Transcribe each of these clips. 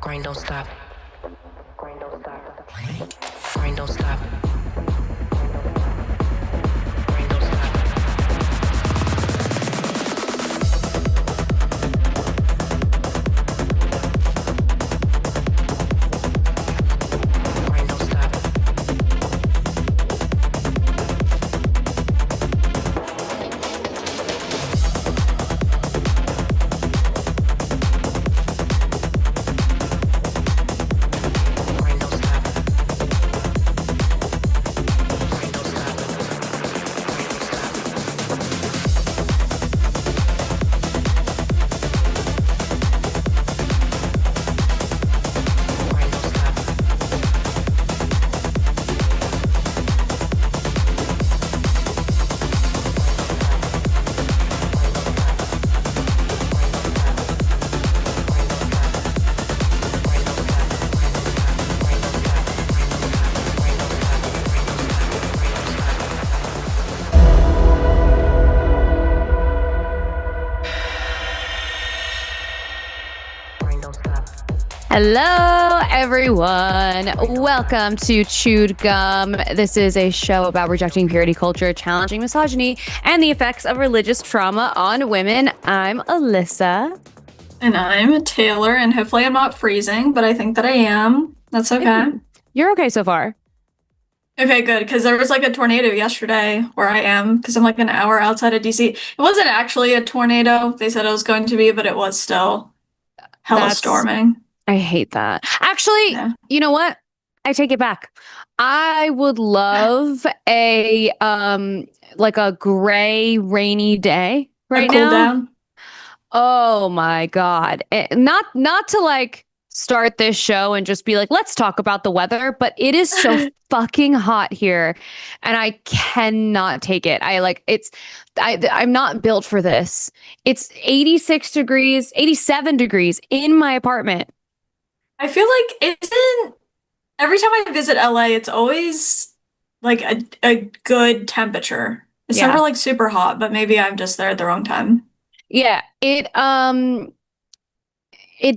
Grind don't stop. Grind don't stop. Grind don't stop. Grind don't stop. Grind don't stop. Hello, everyone. Welcome to Chewed Gum. This is a show about rejecting purity culture, challenging misogyny, and the effects of religious trauma on women. I'm Alyssa. And I'm Taylor, and hopefully I'm not freezing, but I think that I am. That's okay. You're okay so far. Okay, good, because there was like a tornado yesterday where I am, because I'm like an hour outside of DC. It wasn't actually a tornado. They said it was going to be, but it was still hella storming. I hate that. Actually, You know what? I take it back. I would love a like a gray, rainy day right now. Cool down. Oh my God. Not to like start this show and just be like, let's talk about the weather, but it is so fucking hot here and I cannot take it. I'm not built for this. It's 86 degrees, 87 degrees in my apartment. I feel like every time I visit LA, it's always like a good temperature. It's never like super hot, but maybe I'm just there at the wrong time. Yeah, it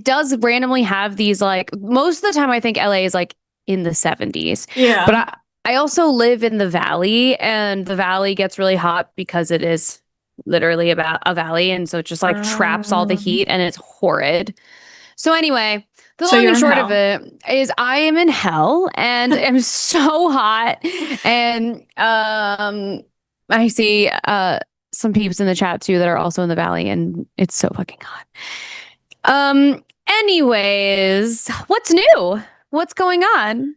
does randomly have these like, most of the time I think LA is like in the 70s. Yeah. But I also live in the valley, and the valley gets really hot because it is literally about a valley, and so it just like traps all the heat and it's horrid. So anyway, the long and short of it is I am in hell and I'm so hot. And I see some peeps in the chat too that are also in the valley, and it's so fucking hot. Anyways, what's new? What's going on?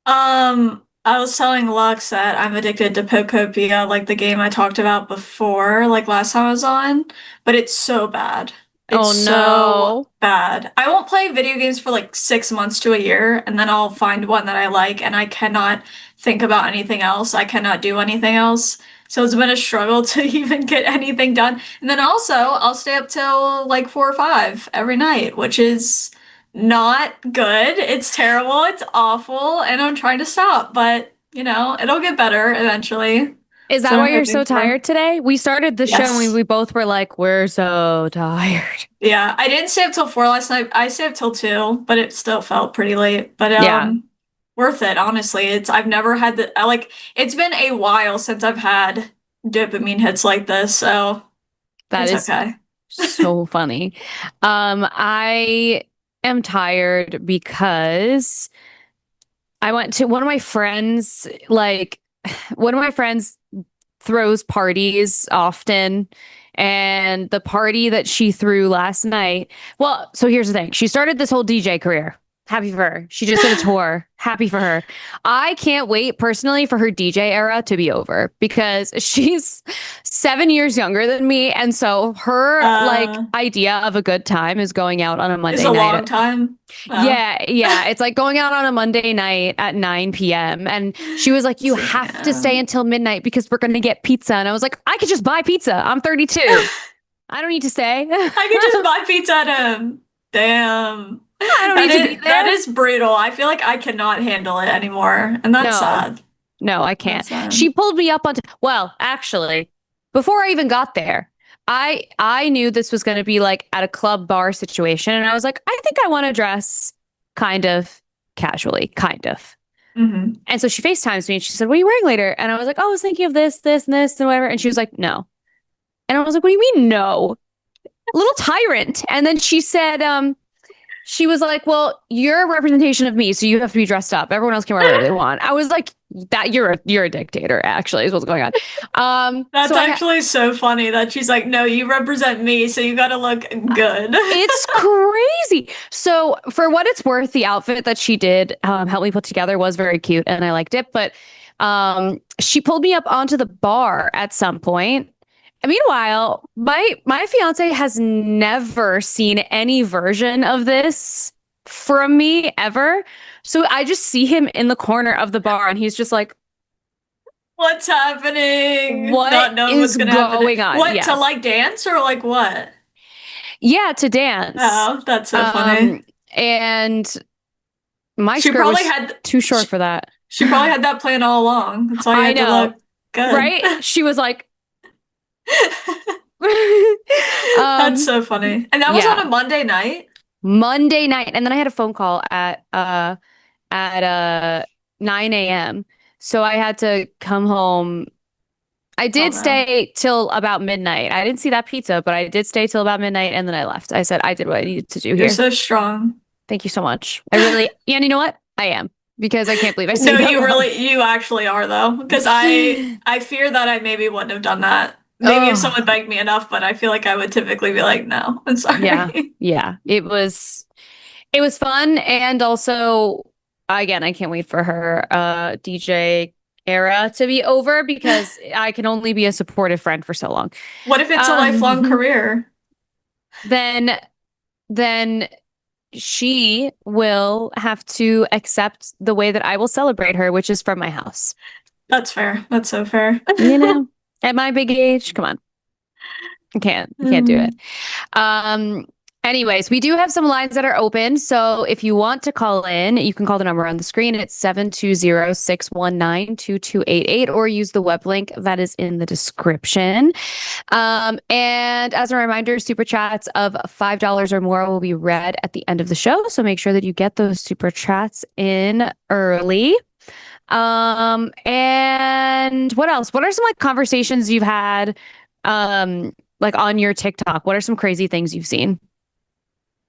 I was telling Lux that I'm addicted to Pokopia, like the game I talked about before, like last time I was on, but it's so bad. It's so bad. I won't play video games for like 6 months to a year, and then I'll find one that I like, and I cannot think about anything else. I cannot do anything else. So it's been a struggle to even get anything done. And then also, I'll stay up till like 4 or 5 every night, which is not good. It's terrible. It's awful. And I'm trying to stop, but you know, it'll get better eventually. Is that why you're so tired today? We started the show and we both were like, we're so tired. Yeah, I didn't stay up till 4 last night. I stayed up till 2, but it still felt pretty late. But worth it, honestly. I've never had it's been a while since I've had dopamine hits like this, so that is okay. So funny. I am tired because I went to one of my friends throws parties often, and the party that she threw last night, well, so here's the thing. She started this whole DJ career. Happy for her. She just did a tour. Happy for her. I can't wait personally for her DJ era to be over because she's 7 years younger than me. And so her idea of a good time is going out on a Monday night. It's a long time. Yeah. It's like going out on a Monday night at 9 p.m. And she was like, you have to stay until midnight because we're going to get pizza. And I was like, I could just buy pizza. I'm 32. I don't need to stay. I could just buy pizza at him. Damn. I don't need to be there. That is brutal. I feel like I cannot handle it anymore. And that's sad. No, I can't. She pulled me up on... Well, actually, before I even got there, I knew this was going to be like at a club bar situation. And I was like, I think I want to dress kind of, casually, kind of. Mm-hmm. And so she FaceTimes me and she said, what are you wearing later? And I was like, oh, I was thinking of this, this, and this, and whatever. And she was like, no. And I was like, what do you mean, no? Little tyrant. And then she said, she was like, well, you're a representation of me, so you have to be dressed up. Everyone else can wear whatever they want. I was like, that you're a dictator, actually, is what's going on. That's so actually so funny that she's like, no, you represent me, so you gotta look good. It's crazy. So for what it's worth, the outfit that she did help me put together was very cute and I liked it. But she pulled me up onto the bar at some point. And meanwhile, my fiance has never seen any version of this from me ever. So I just see him in the corner of the bar and he's just like, what's happening? What is going on? What, to like dance or like what? Yeah, to dance. Oh, that's so funny. And my skirt was too short for that. She probably had that plan all along. That's why you had to look good. Right? She was like, that's so funny. And that was on a Monday night? Monday night. And then I had a phone call at 9 a.m. So I had to come home. I did stay till about midnight. I didn't see that pizza, but I did stay till about midnight and then I left. I said I did what I needed to do here. You're so strong. Thank you so much. I really, and you know what? I am. Because I can't believe I said that. No, you actually are though. Because I fear that I maybe wouldn't have done that. Maybe if someone begged me enough, but I feel like I would typically be like, no, I'm sorry. Yeah. It was fun. And also, again, I can't wait for her DJ era to be over because I can only be a supportive friend for so long. What if it's a lifelong career? Then she will have to accept the way that I will celebrate her, which is from my house. That's fair. That's so fair. You know, at my big age, come on. I can't do it. Anyways, we do have some lines that are open. So if you want to call in, you can call the number on the screen. It's 720-619-2288 or use the web link that is in the description. And as a reminder, super chats of $5 or more will be read at the end of the show. So make sure that you get those super chats in early. And what else? What are some like conversations you've had like on your TikTok? What are some crazy things you've seen?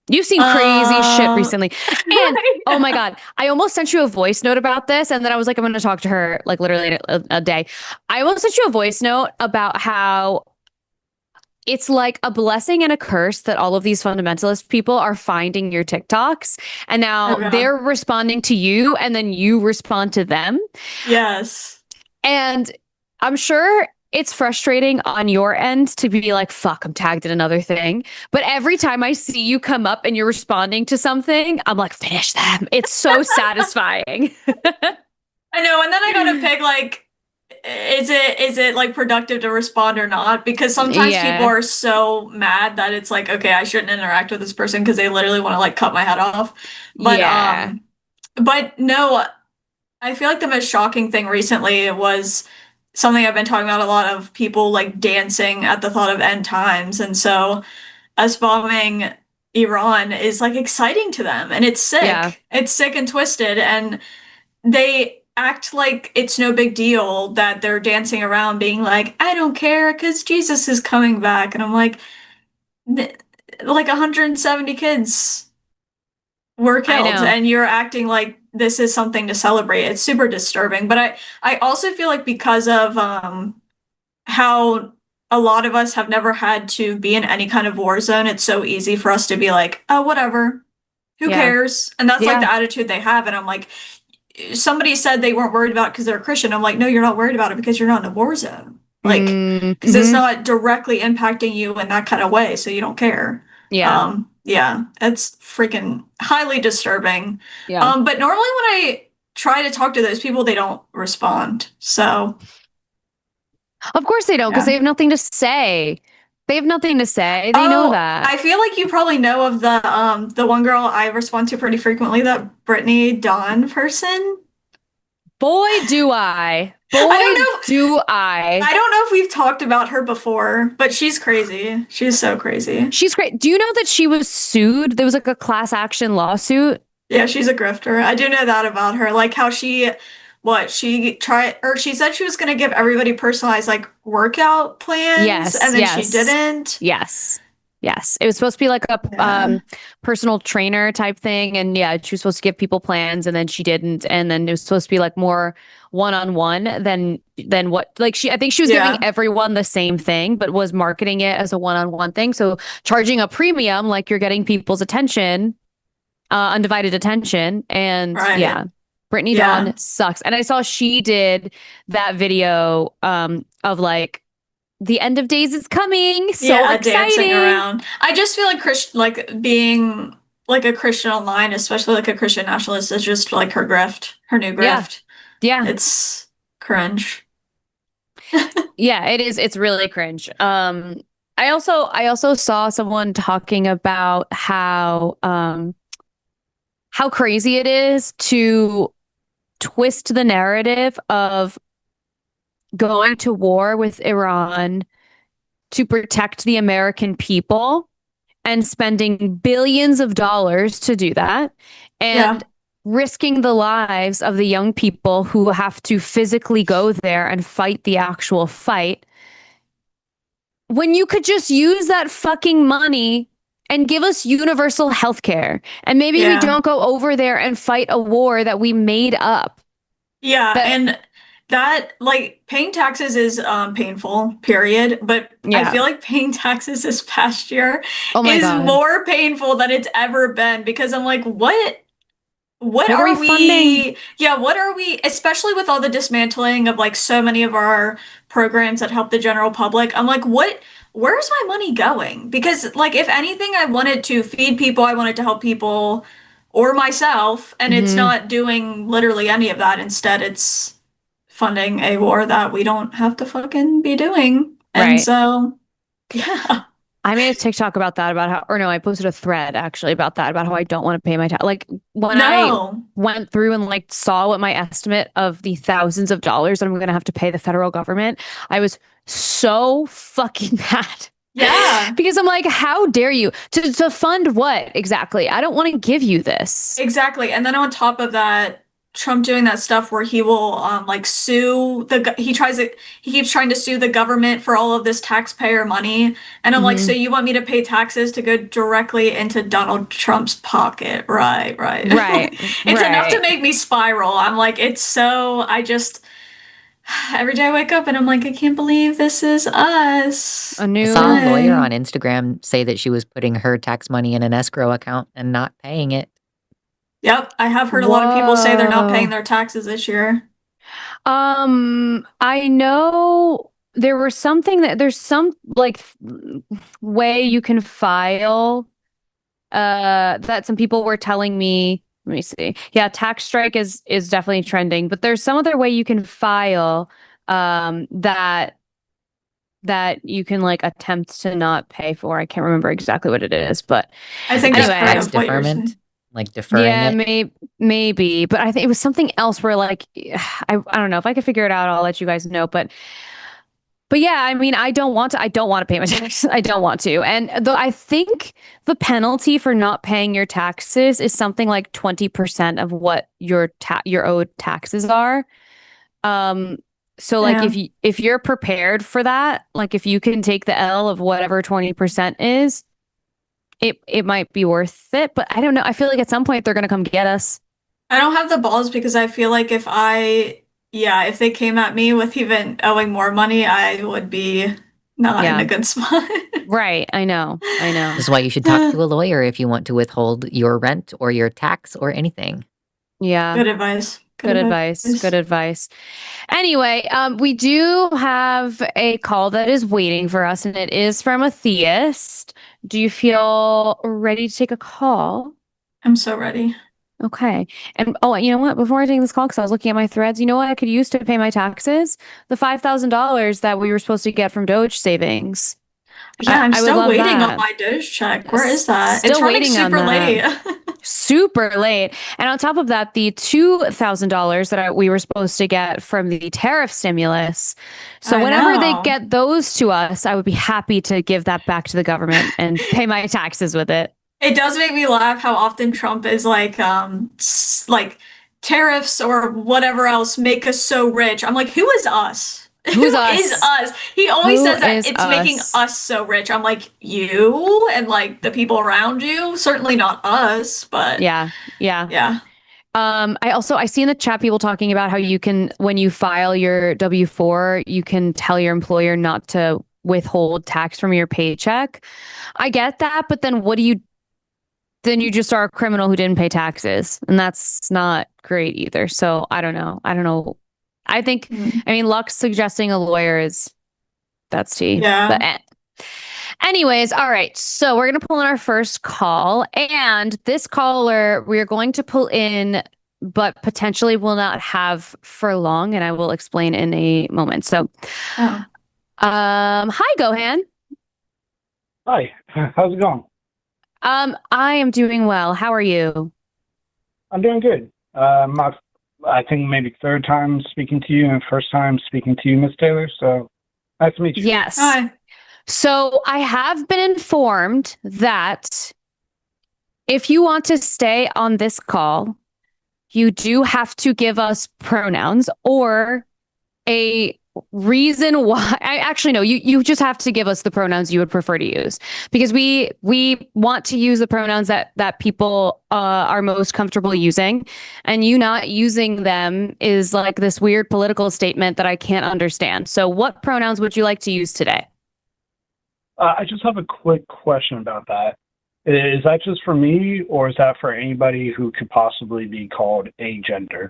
You've seen crazy shit recently. And oh my God, I almost sent you a voice note about this. And then I was like, I'm going to talk to her like literally in a day. I almost sent you a voice note about how it's like a blessing and a curse that all of these fundamentalist people are finding your TikToks. And now they're responding to you and then you respond to them. Yes. And I'm sure it's frustrating on your end to be like, fuck, I'm tagged in another thing. But every time I see you come up and you're responding to something, I'm like, finish them. It's so satisfying. I know. And then I gotta pick like, is it like productive to respond or not? Because sometimes people are so mad that it's like, okay, I shouldn't interact with this person because they literally want to like cut my head off. But but no, I feel like the most shocking thing recently was something I've been talking about a lot of people like dancing at the thought of end times. And so us bombing Iran is like exciting to them and it's sick. Yeah. It's sick and twisted. And they act like it's no big deal that they're dancing around being like, I don't care because Jesus is coming back. And I'm like 170 kids were killed and you're acting like this is something to celebrate. It's super disturbing. But I also feel like because of how a lot of us have never had to be in any kind of war zone, it's so easy for us to be like, oh, whatever. Who cares? And that's like the attitude they have. And I'm like, somebody said they weren't worried about it because they're a Christian. I'm like, no, you're not worried about it because you're not in a war zone. Like, because it's not directly impacting you in that kind of way. So you don't care. Yeah. Yeah, it's freaking highly disturbing. Yeah. But normally when I try to talk to those people, they don't respond. So. Of course they don't, because they have nothing to say. They have nothing to say. They know that. I feel like you probably know of the one girl I respond to pretty frequently, that Brittany Dawn person. Boy, do I. Boy, do I. I don't know if we've talked about her before, but she's crazy. She's so crazy. She's great. Do you know that she was sued? There was like a class action lawsuit Yeah, she's a grifter. I do know that about her. Like how she said she was going to give everybody personalized like workout plans Yes, and then she yes, didn't. yes, yes. It was supposed to be like a Yeah. personal trainer type thing, and yeah, she was supposed to give people plans, and then she didn't, and then it was supposed to be like more one-on-one than what like I think she was giving Yeah. everyone the same thing, but was marketing it as a one-on-one thing. So charging a premium, like you're getting people's attention, undivided attention, and Right. yeah. Brittany Yeah. Dawn sucks. And I saw she did that video of like the end of days is coming. So Yeah, dancing exciting. around. I just feel like like being like a Christian online, especially like a Christian nationalist, is just like her new Yeah. grift. Yeah. It's cringe. Yeah, it is. It's really cringe. I also saw someone talking about how crazy it is to twist the narrative of going to war with Iran to protect the American people and spending billions of dollars to do that Yeah. and risking the lives of the young people who have to physically go there and fight the actual fight when you could just use that fucking money and give us universal health care. And maybe we Yeah. don't go over there and fight a war that we made up. Yeah, That, and that like paying taxes is painful, period. But I yeah. feel like paying taxes this past year Oh my is God. more painful than it's ever been because I'm like, what What are we are funding? what are we, especially with all the dismantling of like so many of our programs that help the general public? I'm like, where's my money going? Because like if anything, I wanted to feed people, I wanted to help people or myself, and it's Hmm. not doing literally any of that. Instead, it's funding a war that we don't have to fucking be doing. And Right. so, yeah. I made a TikTok about that, about how, or no, I posted a thread actually about that, about how I don't want to pay my tax. Like when I No. went through and like saw what my estimate of the thousands of dollars that I'm going to have to pay the federal government, I was so fucking mad. Yeah. Because I'm like, how dare you to fund what exactly? I don't want to give you this. Exactly. And then on top of that, Trump doing that stuff where he will like sue he keeps trying to sue the government for all of this taxpayer money. And I'm like, so Hmm. you want me to pay taxes to go directly into Donald Trump's pocket? Right, right. Right, It's enough to right. make me spiral. I'm like, it's so I just every day I wake up and I'm like, I can't believe this is us. A I saw a new, lawyer Dang. on Instagram say that she was putting her tax money in an escrow account and not paying it. Yep, I have heard a lot of people say they're not paying whoa. their taxes this year. I know there's some like way you can file that some people were telling me. Let me see. Yeah, tax strike is definitely trending, but there's some other way you can file that you can like attempt to not pay for. I can't remember exactly what it is, but I Is it think just that's part anyway, tax of what you're saying. deferment? Like deferring yeah, it? maybe, but I think it was something else where like I don't know if I could figure it out, I'll let you guys know, but yeah, I mean, I don't want to pay my taxes. I don't want to. And though I think the penalty for not paying your taxes is something like 20% of what your owed taxes are. Um, so like Yeah. if you're prepared for that, like if you can take the L of whatever 20% is, it might be worth it. But I don't know. I feel like at some point they're gonna come get us. I don't have the balls because I feel like if they came at me with even owing more money, I would be not in a Yeah. good spot. Right. I know. I know. This is why you should talk to a lawyer if you want to withhold your rent or your tax or anything. Yeah. Good advice. Good advice. Good advice. Anyway, we do have a call that is waiting for us, and it is from a theist. Do you feel ready to take a call? I'm so ready. Okay. And oh, you know what? Before I take this call, because I was looking at my threads, you know what I could use to pay my taxes? The $5,000 that we were supposed to get from Doge savings. Yeah, I'm I would still love waiting on that. my Doge check. Where is that? It's Still running waiting on super late. that. Super late. And on top of that, the $2,000 that we were supposed to get from the tariff stimulus. So I whenever they know. get those to us, I would be happy to give that back to the government and pay my taxes with it. It does make me laugh how often Trump is like, like tariffs or whatever else make us so rich. I'm like, who is us? Who's Who is us? us? He always Who says that is it's making us? us so rich. I'm like, you and like the people around you. Certainly not us, but Yeah, yeah. yeah. I see in the chat people talking about how you can, when you file your W-4, you can tell your employer not to withhold tax from your paycheck. I get that, but then then you just are a criminal who didn't pay taxes, and that's not great either. So I don't know. I think, Mm. I mean, Lux suggesting a lawyer that's tea. Yeah. But anyways, all right. So we're going to pull in our first call, and this caller we're going to pull in, but potentially will not have for long, and I will explain in a moment. So, Oh. hi, Gohan. Hi, how's it going? I am doing well. How are you? I'm doing good. I think maybe third time speaking to you and first time speaking to you, Miss Taylor. So nice to meet you. Yes. Hi. So I have been informed that if you want to stay on this call, you do have to give us pronouns or a reason why. I actually no, you just have to give us the pronouns you would prefer to use, because we want to use the pronouns that people are most comfortable using, and you not using them is like this weird political statement that I can't understand. So what pronouns would you like to use today? I just have a quick question about that. Is that just for me, or is that for anybody who could possibly be called agender?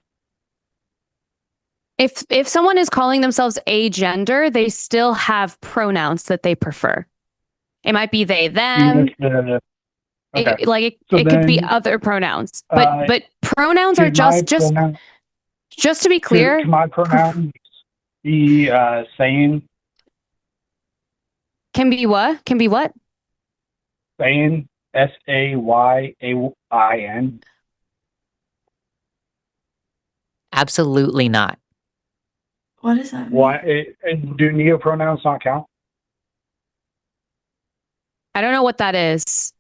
If someone is calling themselves a gender, they still have pronouns that they prefer. It might be they, them. Okay. It So could be then, other pronouns, but pronouns are Can my just to be clear. Can my pronouns be saying? Can be what? Can be what? Saying, SAYAIN. Absolutely not. What is that? Why do neopronouns not count? I don't know what that is.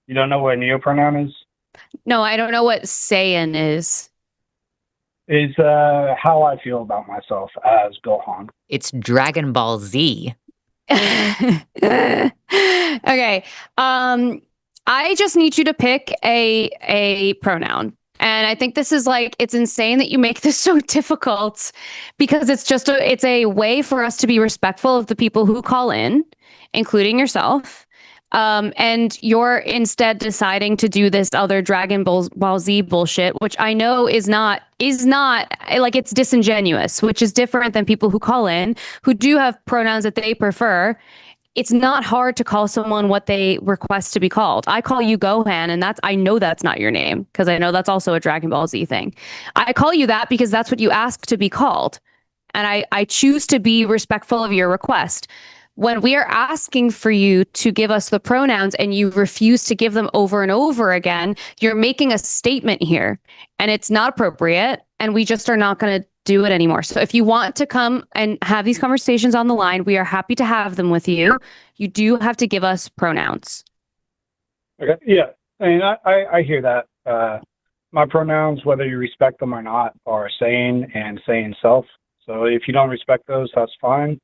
You don't know what a neopronoun is? No, I don't know what sayin is. Is how I feel about myself as Gohan. It's Dragon Ball Z. Okay. I just need you to pick a pronoun. And I think this is like, it's insane that you make this so difficult, because it's a way for us to be respectful of the people who call in, including yourself. And you're instead deciding to do this other Dragon Ball Z bullshit, which I know is not like, it's disingenuous, which is different than people who call in who do have pronouns that they prefer. It's not hard to call someone what they request to be called. I call you Gohan, and I know that's not your name, because I know that's also a Dragon Ball Z thing. I call you that because that's what you ask to be called. And I choose to be respectful of your request. When we are asking for you to give us the pronouns and you refuse to give them over and over again, you're making a statement here, and it's not appropriate, and we just are not going to do it anymore. So if you want to come and have these conversations on the line, we are happy to have them with you. You do have to give us pronouns. Okay, yeah, and I hear that. My pronouns, whether you respect them or not, are saying and saying self. So if you don't respect those, that's fine.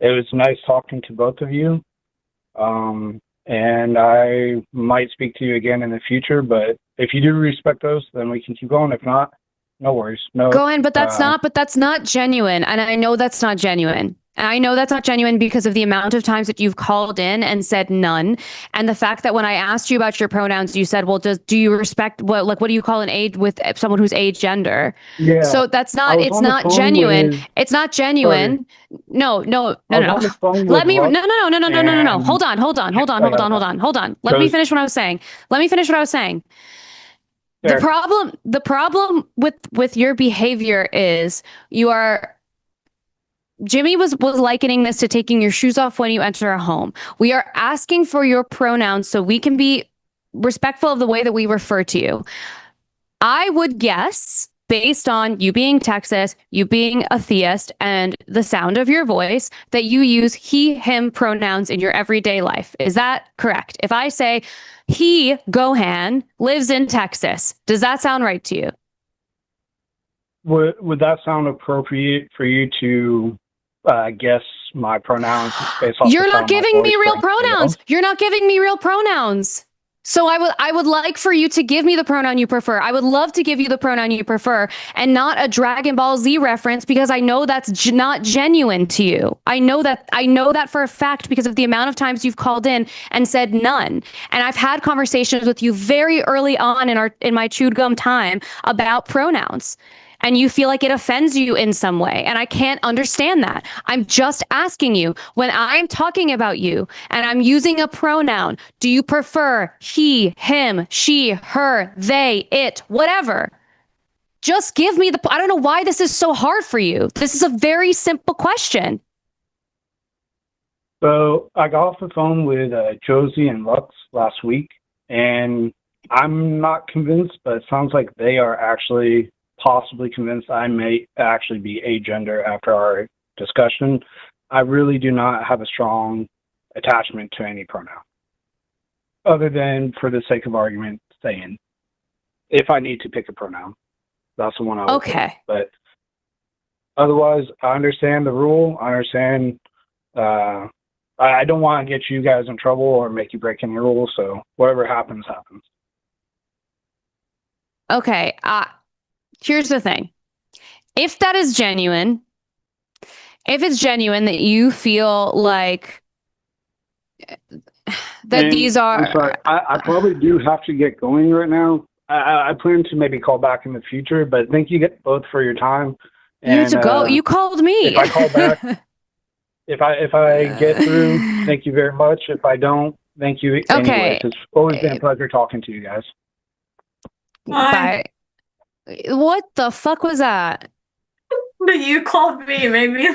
It was nice talking to both of you. And I might speak to you again in the future, but if you do respect those, then we can keep going. If not, no worries. No. Go ahead, but that's not genuine. And I know that's not genuine. And I know that's not genuine because of the amount of times that you've called in and said none. And the fact that when I asked you about your pronouns, you said, well, do you respect what do you call an age with someone who's agender? Yeah. So it's not genuine. It's not genuine. No. Let me, no. Hold on. Let me finish what I was saying. Sure. The problem with your behavior is Jimmy was likening this to taking your shoes off when you enter a home. We are asking for your pronouns so we can be respectful of the way that we refer to you. I would guess, based on you being Texas, you being a theist, and the sound of your voice that you use he, him pronouns in your everyday life. Is that correct? If I say he, Gohan, lives in Texas, does that sound right to you? Would that sound appropriate for you to guess my pronouns based off You're the not sound of my giving me voice real or anything pronouns. else? You're not giving me real pronouns. So I would like for you to give me the pronoun you prefer. I would love to give you the pronoun you prefer and not a Dragon Ball Z reference because I know that's not genuine to you. I know that for a fact because of the amount of times you've called in and said none. And I've had conversations with you very early on in my chewed gum time about pronouns. And you feel like it offends you in some way. And I can't understand that. I'm just asking you, when I'm talking about you and I'm using a pronoun, do you prefer he, him, she, her, they, it, whatever? Just give me I don't know why this is so hard for you. This is a very simple question. So I got off the phone with Josie and Lux last week, and I'm not convinced, but it sounds like they are actually possibly convinced I may actually be agender after our discussion. I really do not have a strong attachment to any pronoun, other than, for the sake of argument, saying, if I need to pick a pronoun, that's the one I will pick. But otherwise, I understand the rule. I understand. I don't want to get you guys in trouble or make you break any rules, so whatever happens, happens. Okay, here's the thing. If that is genuine, if it's genuine that you feel like that these are... I'm sorry, I probably do have to get going right now. I plan to maybe call back in the future, but thank you both for your time. You need to go. You called me. If I call back, if I get through, thank you very much. If I don't, thank you anyway. It's always been a pleasure talking to you guys. Bye. What the fuck was that? But you called me, maybe.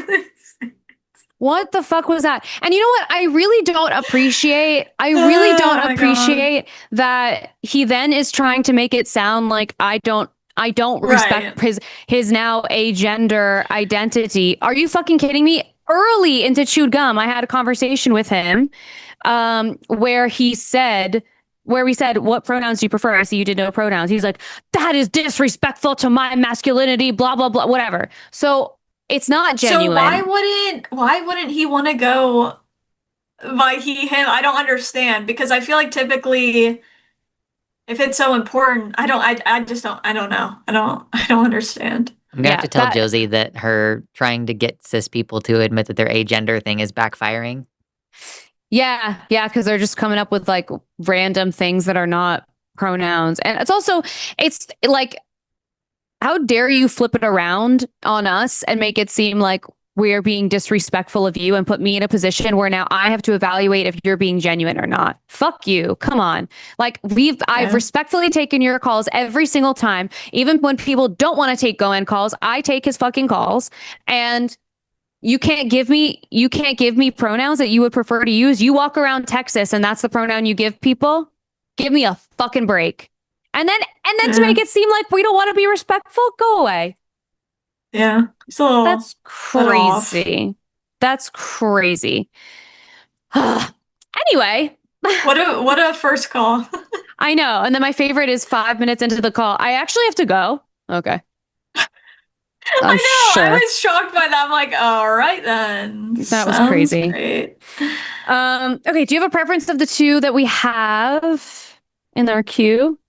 What the fuck was that? And you know what? I really don't appreciate that he then is trying to make it sound like I don't respect his now agender identity. Are you fucking kidding me? Early into Chewed Gum, I had a conversation with him where we said, what pronouns do you prefer? I see you did no pronouns. He's like, that is disrespectful to my masculinity, blah, blah, blah, whatever. So it's not genuine. So why wouldn't he want to go by he, him? I don't understand, because I feel like typically if it's so important, I don't know. I don't understand. I'm gonna have to tell Josie that her trying to get cis people to admit that their agender thing is backfiring. Yeah, because they're just coming up with like random things that are not pronouns. And it's like, how dare you flip it around on us and make it seem like we're being disrespectful of you and put me in a position where now I have to evaluate if you're being genuine or not. Fuck you. Come on. Like I've respectfully taken your calls every single time. Even when people don't want to take go-in calls, I take his fucking calls. And you can't give me pronouns that you would prefer to use. You walk around Texas and that's the pronoun you give people. Give me a fucking break. And then to make it seem like we don't want to be respectful, go away. Yeah. So that's crazy. That's crazy. Anyway. What a first call. I know. And then my favorite is 5 minutes into the call. I actually have to go. Okay. I know. Sure. I was shocked by that. I'm like, all right then. That was crazy. Great. Okay. Do you have a preference of the two that we have in our queue?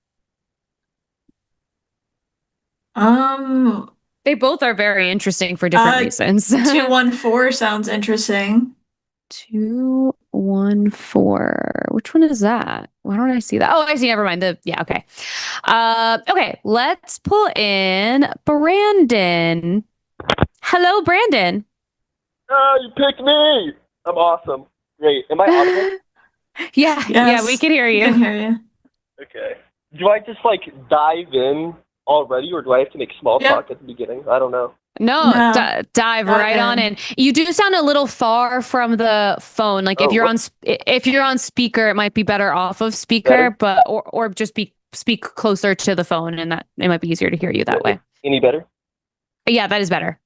They both are very interesting for different reasons. 214 sounds interesting. 214. Which one is that? Why don't I see that? Oh, I see. Never mind. Okay. Okay. Let's pull in Brandon. Hello, Brandon. Oh, you picked me. I'm awesome. Great. Am I audible? Yeah. Yes. Yeah, we can hear you. We can hear you. Okay. Do I just dive in already, or do I have to make small talk at the beginning? I don't know. No. Dive right on in. You do sound a little far from the phone. Like if you're on speaker, it might be better off of speaker, but or just speak closer to the phone, and that it might be easier to hear you that way. Any better? Yeah, that is better.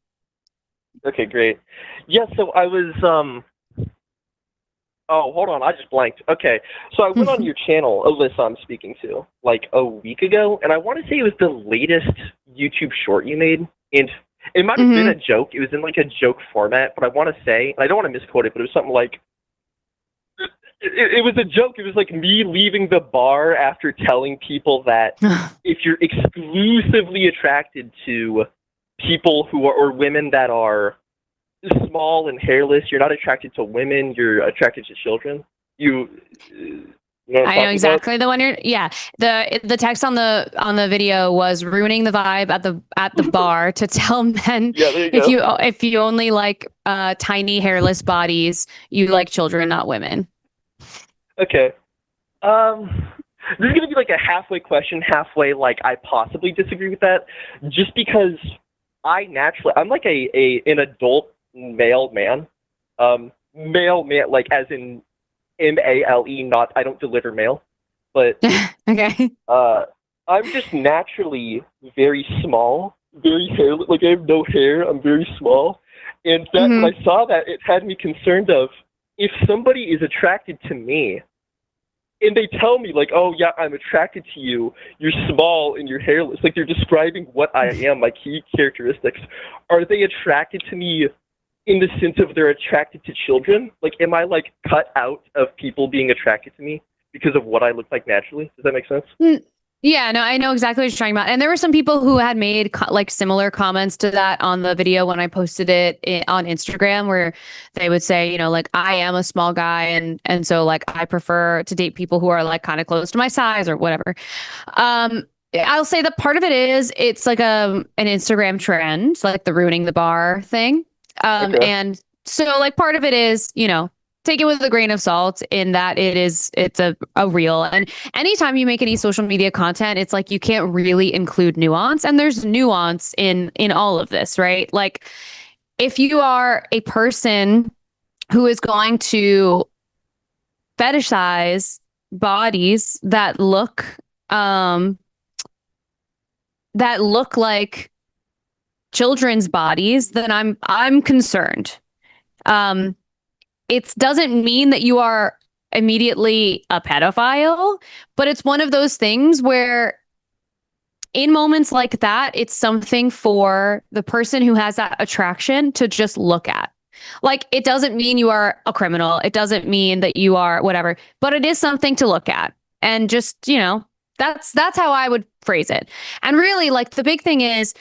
Okay, great. Yeah, so I was, oh, hold on, I just blanked. Okay, so I went on your channel, Alyssa I'm speaking to, like a week ago, and I want to say it was the latest YouTube short you made, and it might have been a joke. It was in like a joke format, but I want to say, and I don't want to misquote it, but it was something like, it was a joke. It was like me leaving the bar after telling people that if you're exclusively attracted to people who are, or women that are small and hairless, you're not attracted to women, you're attracted to children. You know what I'm I know exactly about? the one you're. Yeah, the text on the video was ruining the vibe at the bar to tell men Yeah, there you go. if you only like tiny hairless bodies, you like children, not women. Okay. This is gonna be like a halfway question, halfway like I possibly disagree with that, just because I'm like an adult male man, male man, like as in MALE, not I don't deliver mail, but Okay. I'm just naturally very small, very hairless. Like I have no hair. I'm very small, and that when I saw that, it had me concerned of if somebody is attracted to me, and they tell me like, "Oh yeah, I'm attracted to you. You're small and you're hairless." Like they're describing what I am, my key characteristics. Are they attracted to me in the sense of they're attracted to children? Like, am I like cut out of people being attracted to me because of what I look like naturally? Does that make sense? Yeah, no, I know exactly what you're talking about. And there were some people who had made like similar comments to that on the video when I posted it on Instagram, where they would say, you know, like I am a small guy and so like I prefer to date people who are like kind of close to my size or whatever. I'll say that part of it is it's like an Instagram trend, like the ruining the bar thing. Okay. And so like part of it is, you know, take it with a grain of salt in that it's a reel. And anytime you make any social media content, it's like you can't really include nuance. And there's nuance in all of this, right? Like if you are a person who is going to fetishize bodies that look like children's bodies, then I'm concerned. It doesn't mean that you are immediately a pedophile, but it's one of those things where in moments like that, it's something for the person who has that attraction to just look at. Like, it doesn't mean you are a criminal. It doesn't mean that you are whatever, but it is something to look at. And just, you know, that's how I would phrase it. And really, like, the big thing is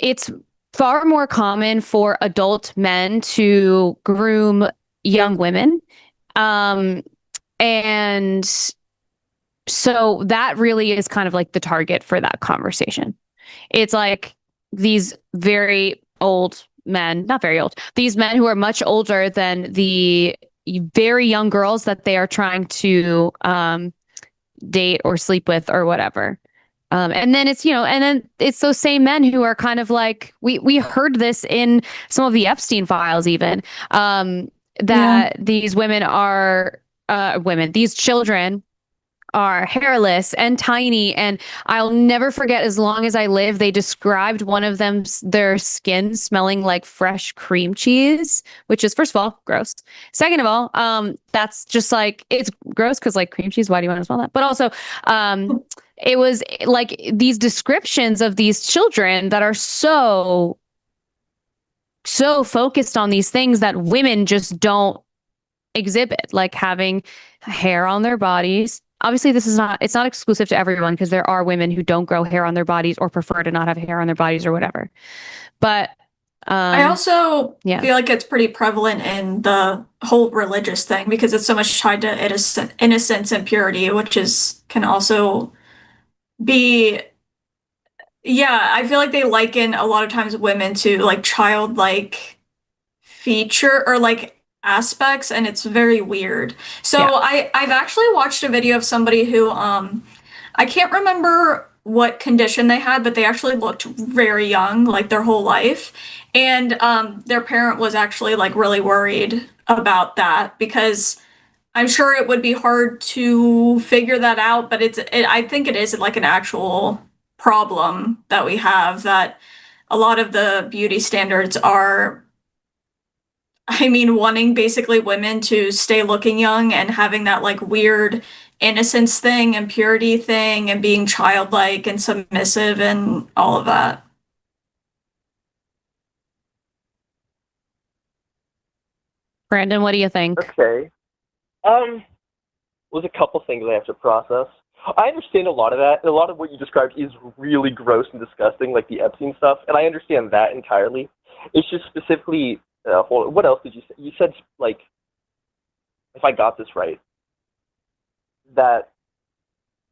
it's far more common for adult men to groom young women. And so that really is kind of like the target for that conversation. It's like these very old men, not very old, these men who are much older than the very young girls that they are trying to date or sleep with or whatever. And then it's, you know, and then it's those same men who are kind of like, we heard this in some of the Epstein files even, that these women are these children are hairless and tiny. And I'll never forget, as long as I live, they described one of them, their skin smelling like fresh cream cheese, which is, first of all, gross. Second of all, that's just like, it's gross because like cream cheese, why do you want to smell that? But also, it was like these descriptions of these children that are so focused on these things that women just don't exhibit, like having hair on their bodies. Obviously, it's not exclusive to everyone, because there are women who don't grow hair on their bodies or prefer to not have hair on their bodies or whatever. But I also feel like it's pretty prevalent in the whole religious thing, because it's so much tied to innocence and purity, which can also be, I feel like they liken a lot of times women to like childlike feature or like aspects, and it's very weird. So I've actually watched a video of somebody who I can't remember what condition they had, but they actually looked very young, like their whole life. And their parent was actually like really worried about that, because I'm sure it would be hard to figure that out, but I think it is like an actual problem that we have, that a lot of the beauty standards are, I mean, wanting basically women to stay looking young and having that like weird innocence thing and purity thing and being childlike and submissive and all of that. Brandon, what do you think? Okay. Was a couple things I have to process. I understand a lot of that, and a lot of what you described is really gross and disgusting, like the Epstein stuff, and I understand that entirely. It's just specifically, hold on, what else did you say? You said, like, if I got this right, that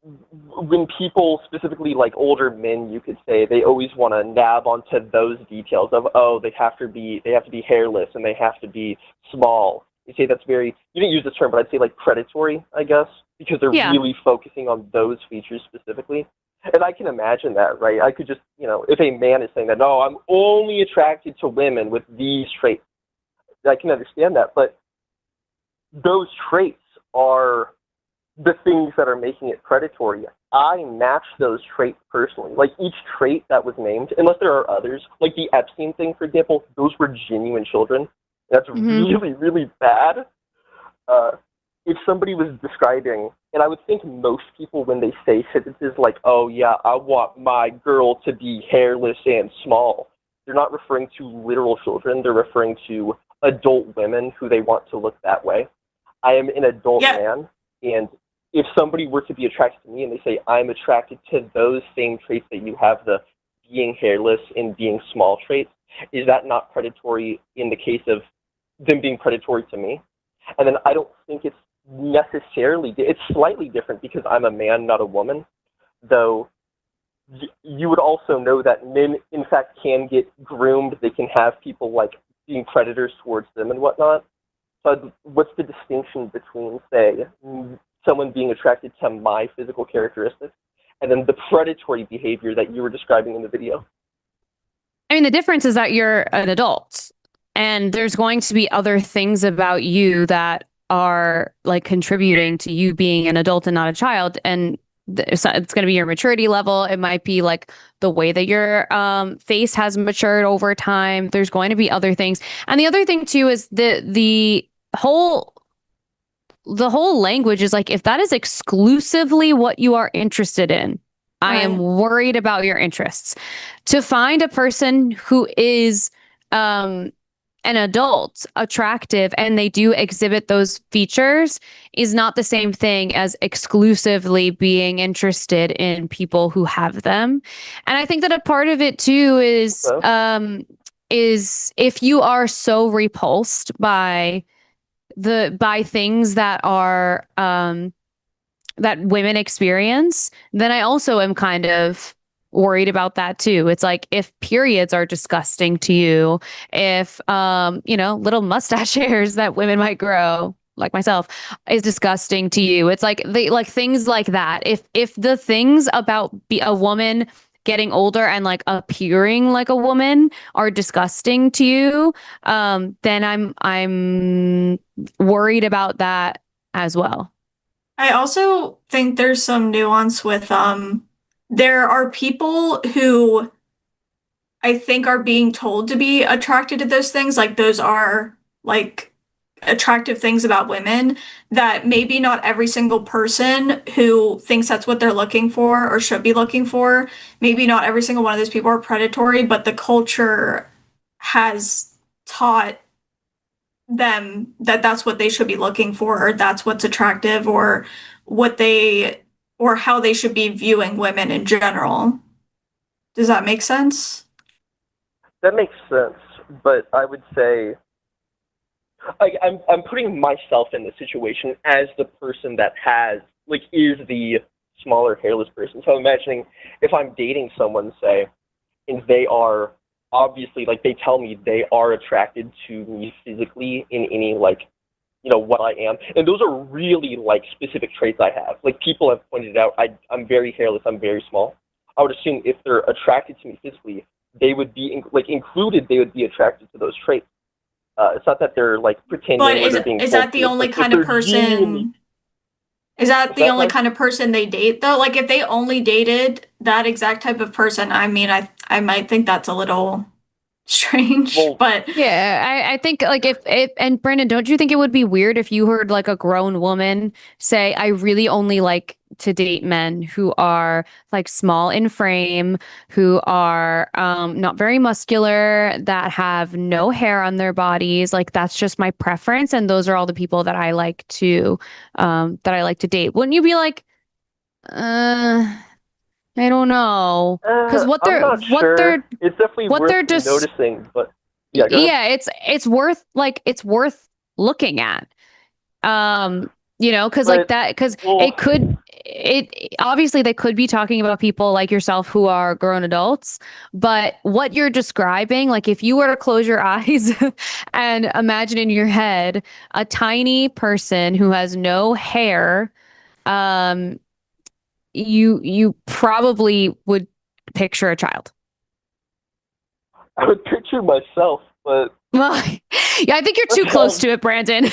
when people, specifically like older men, you could say, they always want to nab onto those details of, oh, they have to be hairless and they have to be small. You say that's very, you didn't use this term, but I'd say like predatory, I guess, because they're really focusing on those features specifically. And I can imagine that, right? I could just, if a man is saying that, no, I'm only attracted to women with these traits, I can understand that. But those traits are the things that are making it predatory. I match those traits personally. Like each trait that was named, unless there are others, like the Epstein thing, for example, those were genuine children. That's really, really bad. If somebody was describing, and I would think most people when they say sentences like, oh yeah, I want my girl to be hairless and small, they're not referring to literal children, they're referring to adult women who they want to look that way. I am an adult man, and if somebody were to be attracted to me and they say, I'm attracted to those same traits that you have, the being hairless and being small traits, is that not predatory in the case of them being predatory to me? And then I don't think it's necessarily, it's slightly different because I'm a man, not a woman, though you would also know that men, in fact, can get groomed. They can have people like being predators towards them and whatnot. So what's the distinction between, say, someone being attracted to my physical characteristics and then the predatory behavior that you were describing in the video? I mean, the difference is that you're an adult and there's going to be other things about you that are like contributing to you being an adult and not a child. And it's going to be your maturity level. It might be like the way that your face has matured over time. There's going to be other things. And the other thing too is the whole language is like, if that is exclusively what you are interested in, I am worried about your interests. To find a person who is an adult, attractive, and they do exhibit those features is not the same thing as exclusively being interested in people who have them. And I think that a part of it too is if you are so repulsed by things that are that women experience, then I also am kind of worried about that too. It's like if periods are disgusting to you, if little mustache hairs that women might grow, like myself, is disgusting to you. It's like things like that. If the things about a woman getting older and like appearing like a woman are disgusting to you, then I'm worried about that as well. I also think there's some nuance with there are people who I think are being told to be attracted to those things, like those are like attractive things about women, that maybe not every single person who thinks that's what they're looking for or should be looking for, maybe not every single one of those people are predatory, but the culture has taught them that that's what they should be looking for, or that's what's attractive, or or how they should be viewing women in general. Does that make sense? That makes sense, but I would say I'm putting myself in the situation as the person that is the smaller hairless person. So I'm imagining if I'm dating someone, say, and they are obviously, like, they tell me they are attracted to me physically in any, what I am. And those are really, specific traits I have. Like, people have pointed out, I'm very hairless, I'm very small. I would assume if they're attracted to me physically, they would be, they would be attracted to those traits. It's not that they're, pretending or they're being is that the only kind of person... Is that What's the that, only sorry? kind of person they date though? Like if they only dated that exact type of person, I mean, I might think that's a little strange, Well, but Yeah, I think like if and Brandon, don't you think it would be weird if you heard like a grown woman say, I really only like to date men who are like small in frame, who are not very muscular, that have no hair on their bodies, like that's just my preference, and those are all the people that I like to date. Wouldn't you be like, I don't know, because I'm not sure. It's definitely what worth they're just noticing, but yeah, go ahead. yeah, it's worth looking at. Because like But that, because well, it obviously they could be talking about people like yourself who are grown adults, but what you're describing, like if you were to close your eyes and imagine in your head a tiny person who has no hair, um, you probably would picture a child. I would picture myself, but Well, yeah, I think you're too close to it, Brandon.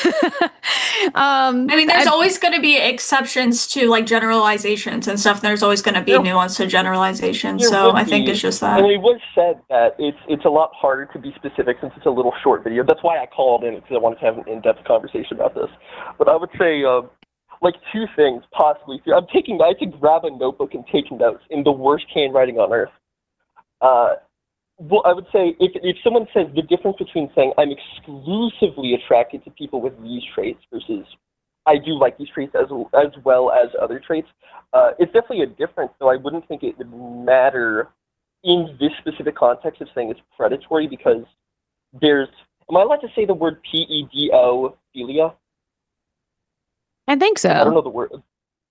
I mean, there's always going to be exceptions to like generalizations and stuff. And there's always going to be there, nuance to generalizations. there So would I think be, it's just and that. it was said that it's a lot harder to be specific since it's a little short video. That's why I called in, because I wanted to have an in-depth conversation about this. But I would say, like two things possibly. I had to grab a notebook and take notes in the worst handwriting on earth. Well, I would say if someone says the difference between saying I'm exclusively attracted to people with these traits versus I do like these traits as well as other traits, it's definitely a difference. So I wouldn't think it would matter in this specific context of saying it's predatory, because there's. Am I allowed to say the word pedo philia? I think so. I don't know the word.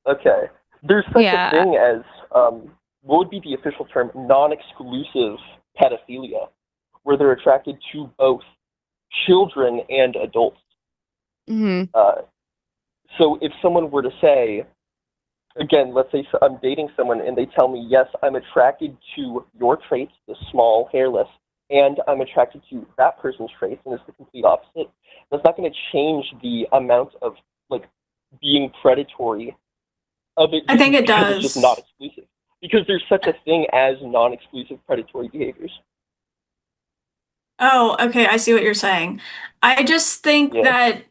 Okay. There's such a thing as what would be the official term? Non-exclusive pedophilia, where they're attracted to both children and adults. Mm-hmm. So if someone were to say, again, let's say I'm dating someone and they tell me, yes, I'm attracted to your traits, the small, hairless, and I'm attracted to that person's traits, and it's the complete opposite, that's not going to change the amount of like being predatory of it. I think it because it's just does. not exclusive. Because there's such a thing as non-exclusive predatory behaviors. Oh, okay. I see what you're saying. I just think Yeah. that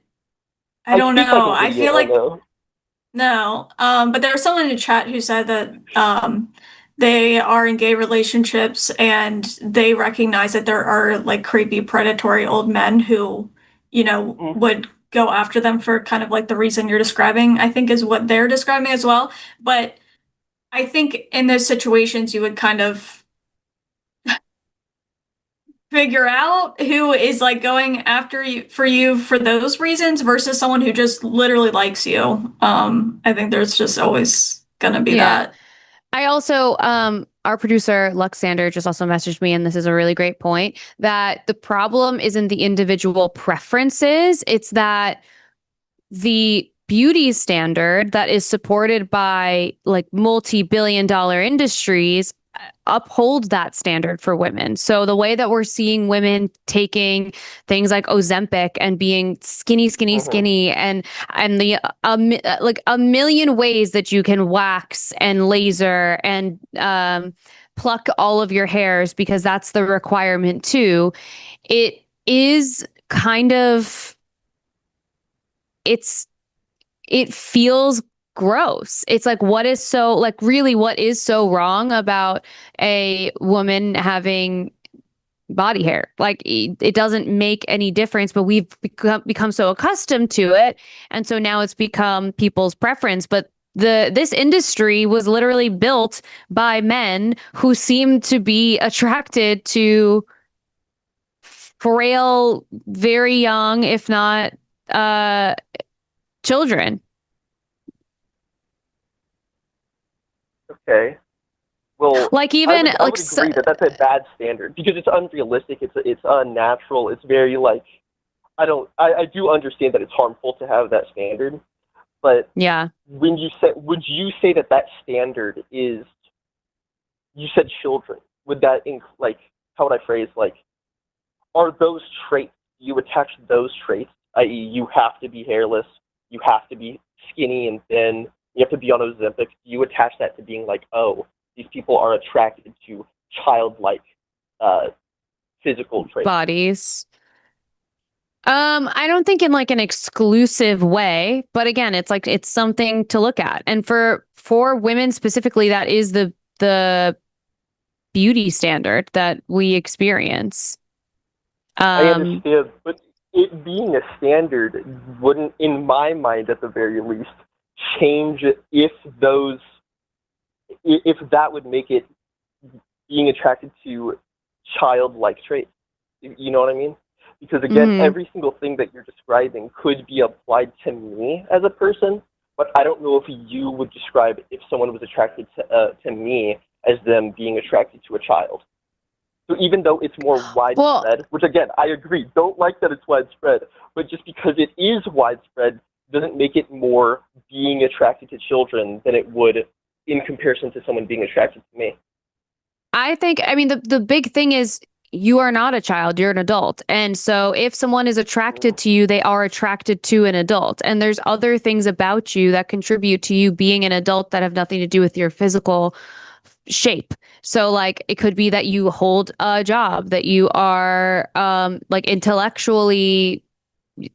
I don't speak like know. an I idiot, feel I like know. no. But there was someone in the chat who said that they are in gay relationships and they recognize that there are like creepy predatory old men who, would go after them for kind of like the reason you're describing, I think is what they're describing as well. But I think in those situations you would kind of figure out who is like going after you for those reasons versus someone who just literally likes you. I think there's just always gonna be Yeah. that. I also, our producer, Luxander, just also messaged me, and this is a really great point, that the problem isn't the individual preferences, it's that the beauty standard that is supported by like multi-billion-dollar industries upholds that standard for women. So the way that we're seeing women taking things like Ozempic and being skinny, and the like a million ways that you can wax and laser and pluck all of your hairs because that's the requirement too. It is kind of it feels gross. It's like what is so wrong about a woman having body hair? Like it doesn't make any difference, but we've become so accustomed to it, and so now it's become people's preference. But this industry was literally built by men who seem to be attracted to frail, very young, if not children. Okay. Well, Like I even would agree that that's a bad standard because it's unrealistic. It's unnatural. It's very like I do understand that it's harmful to have that standard, but yeah. would you say that standard is? You said children. Would that like how would I phrase like? Are those traits you attach those traits, i.e., you have to be hairless, you have to be skinny and thin, you have to be on Ozempic, you attach that to being like, oh, these people are attracted to childlike physical traits. Bodies. I don't think in like an exclusive way, but again, it's like it's something to look at. And for women specifically, that is the beauty standard that we experience. I understand, but it being a standard wouldn't, in my mind at the very least, change if that would make it being attracted to childlike traits. You know what I mean? Because again, every single thing that you're describing could be applied to me as a person, but I don't know if you would describe if someone was attracted to me as them being attracted to a child. So even though it's more widespread, which again, I agree, don't like that it's widespread, but just because it is widespread doesn't make it more being attracted to children than it would in comparison to someone being attracted to me. I mean, the big thing is you are not a child, you're an adult. And so if someone is attracted to you, they are attracted to an adult. And there's other things about you that contribute to you being an adult that have nothing to do with your physical shape. So like it could be that you hold a job, that you are like intellectually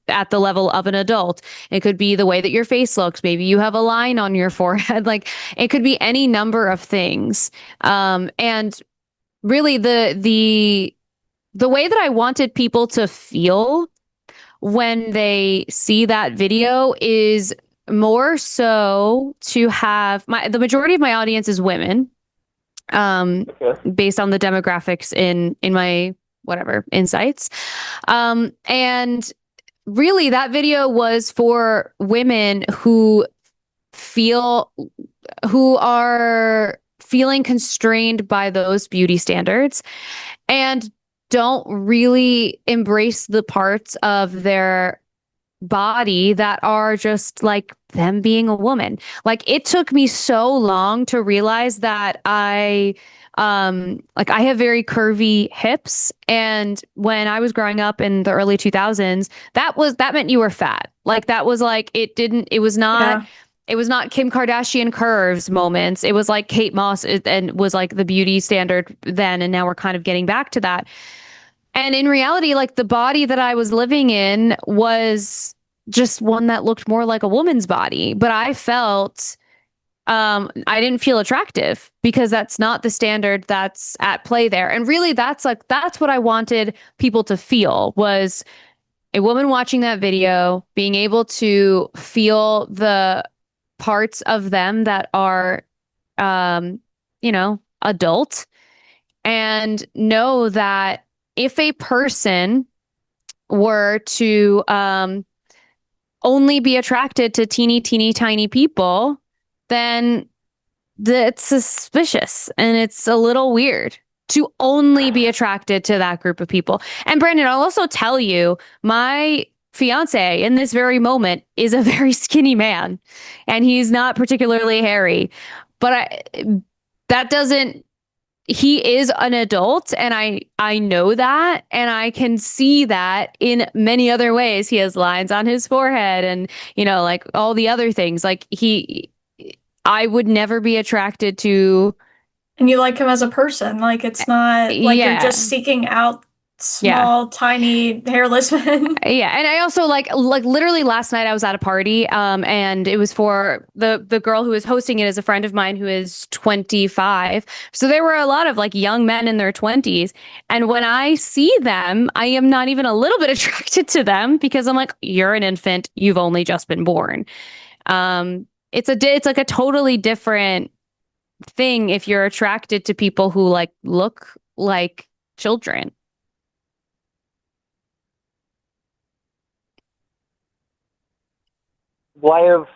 at the level of an adult. It could be the way that your face looks. Maybe you have a line on your forehead. Like it could be any number of things. And really the way that I wanted people to feel when they see that video is more so to have the majority of my audience is women. Based on the demographics in my whatever insights. And really that video was for women who are feeling constrained by those beauty standards and don't really embrace the parts of their body that are just like them being a woman. Like it took me so long to realize that I have very curvy hips, and when I was growing up in the early 2000s, that meant you were fat. Like that was like it was not Kim Kardashian curves moments. It was like Kate Moss and was like the beauty standard then, and now we're kind of getting back to that. And in reality, like the body that I was living in was just one that looked more like a woman's body. But I felt, I didn't feel attractive because that's not the standard that's at play there. And really that's what I wanted people to feel, was a woman watching that video, being able to feel the parts of them that are, adult, and know that if a person were to only be attracted to teeny tiny people, then it's suspicious and it's a little weird to only be attracted to that group of people. And Brandon, I'll also tell you, my fiance in this very moment is a very skinny man, and he's not particularly hairy, but he is an adult, and I know that, and I can see that in many other ways. He has lines on his forehead and, like all the other things. Like I would never be attracted to. And you like him as a person. Like it's not like you're just seeking out small, tiny, hairless men. Yeah. And I also like literally last night I was at a party, and it was for the girl who was hosting it is a friend of mine who is 25. So there were a lot of like young men in their 20s. And when I see them, I am not even a little bit attracted to them, because I'm like, you're an infant. You've only just been born. It's like a totally different thing if you're attracted to people who like look like children. Well,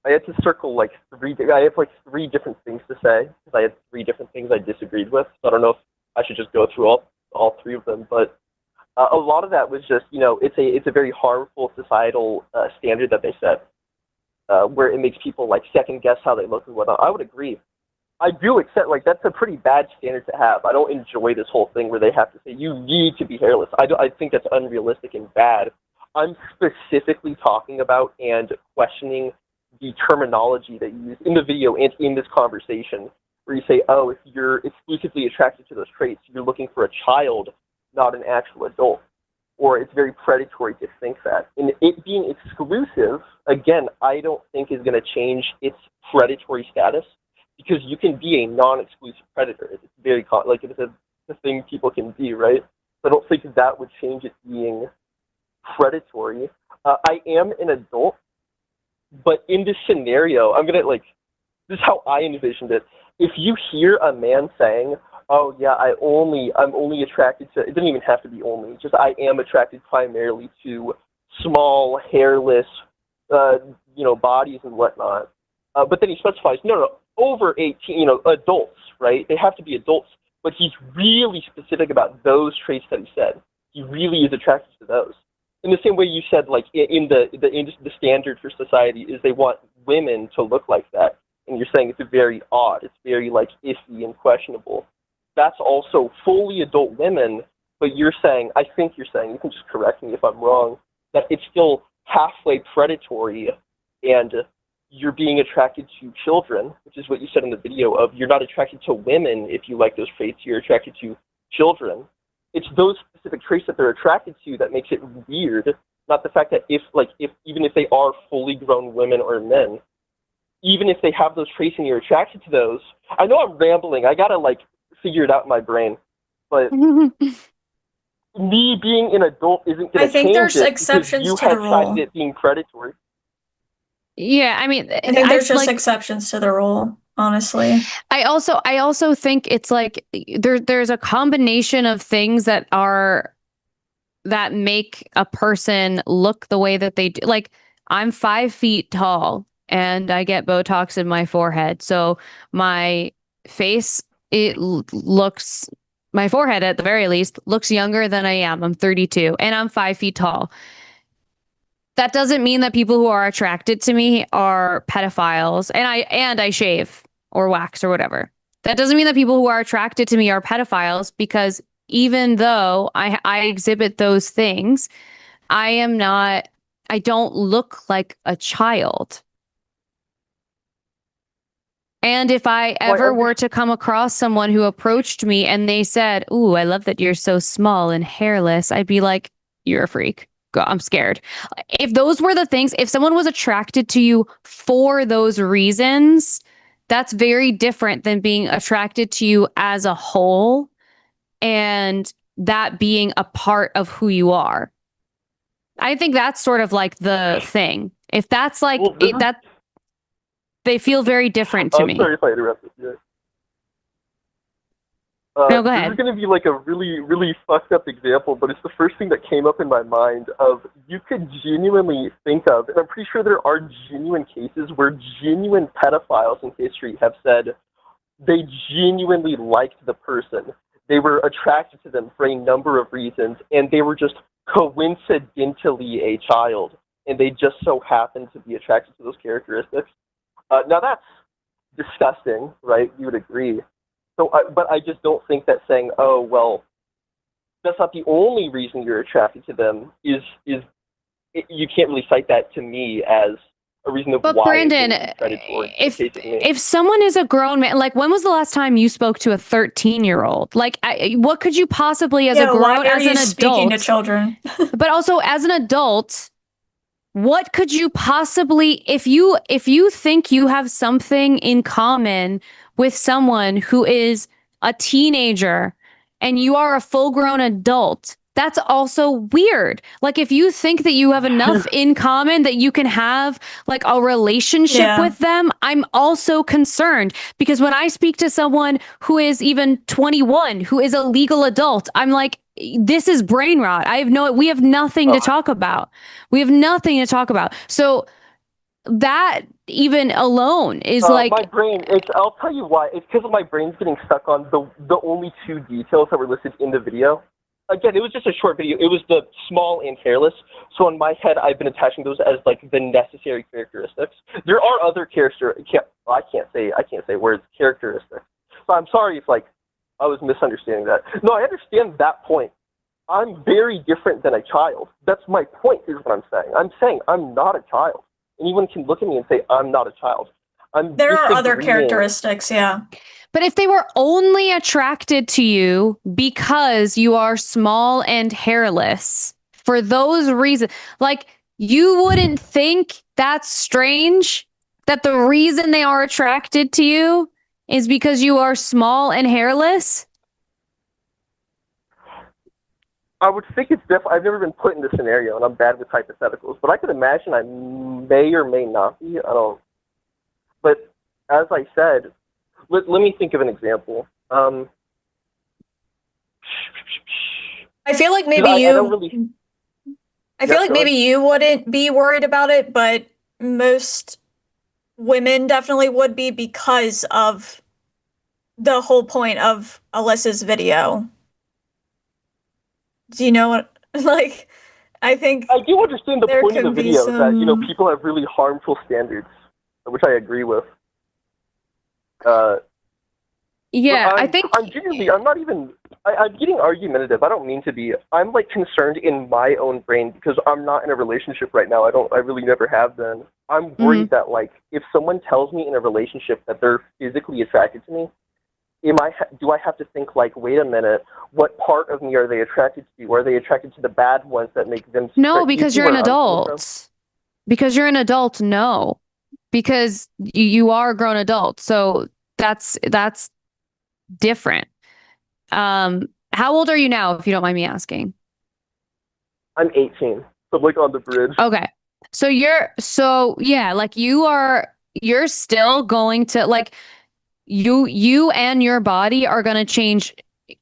I had to circle like three different things to say, because I had three different things I disagreed with. So I don't know if I should just go through all three of them, but a lot of that was just, it's a very harmful societal standard that they set, where it makes people like second guess how they look and whatnot. I would agree. I do accept, like, that's a pretty bad standard to have. I don't enjoy this whole thing where they have to say you need to be hairless. I think that's unrealistic and bad. I'm specifically talking about and questioning the terminology that you use in the video and in this conversation, where you say, oh, if you're exclusively attracted to those traits, you're looking for a child, not an actual adult. Or it's very predatory to think that. And it being exclusive, again, I don't think is going to change its predatory status, because you can be a non-exclusive predator. It's very, like, it's a thing people can be, right? So I don't think that would change it being predatory. I am an adult, but in this scenario, I'm gonna this is how I envisioned it. If you hear a man saying, "Oh yeah, I'm only attracted to," it doesn't even have to be only, just I am attracted primarily to small, hairless, bodies and whatnot. But then he specifies, no, over 18, adults, right? They have to be adults. But he's really specific about those traits that he said. He really is attracted to those. In the same way you said, like, in the standard for society is they want women to look like that. And you're saying it's very odd. It's very, like, iffy and questionable. That's also fully adult women, but I think you're saying, you can just correct me if I'm wrong, that it's still halfway predatory, and you're being attracted to children, which is what you said in the video of you're not attracted to women if you like those traits, you're attracted to children. It's those specific traits that they're attracted to that makes it weird, not the fact that even if they are fully grown women or men, even if they have those traits and you're attracted to those. I know I'm rambling, I gotta figure it out in my brain, but me being an adult isn't gonna change it. I think there's exceptions to the rule. You had cited it being predatory. Yeah, I mean, I think there's just exceptions to the rule, honestly. I also think it's like there's a combination of things that make a person look the way that they do. Like, I'm 5 feet tall and I get Botox in my forehead, so my face, my forehead at the very least looks younger than I am. I'm 32 and I'm 5 feet tall. That doesn't mean that people who are attracted to me are pedophiles, and I shave or wax or whatever. That doesn't mean that people who are attracted to me are pedophiles, because even though I exhibit those things, I don't look like a child. And if I ever were to come across someone who approached me and they said, "Ooh, I love that you're so small and hairless," I'd be like, "You're a freak. Go, I'm scared." If those were the things, if someone was attracted to you for those reasons, that's very different than being attracted to you as a whole and that being a part of who you are. I think that's sort of like the thing. If that's they feel very different to me. I'm sorry if I interrupted you. No, go ahead. This is going to be like a really, really fucked up example, but it's the first thing that came up in my mind of you could genuinely think of, and I'm pretty sure there are genuine cases where genuine pedophiles in history have said they genuinely liked the person. They were attracted to them for a number of reasons, and they were just coincidentally a child, and they just so happened to be attracted to those characteristics. Now that's disgusting, right? You would agree. So, but I just don't think that saying, "Oh, well, that's not the only reason you're attracted to them," you can't really cite that to me as a reason of why. But Brandon, if someone is a grown man, like, when was the last time you spoke to a 13-year-old? Like, what could you possibly, as a grown, as an adult, speaking to children? But also as an adult, what could you possibly, if you think you have something in common with someone who is a teenager and you are a full-grown adult, that's also weird. Like, if you think that you have enough in common that you can have like a relationship with them, I'm also concerned, because when I speak to someone who is even 21, who is a legal adult, I'm like, this is brain rot. We have nothing to talk about. We have nothing to talk about. So that even alone is like my brain. I'll tell you why. It's because my brain's getting stuck on the only 2 details that were listed in the video. Again, it was just a short video. It was the small and hairless. So in my head, I've been attaching those as like the necessary characteristics. There are other I can't say words, characteristics. So I'm sorry if I was misunderstanding that. No, I understand that point. I'm very different than a child. That's my point, is what I'm saying. I'm saying I'm not a child. Anyone can look at me and say I'm not a child. There are other characteristics, yeah. But if they were only attracted to you because you are small and hairless, for those reasons, like, you wouldn't think that's strange that the reason they are attracted to you is because you are small and hairless? I would think it's different. I've never been put in this scenario, and I'm bad with hypotheticals, but I could imagine I may or may not be. I don't. But as I said, let me think of an example. I feel like maybe you wouldn't be worried about it, but most women definitely would be because of the whole point of Alyssa's video. Do you know what, like, I think I do understand the point of the video is that, you know, people have really harmful standards, which I agree with. Yeah, I think I'm genuinely, I'm getting argumentative. I don't mean to be. I'm like concerned in my own brain because I'm not in a relationship right now. I really never have been. I'm worried that, like, if someone tells me in a relationship that they're physically attracted to me, do I have to think, like, wait a minute, what part of me are they attracted to? Are they attracted to the bad ones that make them? No, because you're an adult. Because you're an adult, no. Because you are a grown adult, so that's different. How old are you now, if you don't mind me asking? I'm 18. So like on the bridge. Okay. So you're still going to, like, you and your body are going to change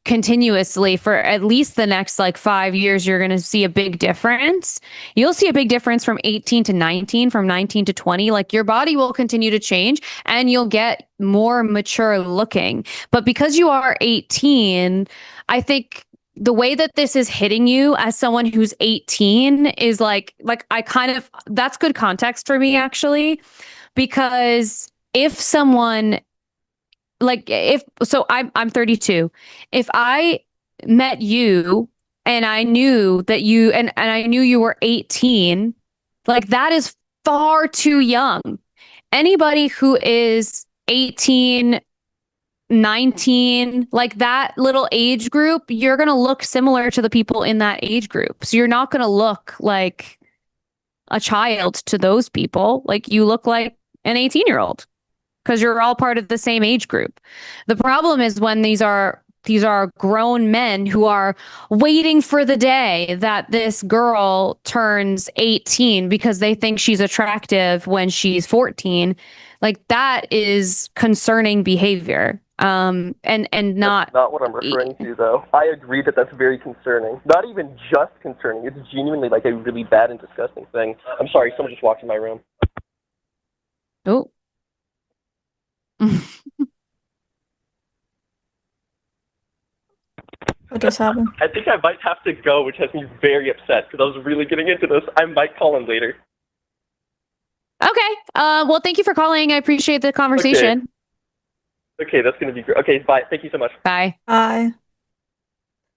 continuously for at least the next, like, 5 years. You're going to see a big difference. You'll see a big difference from 18 to 19, from 19 to 20. Like, your body will continue to change and you'll get more mature looking. But because you are 18, I think the way that this is hitting you as someone who's 18 is like that's good context for me, actually, because if someone, like, I'm 32. If I met you and I knew that you and I knew you were 18, like, that is far too young. Anybody who is 18, 19, like that little age group, you're going to look similar to the people in that age group. So you're not going to look like a child to those people. Like, you look like an 18-year-old. Because you're all part of the same age group. The problem is when these are grown men who are waiting for the day that this girl turns 18 because they think she's attractive when she's 14. Like, that is concerning behavior. And not... That's not what I'm referring to, though. I agree that that's very concerning. Not even just concerning. It's genuinely, like, a really bad and disgusting thing. I'm sorry, someone just walked in my room. Oh. What just happened? I think I might have to go, which has me very upset because I was really getting into this. I might call him later. Okay. Well, thank you for calling. I appreciate the conversation. Okay, that's going to be great. Okay, bye. Thank you so much. Bye. Bye.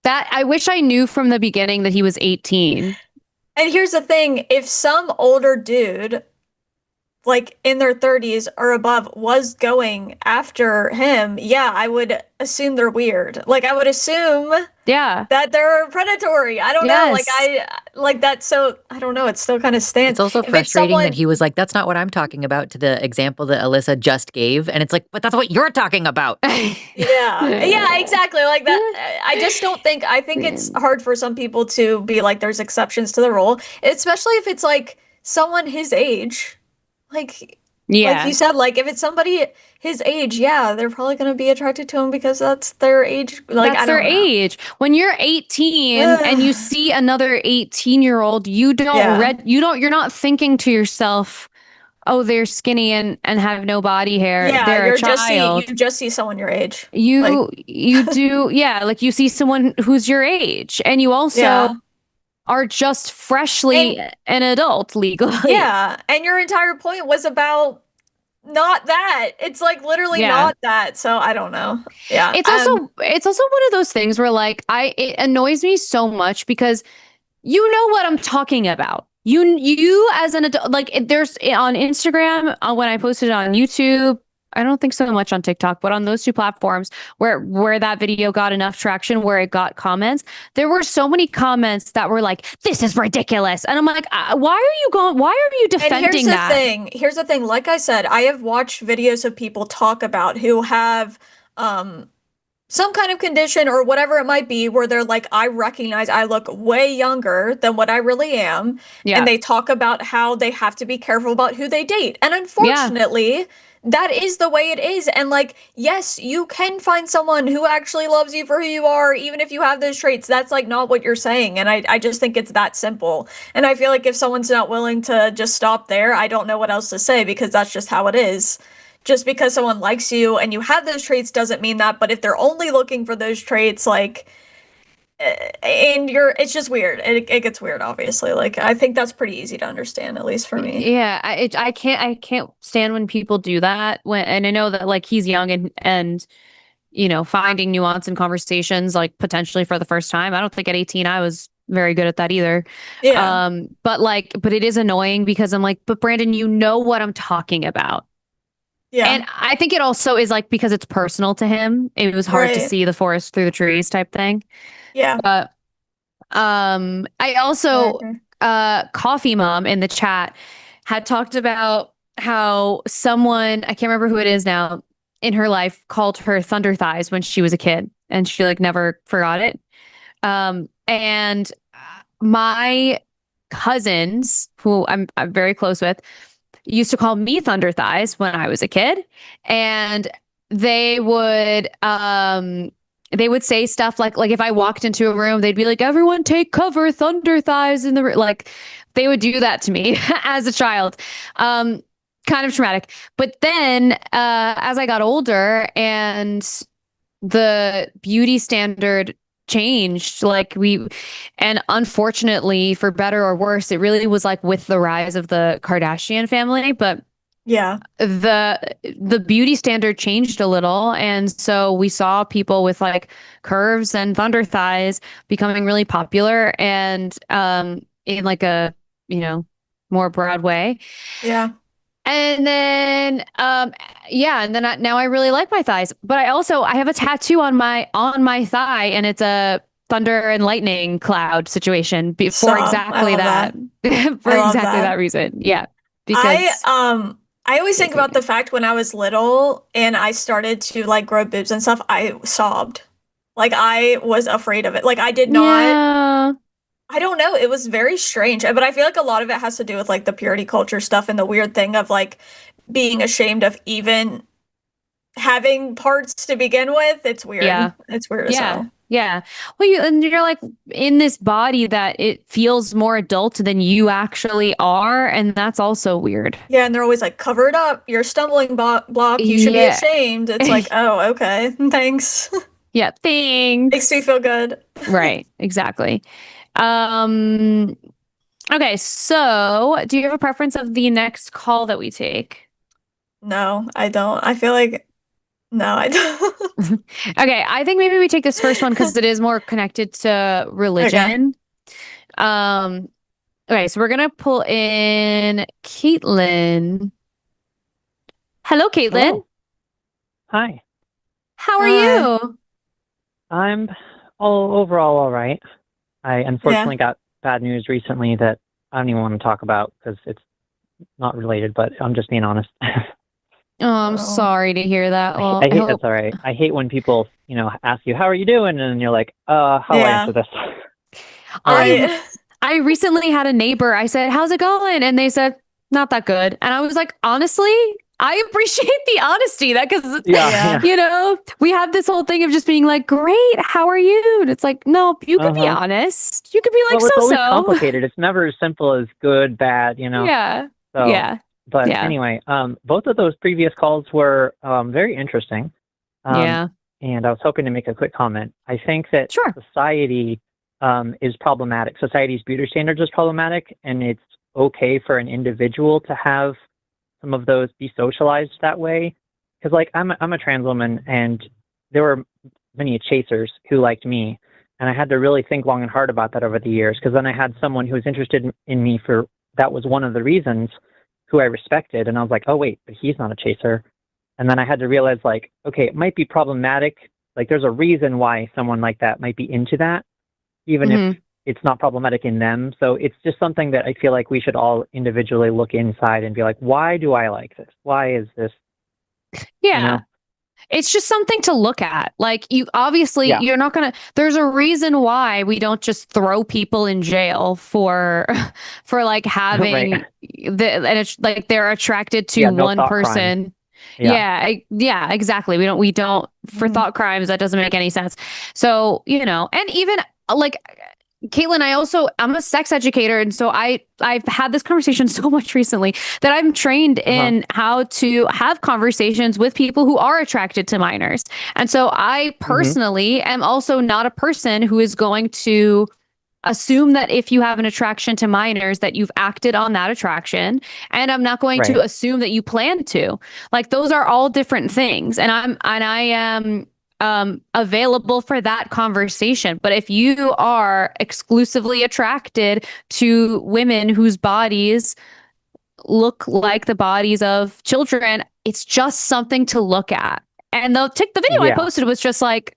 That, I wish I knew from the beginning that he was 18. And here's the thing, if some older dude, like in their 30s or above, was going after him, yeah, I would assume they're weird. Like, I would assume that they're predatory. I don't know. Like, that's so, I don't know. It still kind of stands. It's also frustrating that he was like, that's not what I'm talking about, to the example that Alyssa just gave. And it's like, but that's what you're talking about. Yeah, exactly. Like that. I just don't think, I think it's hard for some people to be like, there's exceptions to the rule, especially if it's like someone his age. Like you said, like, if it's somebody his age, yeah, they're probably going to be attracted to him because that's their age. Like, that's their age. When you're 18 and you see another 18-year-old, you're not thinking to yourself, oh, they're skinny and have no body hair. Yeah, they're a child. You just see someone your age. You do, like, you see someone who's your age, and you also are just freshly an adult legally. Yeah, and your entire point was about not that. It's like literally Yeah. not that. So I don't know. Yeah. It's also one of those things where like it annoys me so much because you know what I'm talking about. You as an adult, like there's on Instagram, when I posted it on YouTube, I don't think so much on TikTok, but on those two platforms where that video got enough traction, where it got comments, there were so many comments that were like, "This is ridiculous," and I'm like, "Why are you defending that?" Here's the thing. Like I said, I have watched videos of people talk about who have some kind of condition or whatever it might be where they're like, I recognize I look way younger than what I really am. Yeah. And they talk about how they have to be careful about who they date. And unfortunately, that is the way it is. And like, yes, you can find someone who actually loves you for who you are, even if you have those traits. That's like not what you're saying. And I just think it's that simple. And I feel like if someone's not willing to just stop there, I don't know what else to say because that's just how it is. Just because someone likes you and you have those traits doesn't mean that, but if they're only looking for those traits, like, and it's just weird. It gets weird, obviously. Like, I think that's pretty easy to understand, at least for me. Yeah, I can't stand when people do that. And I know that like he's young and you know, finding nuance in conversations like potentially for the first time. I don't think at 18 I was very good at that either. Yeah. But it is annoying because I'm like, but Brandon, you know what I'm talking about. Yeah. And I think it also is like because it's personal to him. It was hard to Right. see the forest through the trees type thing. Yeah. But I also Coffee Mom in the chat had talked about how someone, I can't remember who it is now, in her life called her Thunder Thighs when she was a kid and she like never forgot it. And my cousins, who I'm very close with, used to call me Thunder Thighs when I was a kid, and they would say stuff like if I walked into a room, they'd be like, "Everyone take cover, Thunder Thighs in the room." Like they would do that to me as a child. Kind of traumatic. But then as I got older and the beauty standard changed, and unfortunately, for better or worse, it really was like with the rise of the Kardashian family, but yeah, the beauty standard changed a little, and so we saw people with like curves and thunder thighs becoming really popular and in like a, you know, more broad way. Yeah. And then, and then now I really like my thighs, but I have a tattoo on my thigh, and it's a thunder and lightning cloud situation for exactly that. For exactly that reason. Yeah, because I always think about the fact when I was little and I started to like grow boobs and stuff, I sobbed. Like I was afraid of it. Like I did not. Yeah. I don't know. It was very strange. But I feel like a lot of it has to do with like the purity culture stuff and the weird thing of like being ashamed of even having parts to begin with. It's weird. Yeah. It's weird as hell. Yeah. Well, you're like in this body that it feels more adult than you actually are. And that's also weird. Yeah. And they're always like, cover it up. You're a stumbling block. You should be ashamed. It's like, oh, okay. Thanks. Yeah. Thanks. Makes me feel good. Right. Exactly. Okay, so do you have a preference of the next call that we take? No, I don't. I feel like no, I don't. Okay, I think maybe we take this first one because it is more connected to religion. Okay, so we're gonna pull in Caitlin. Hello, Caitlin. Hello. Hi. How are you? I'm overall all right. I unfortunately got bad news recently that I don't even want to talk about because it's not related, but I'm just being honest. Oh, I'm sorry to hear that. Well, I hate that's all right. I hate when people, ask you, how are you doing? And you're like, how do I answer this? I recently had a neighbor. I said, how's it going? And they said, not that good. And I was like, honestly, I appreciate the honesty because, we have this whole thing of just being like, great, how are you? And it's like, no, you could be honest. You could be like, it's so-so. always complicated. It's never as simple as good, bad, Yeah. So, yeah. But anyway, both of those previous calls were very interesting. And I was hoping to make a quick comment. I think that society is problematic. Society's beauty standards is problematic, and it's okay for an individual to have some of those be socialized that way. Because like I'm a trans woman, and there were many chasers who liked me, and I had to really think long and hard about that over the years. Because then I had someone who was interested in me for that was one of the reasons, who I respected, and I was like, oh wait, but he's not a chaser. And then I had to realize, like, okay, it might be problematic. Like, there's a reason why someone like that might be into that, even if it's not problematic in them. So it's just something that I feel like we should all individually look inside and be like, why do I like this? Why is this? Yeah. You know? It's just something to look at. Like, you obviously, you're not going to, there's a reason why we don't just throw people in jail for like having and it's like they're attracted to one person. Yeah, exactly. We don't for thought crimes. That doesn't make any sense. So, and even like, Caitlin, I'm a sex educator. And so I've had this conversation so much recently that I'm trained in how to have conversations with people who are attracted to minors. And so I personally am also not a person who is going to assume that if you have an attraction to minors that you've acted on that attraction. And I'm not going to assume that you plan to. Like, those are all different things. And I am available for that conversation. But if you are exclusively attracted to women whose bodies look like the bodies of children, it's just something to look at. And the video I posted was just like,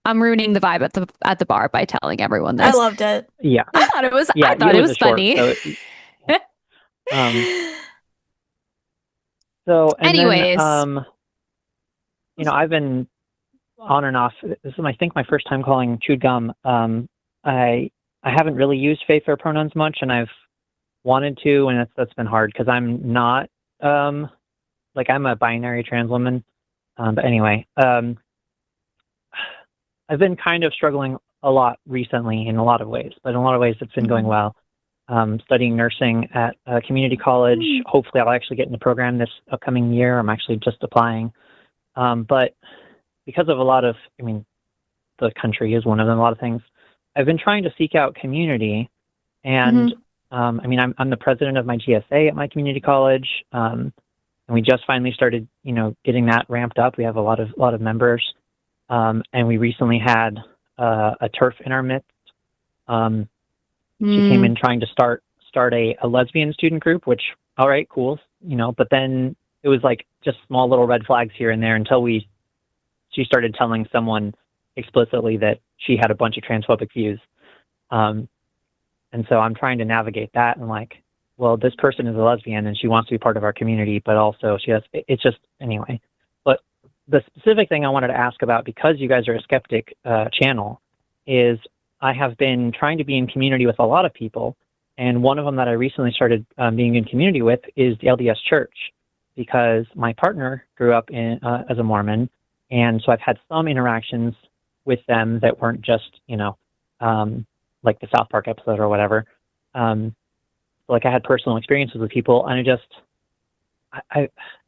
I'm ruining the vibe at the bar by telling everyone this. I loved it. Yeah. I thought it was funny. So anyways, then, I've been on and off. This is, I think, my first time calling chewed gum. I haven't really used fair pronouns much, and I've wanted to, and that's been hard because I'm not I'm a binary trans woman. But anyway, I've been kind of struggling a lot recently in a lot of ways, but in a lot of ways it's been going well. Studying nursing at a community college. Hopefully I'll actually get in the program this upcoming year. I'm actually just applying. But because of a lot of, the country is one of them, a lot of things, I've been trying to seek out community. And I'm the president of my GSA at my community college. And we just finally started, getting that ramped up. We have a lot of members. And we recently had a TERF in our midst. She came in trying to start a lesbian student group, which, all right, cool, but then it was like just small little red flags here and there until she started telling someone explicitly that she had a bunch of transphobic views. And so I'm trying to navigate that and like, well, this person is a lesbian and she wants to be part of our community, but also it's just, anyway. But the specific thing I wanted to ask about, because you guys are a skeptic channel, is I have been trying to be in community with a lot of people. And one of them that I recently started being in community with is the LDS Church, because my partner grew up as a Mormon. And so I've had some interactions with them that weren't just, like the South Park episode or whatever. Like I had personal experiences with people, and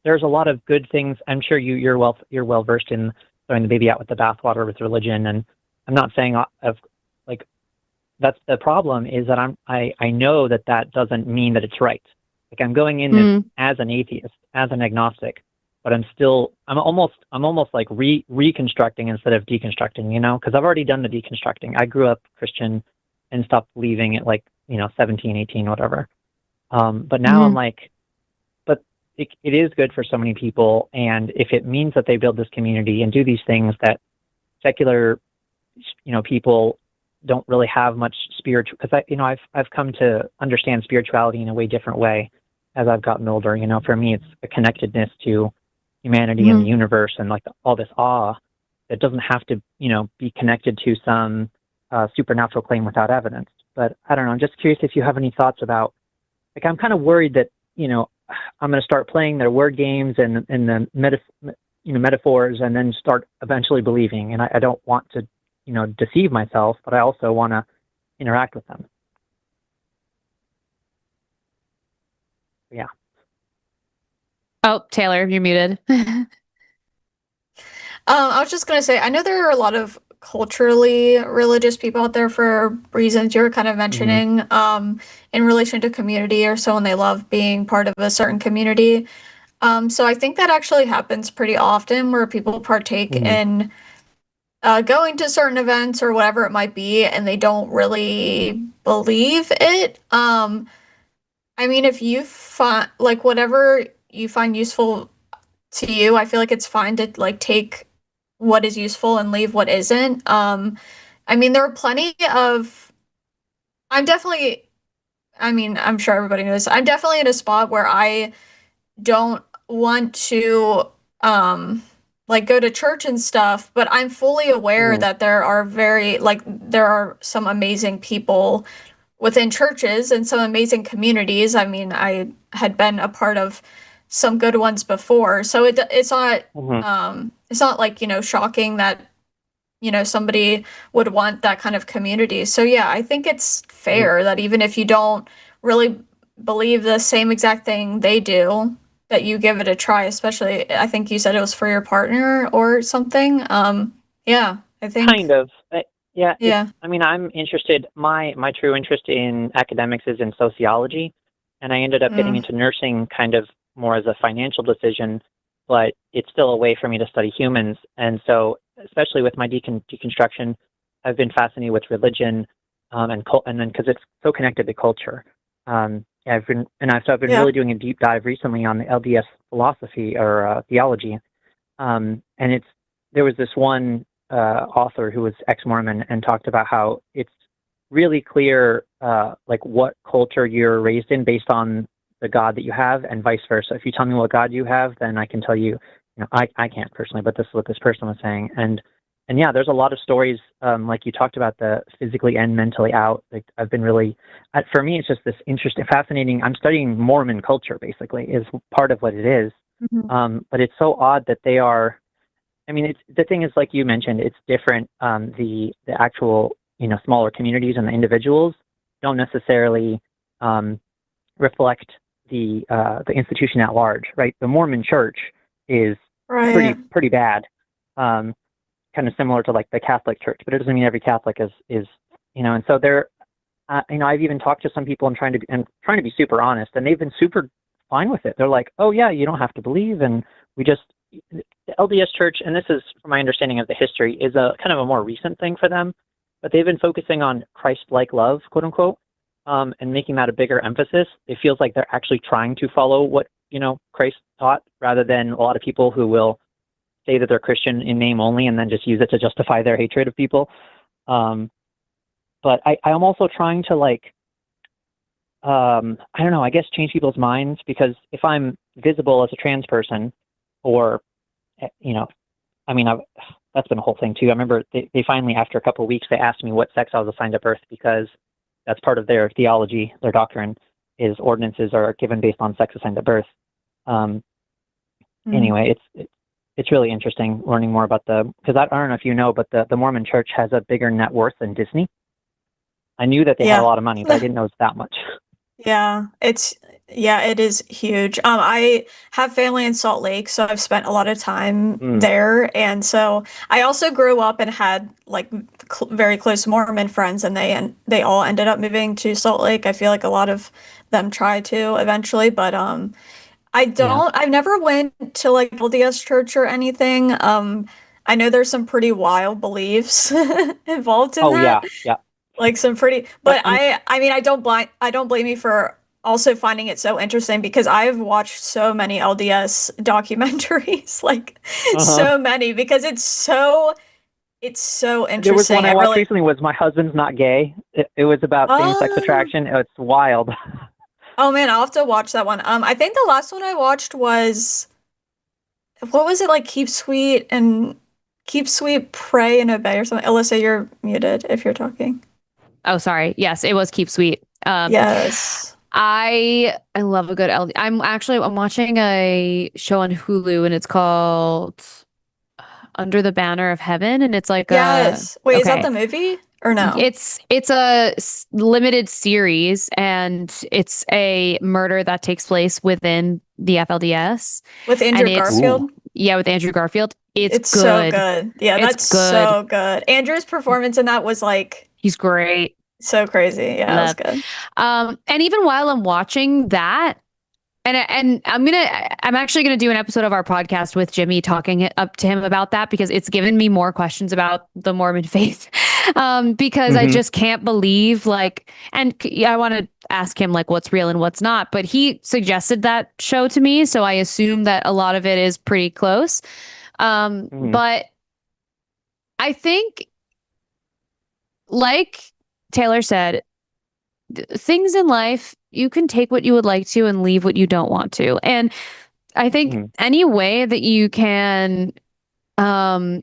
there's a lot of good things. I'm sure you're well versed in throwing the baby out with the bathwater with religion, and I'm not saying that's the problem, is that I know that doesn't mean that it's right. Like, I'm going in as an atheist, as an agnostic, but I'm almost like reconstructing instead of deconstructing, because I've already done the deconstructing. I grew up Christian and stopped believing at 17, 18, whatever. But now I'm like, but it is good for so many people. And if it means that they build this community and do these things that secular, people don't really have much spiritual, because I've come to understand spirituality in a way different way as I've gotten older. For me, it's a connectedness to humanity and the universe, and all this awe that doesn't have to, be connected to some supernatural claim without evidence. But I don't know. I'm just curious if you have any thoughts about, I'm kind of worried that, I'm going to start playing their word games and the metaphors, and then start eventually believing. And I don't want to, deceive myself, but I also want to interact with them. Yeah. Oh, Taylor, you're muted. I was just going to say, I know there are a lot of culturally religious people out there for reasons you're kind of mentioning, in relation to community or someone they love being part of a certain community. So I think that actually happens pretty often where people partake in going to certain events or whatever it might be, and they don't really believe it. I mean, if you find like whatever you find useful to you, I feel like it's fine to like take what is useful and leave what isn't. I mean, there are plenty of. I'm definitely. I mean, I'm sure everybody knows. I'm definitely in a spot where I don't want to like go to church and stuff, but I'm fully aware that there are some amazing people within churches and some amazing communities. I mean, I had been a part of some good ones before, so it's not like, you know, shocking that, you know, somebody would want that kind of community. So yeah, I think it's fair that even if you don't really believe the same exact thing they do, that you give it a try, especially I think you said it was for your partner or something. Yeah, I think Kind of. Yeah. Yeah. I mean, I'm interested. My true interest in academics is in sociology, and I ended up getting into nursing kind of more as a financial decision, but it's still a way for me to study humans. And so, especially with my deconstruction, I've been fascinated with religion, and then because it's so connected to culture. I've been really doing a deep dive recently on the LDS philosophy or theology, and there was this one author who was ex-Mormon and talked about how it's really clear like what culture you're raised in based on the God that you have, and vice versa. If you tell me what God you have, then I can tell you, you know, I can't personally, but this is what this person was saying. And yeah, there's a lot of stories, like you talked about, the physically and mentally out. Like I've been really, for me, it's just this interesting, fascinating. I'm studying Mormon culture, basically, is part of what it is. But it's so odd that they are. I mean, the thing is, like you mentioned, it's different. The actual, you know, smaller communities and the individuals don't necessarily reflect the institution at large, right? The Mormon Church is pretty bad. Kind of similar to like the Catholic Church, but it doesn't mean every Catholic is you know. And so they're, you know, I've even talked to some people and trying to be super honest, and they've been super fine with it. They're like, oh yeah, you don't have to believe, and the LDS Church, and this is from my understanding of the history, is a kind of a more recent thing for them, but they've been focusing on Christ-like love, quote unquote, and making that a bigger emphasis. It feels like they're actually trying to follow what, you know, Christ taught, rather than a lot of people who will say that they're Christian in name only and then just use it to justify their hatred of people. But I'm also trying to like, I don't know, I guess change people's minds, because if I'm visible as a trans person, or, you know, I mean, that's been a whole thing too. I remember they finally, after a couple of weeks, they asked me what sex I was assigned at birth, because that's part of their theology, their doctrine, is ordinances are given based on sex assigned at birth. Anyway, it's really interesting learning more about because I don't know if you know, but the Mormon Church has a bigger net worth than Disney. I knew that they had a lot of money, but I didn't know it's that much. Yeah, it is huge. I have family in Salt Lake, so I've spent a lot of time there, and so I also grew up and had like very close Mormon friends, and they all ended up moving to Salt Lake. I feel like a lot of them tried to eventually, but I've never went to like LDS church or anything. I know there's some pretty wild beliefs involved in that. Yeah. Like some pretty, but I mean, I don't blame you for also finding it so interesting, because I've watched so many LDS documentaries, like so many, because it's so interesting. There was one I watched recently, was My Husband's Not Gay. It was about same-sex attraction. It's wild. Oh man, I'll have to watch that one. I think the last one I watched was, what was it, like Keep Sweet, Pray and Obey or something. Alyssa, you're muted if you're talking. Oh, sorry. Yes, it was Keep Sweet. Yes. I love a good LD. I'm watching a show on Hulu, and it's called Under the Banner of Heaven, and it's like is that the movie or no? It's a limited series, and it's a murder that takes place within the FLDS with Andrew Garfield. Yeah, with Andrew Garfield. It's so good. good. Yeah, It's that's good. so good. Andrew's performance in that was like He's great. so crazy. Yeah, it was Love. good. And even while I'm watching that, and I'm actually gonna do an episode of our podcast with Jimmy talking it up to him about that because it's given me more questions about the Mormon faith. Because I just can't believe I want to ask him like what's real and what's not, but he suggested that show to me, so I assume that a lot of it is pretty close. But I think, like Taylor said, things in life, you can take what you would like to and leave what you don't want to. And I think any way that you can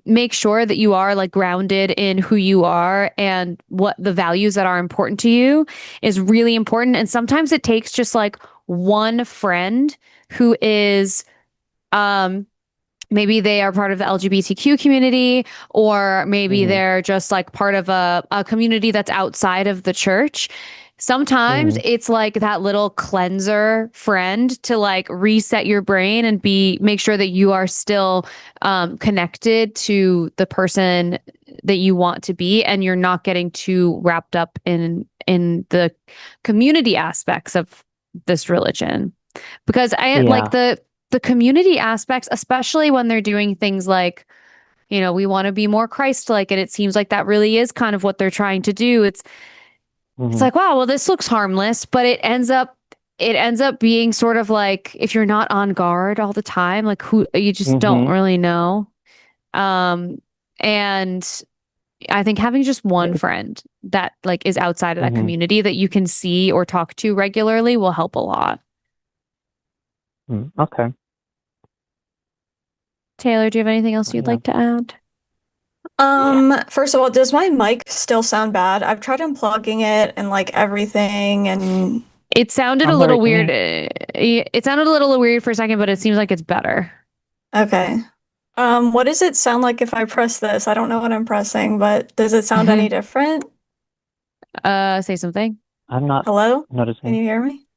make sure that you are like grounded in who you are and what the values that are important to you is really important. And sometimes it takes just like one friend who is maybe they are part of the LGBTQ community, or maybe they're just like part of a community that's outside of the church. Sometimes it's like that little cleanser friend to like reset your brain and make sure that you are still connected to the person that you want to be, and you're not getting too wrapped up in the community aspects of this religion. Because like the community aspects, especially when they're doing things like, we want to be more Christ-like, and it seems like that really is kind of what they're trying to do. It's like, wow, well, this looks harmless, but it ends up being sort of like, if you're not on guard all the time, like who you just don't really know. And I think having just one friend that like is outside of that community that you can see or talk to regularly will help a lot. Okay. Taylor, do you have anything else you'd like to add? First of all, does my mic still sound bad? I've tried unplugging it and like everything, and it sounded a little weird. It sounded a little weird for a second, but it seems like it's better. Okay. What does it sound like if I press this? I don't know what I'm pressing, but does it sound any different? Say something. I'm not. Hello? Noticing. Can you hear me?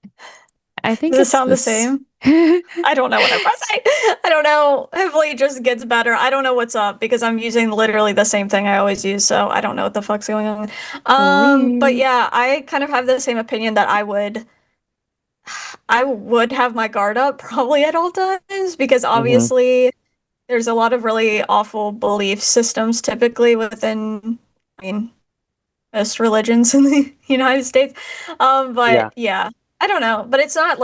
I think does it sound the same? I don't know what I'm pressing. I don't know. Hopefully it just gets better. I don't know what's up because I'm using literally the same thing I always use, so I don't know what the fuck's going on. But yeah, I kind of have the same opinion that I would have my guard up probably at all times, because obviously there's a lot of really awful belief systems typically within, most religions in the United States. But yeah, I don't know. But it's not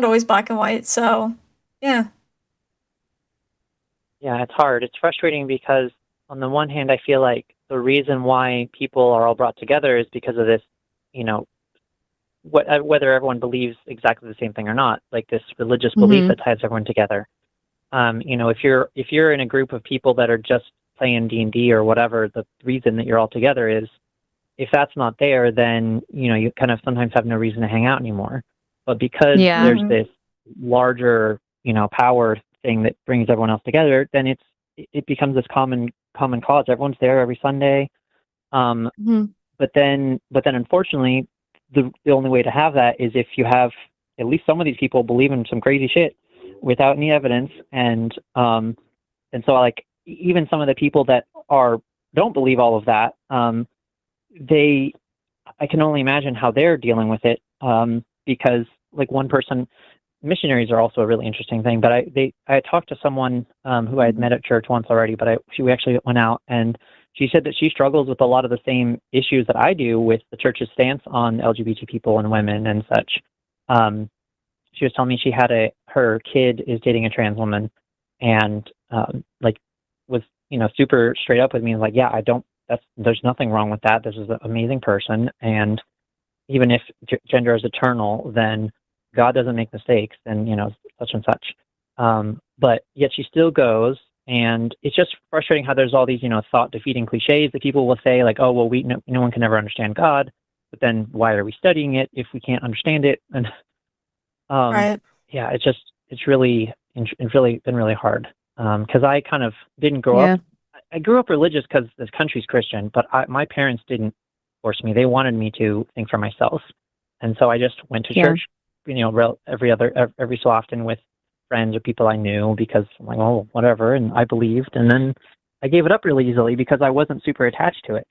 always black and white. So yeah. Yeah, it's hard. It's frustrating because on the one hand, I feel like the reason why people are all brought together is because of this, whether everyone believes exactly the same thing or not, like this religious belief that ties everyone together. If you're in a group of people that are just playing D&D or whatever, the reason that you're all together is, if that's not there, then, you kind of sometimes have no reason to hang out anymore. But because there's this larger, power thing that brings everyone else together, then it becomes this common cause. Everyone's there every Sunday. But then unfortunately, the only way to have that is if you have at least some of these people believe in some crazy shit without any evidence. And so like, even some of the people that don't believe all of that, I can only imagine how they're dealing with it, because like one person, missionaries are also a really interesting thing, but I talked to someone who I had met at church once already, but we actually went out, and she said that she struggles with a lot of the same issues that I do with the church's stance on LGBT people and women and such. She was telling me she had her kid is dating a trans woman, and was super straight up with me and like, yeah, there's nothing wrong with that. This is an amazing person. And even if gender is eternal, then God doesn't make mistakes, and, such and such. But yet she still goes. And it's just frustrating how there's all these, thought defeating cliches that people will say, like, oh, well, no one can ever understand God. But then why are we studying it if we can't understand it? And right. Yeah, it's really been really hard. Because I kind of didn't grow up. I grew up religious because this country's Christian, but my parents didn't force me. They wanted me to think for myself, and so I just went to church, every so often with friends or people I knew because I'm like, oh, whatever, and I believed, and then I gave it up really easily because I wasn't super attached to it.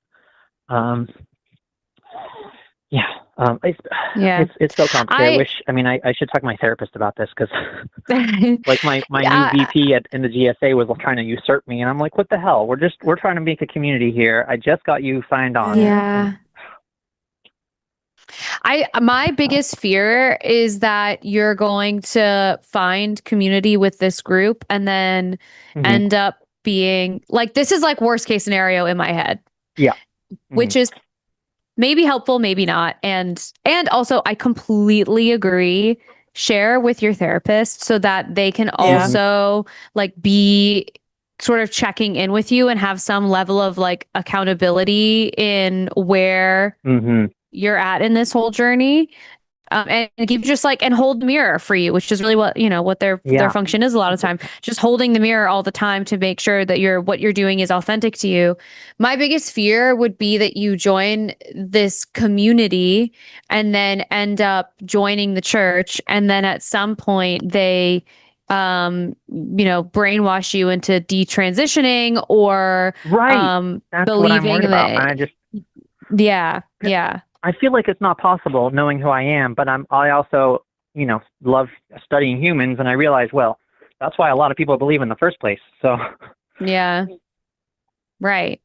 It's so complicated. I should talk to my therapist about this because like my new VP in the GSA was trying to usurp me, and I'm like, what the hell? We're trying to make a community here. I just got you signed on. Yeah. My biggest fear is that you're going to find community with this group and then end up being like, this is like worst case scenario in my head. Yeah. Which is maybe helpful, maybe not. And also I completely agree. Share with your therapist so that they can also like be sort of checking in with you and have some level of like accountability in where you're at in this whole journey. And keep just like, and hold the mirror for you, which is really what their function is a lot of time. Just holding the mirror all the time to make sure that what you're doing is authentic to you. My biggest fear would be that you join this community and then end up joining the church. And then at some point they, brainwash you into detransitioning or, That's believing what I'm worried that. About. Yeah. I feel like it's not possible knowing who I am, but I also, love studying humans, and I realize, well, that's why a lot of people believe in the first place. So yeah. Right.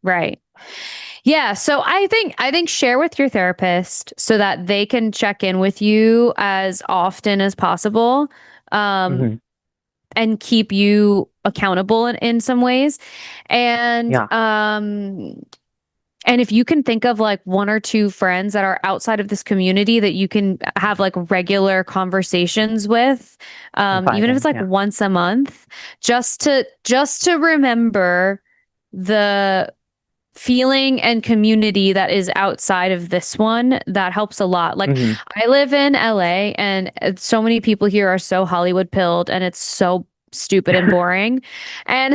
Yeah. So I think share with your therapist so that they can check in with you as often as possible. And keep you accountable in some ways. And and if you can think of like one or two friends that are outside of this community that you can have like regular conversations with, even if it's like once a month, just to remember the feeling and community that is outside of this one, that helps a lot. Like I live in LA and so many people here are so Hollywood pilled and it's so stupid and boring. And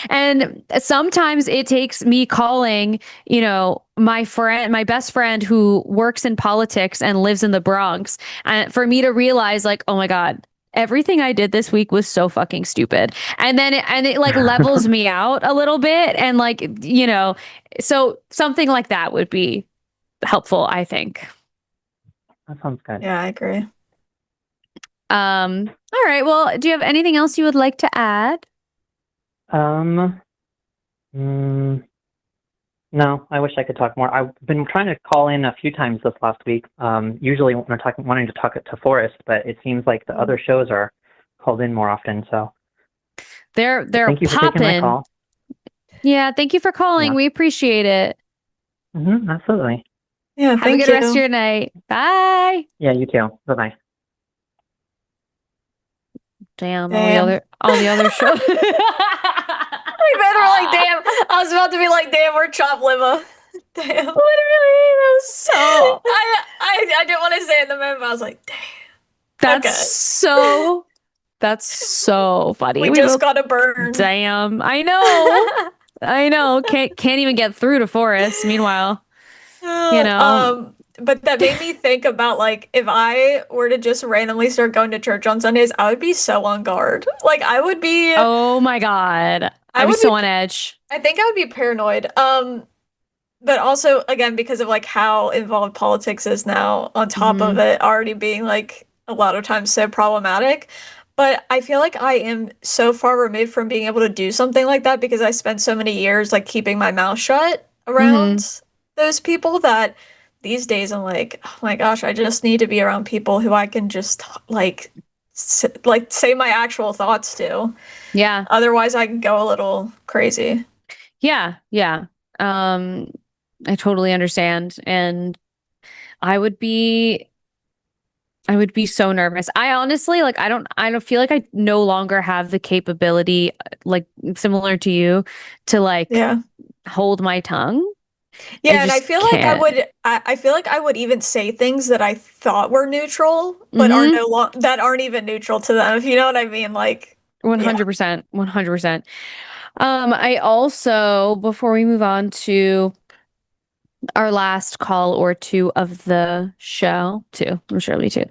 and sometimes it takes me calling, my best friend who works in politics and lives in the Bronx, and for me to realize like, oh my God, everything I did this week was so fucking stupid. And then it like levels me out a little bit. And like, so something like that would be helpful, I think. That sounds good. Yeah, I agree. All right. Well, do you have anything else you would like to add? No, I wish I could talk more. I've been trying to call in a few times this last week. Usually when I'm wanting to talk to Forrest, but it seems like the other shows are called in more often. So they're thank you for taking my call. Yeah, thank you for calling. We appreciate it. Absolutely. Yeah, have a good rest of your night. Bye. Yeah, you too. Bye-bye. Damn. All the other shows. We better like, damn. I was about to be like, damn, we're chopped liver. Damn. Literally, that was so. I didn't want to say it in the moment, but I was like, damn. That's so funny. We just got a burn. Damn. I know. I know. Can't even get through to Forrest. Meanwhile, But that made me think about like, if I were to just randomly start going to church on Sundays, I would be so on guard. Like I would be. Oh my God. I'd be so on edge. I think I would be paranoid. But also again, because of like how involved politics is now, on top of it already being like a lot of times so problematic. But I feel like I am so far removed from being able to do something like that because I spent so many years like keeping my mouth shut around those people that these days I'm like, oh my gosh, I just need to be around people who I can just like say my actual thoughts to. Yeah. Otherwise I can go a little crazy. Yeah. I totally understand. And I would be so nervous. I honestly, like, I don't feel like I no longer have the capability, like similar to you, to like hold my tongue. Yeah, and I feel like I feel like I would even say things that I thought were neutral, but are that aren't even neutral to them, if you know what I mean. Like 100%. 100%. I also, before we move on to our last call or two of the show, I'm sure it'll be two.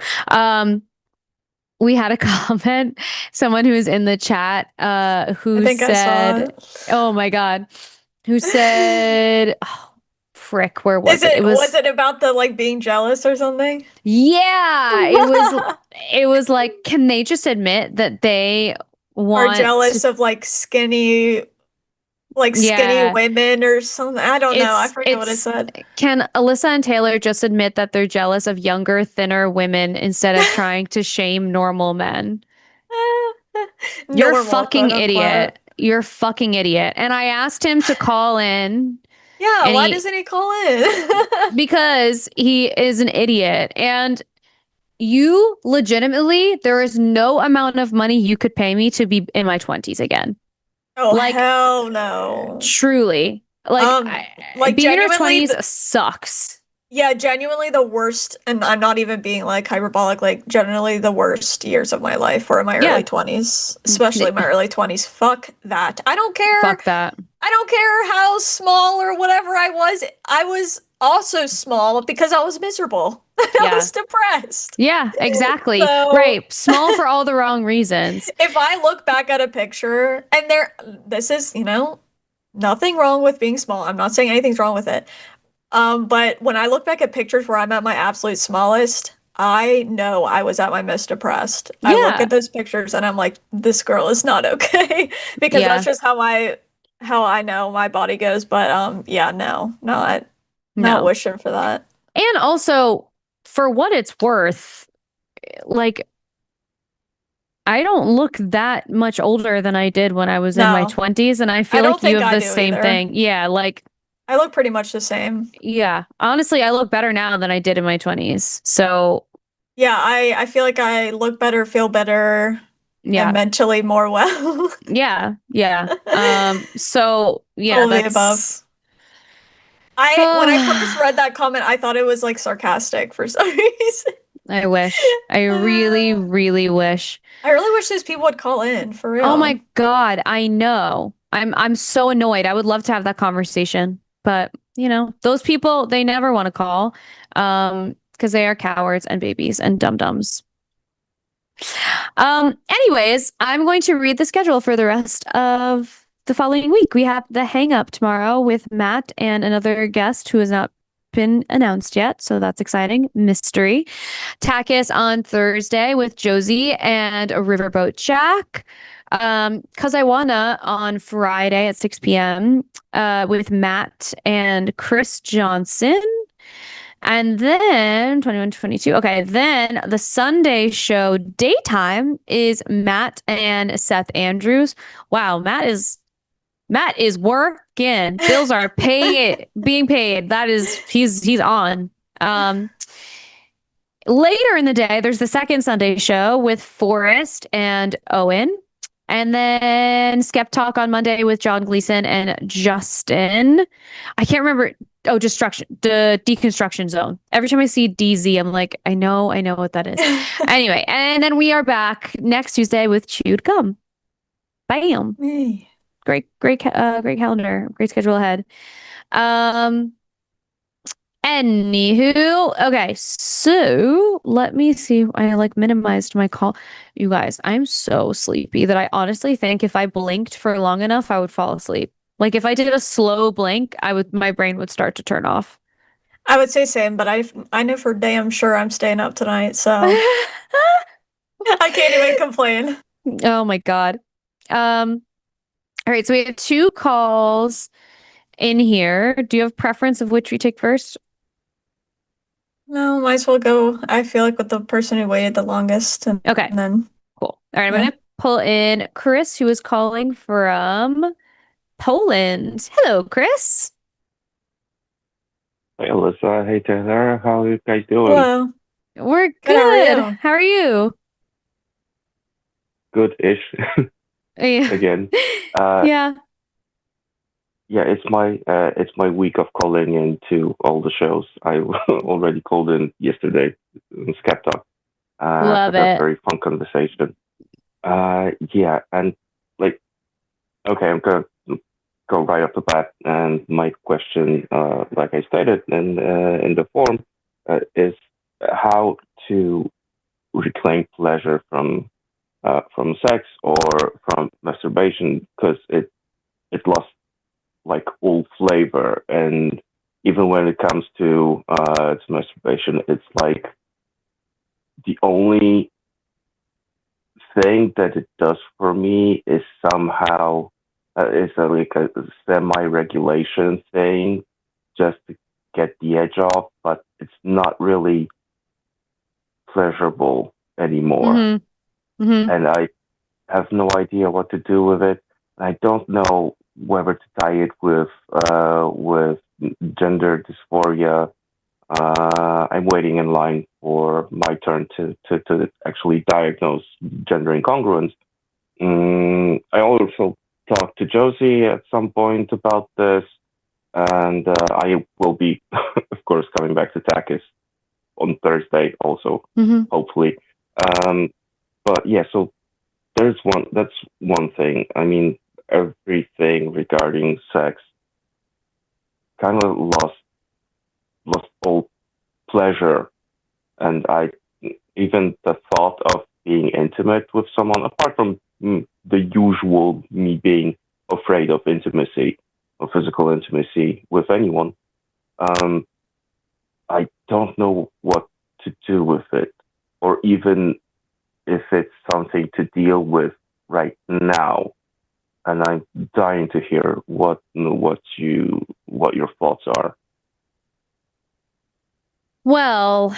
we had a comment, someone who's in the chat, who I think I saw said, it. "Oh my god," who said, "Oh, frick, where was Is it? It was it about the like being jealous or something? yeah, it was like, can they just admit that they Or want jealous to, of skinny yeah, women or something. I don't know. I forget what it it's said. can Alyssa and Taylor just admit that they're jealous of younger, thinner women instead of trying to shame normal men? You're a Normal, fucking quote unquote. idiot. You're a fucking idiot. And I asked him to call in Yeah, and why doesn't he call in? because he is an idiot. And you legitimately, there is no amount of money you could pay me to be in my 20s again. Oh, Like, hell no. truly. Like, being in your genuinely 20s sucks. Yeah, genuinely the worst, and I'm not even being hyperbolic, genuinely the worst years of my life were in my early 20s, especially my early 20s. Fuck that. I don't care. Fuck that. I don't care how small or whatever I was. I was also small because I was miserable. I was depressed. Yeah, exactly. So- Right. Small for all the wrong reasons. If I look back at a picture, and this is, nothing wrong with being small. I'm not saying anything's wrong with it. But when I look back at pictures where I'm at my absolute smallest, I know I was at my most depressed. I look at those pictures and I'm like, this girl is not okay. Because that's just how I know my body goes. But not wishing for that. And also, for what it's worth, I don't look that much older than I did when I was in my 20s, and I feel like you have the same thing. Yeah, I look pretty much the same. Yeah. Honestly, I look better now than I did in my 20s. So yeah, I feel like I look better, feel better, and mentally more well. Yeah. So yeah, all the above. When I first read that comment, I thought it was sarcastic for some reason. I wish. I really, really wish. I really wish these people would call in, for real. Oh my God, I know. I'm so annoyed. I would love to have that conversation. But, those people, they never want to call because they are cowards and babies and dum-dums. Anyways, I'm going to read the schedule for the rest of the following week. We have the hang up tomorrow with Matt and another guest who has not been announced yet, so that's exciting. Mystery. TACIS on Thursday with Josie and a Riverboat Jack. Cus I Wanna on Friday at 6 p.m. With Matt and Chris Johnson. And then 21-22. Okay, then the Sunday show daytime is Matt and Seth Andrews. Wow, Matt is working. Bills are being paid. That is, he's on. Later in the day, there's the second Sunday show with Forrest and Owen. And then Skeptalk on Monday with John Gleason and Justin. I can't remember. Oh, the Deconstruction Zone. Every time I see DZ, I'm like, I know what that is. Anyway, and then we are back next Tuesday with Chewed Gum. Bam. Hey. Great calendar. Great schedule ahead. Anywho, okay, so let me see. I minimized my call. You guys, I'm so sleepy that I honestly think if I blinked for long enough, I would fall asleep. If I did a slow blink, my brain would start to turn off. I would say same, but I know for damn sure I'm staying up tonight, so I can't even complain. Oh my God. All right, so we have 2 calls in here. Do you have preference of which we take first? No, might as well go. I feel like with the person who waited the longest. Okay. And then cool. All right, I'm gonna pull in Chris, who is calling from Poland. Hello, Chris. Hey, Alyssa. Hey, Taylor. How are you guys doing? Hello. We're good. How are you? Good-ish. Again. Yeah. Yeah, it's my week of calling into all the shows. I already called in yesterday in Skeptalk. Love it. Very fun conversation. Yeah, and okay, I'm gonna go right off the bat. And my question, like I stated in the form, is how to reclaim pleasure from sex or from masturbation, because it lost like all flavor. And even when it comes to masturbation, it's like the only thing that it does for me is somehow like a semi-regulation thing, just to get the edge off, but it's not really pleasurable anymore. Mm-hmm. Mm-hmm. And I have no idea what to do with it. I don't know whether to tie it with gender dysphoria. I'm waiting in line for my turn to actually diagnose gender incongruence. I also talked to Josie at some point about this, and I will be, of course, coming back to TACIS on Thursday also, hopefully. But yeah, so that's one thing. I mean, everything regarding sex kind of lost all pleasure, and even the thought of being intimate with someone, apart from the usual me being afraid of intimacy, of physical intimacy with anyone, I don't know what to do with it, or even if it's something to deal with right now. And I'm dying to hear what your thoughts are. Well,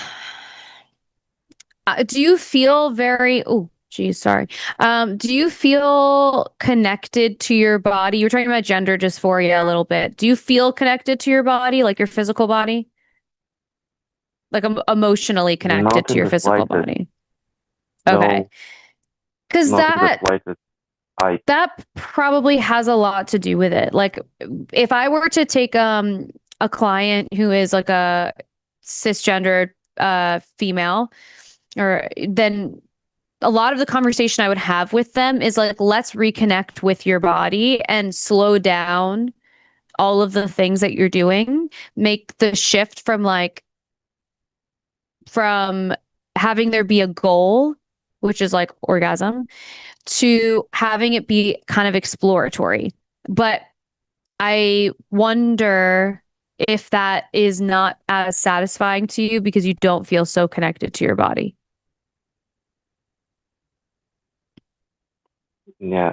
do you feel very, oh, geez, sorry. Do you feel connected to your body? You were talking about gender dysphoria a little bit. Do you feel connected to your body, like your physical body? Like emotionally connected Not to in your the physical slightest. body? Okay. No, Because not in the slightest. that probably has a lot to do with it. Like, if I were to take a client who is like a cisgendered female, or then a lot of the conversation I would have with them is like, let's reconnect with your body and slow down all of the things that you're doing. Make the shift from having there be a goal, which is like orgasm, to having it be kind of exploratory. But I wonder if that is not as satisfying to you because you don't feel so connected to your body. Yeah,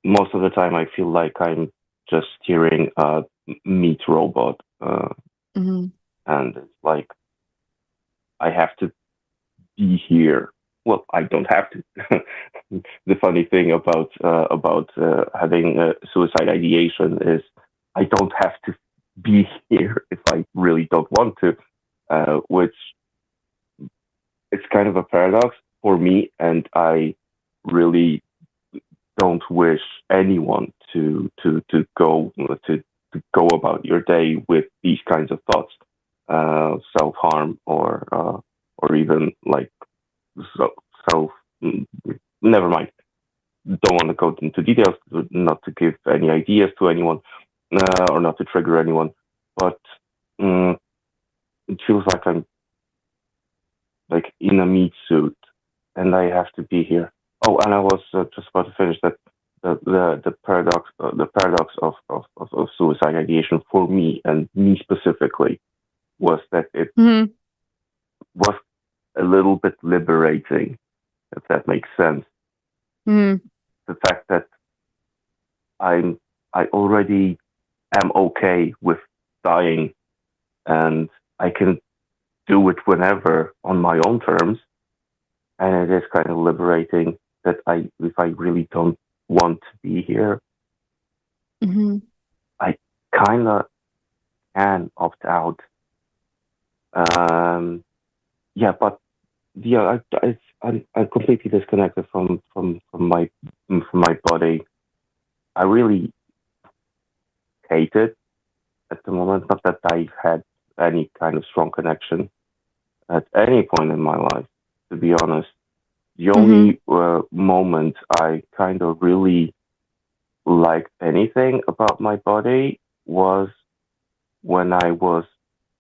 most of the time I feel like I'm just hearing a meat robot, and it's like I have to be here. Well, I don't have to. The funny thing about having suicide ideation is I don't have to be here if I really don't want to, which it's kind of a paradox for me, and I really don't wish anyone to go about your day with these kinds of thoughts, self-harm or even like self. Never mind. Don't want to go into details, not to give any ideas to anyone, or not to trigger anyone. But it feels like I'm like in a meat suit, and I have to be here. Oh, and I was just about to finish that the paradox of suicide ideation for me, and me specifically, was that it was a little bit liberating, if that makes sense. The fact that I already am okay with dying, and I can do it whenever on my own terms, and it is kind of liberating that if I really don't want to be here, I kind of can opt out. Yeah, but yeah, I'm completely disconnected from my body. I really hate it at the moment. Not that I've had any kind of strong connection at any point in my life, to be honest. The only moment I kind of really liked anything about my body was when I was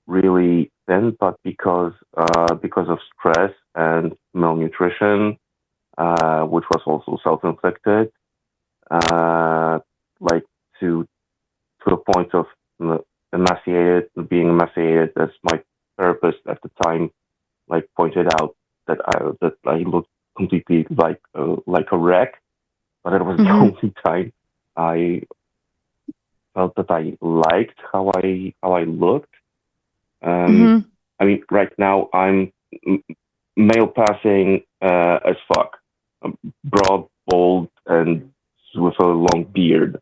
really thin, but because of stress and malnutrition, which was also self-inflicted, like to the point of being emaciated, as my therapist at the time like pointed out that I looked completely like a wreck, but it was the only time I felt that I liked how I looked. I mean, right now I'm male passing as fuck, broad, bold, and with a long beard,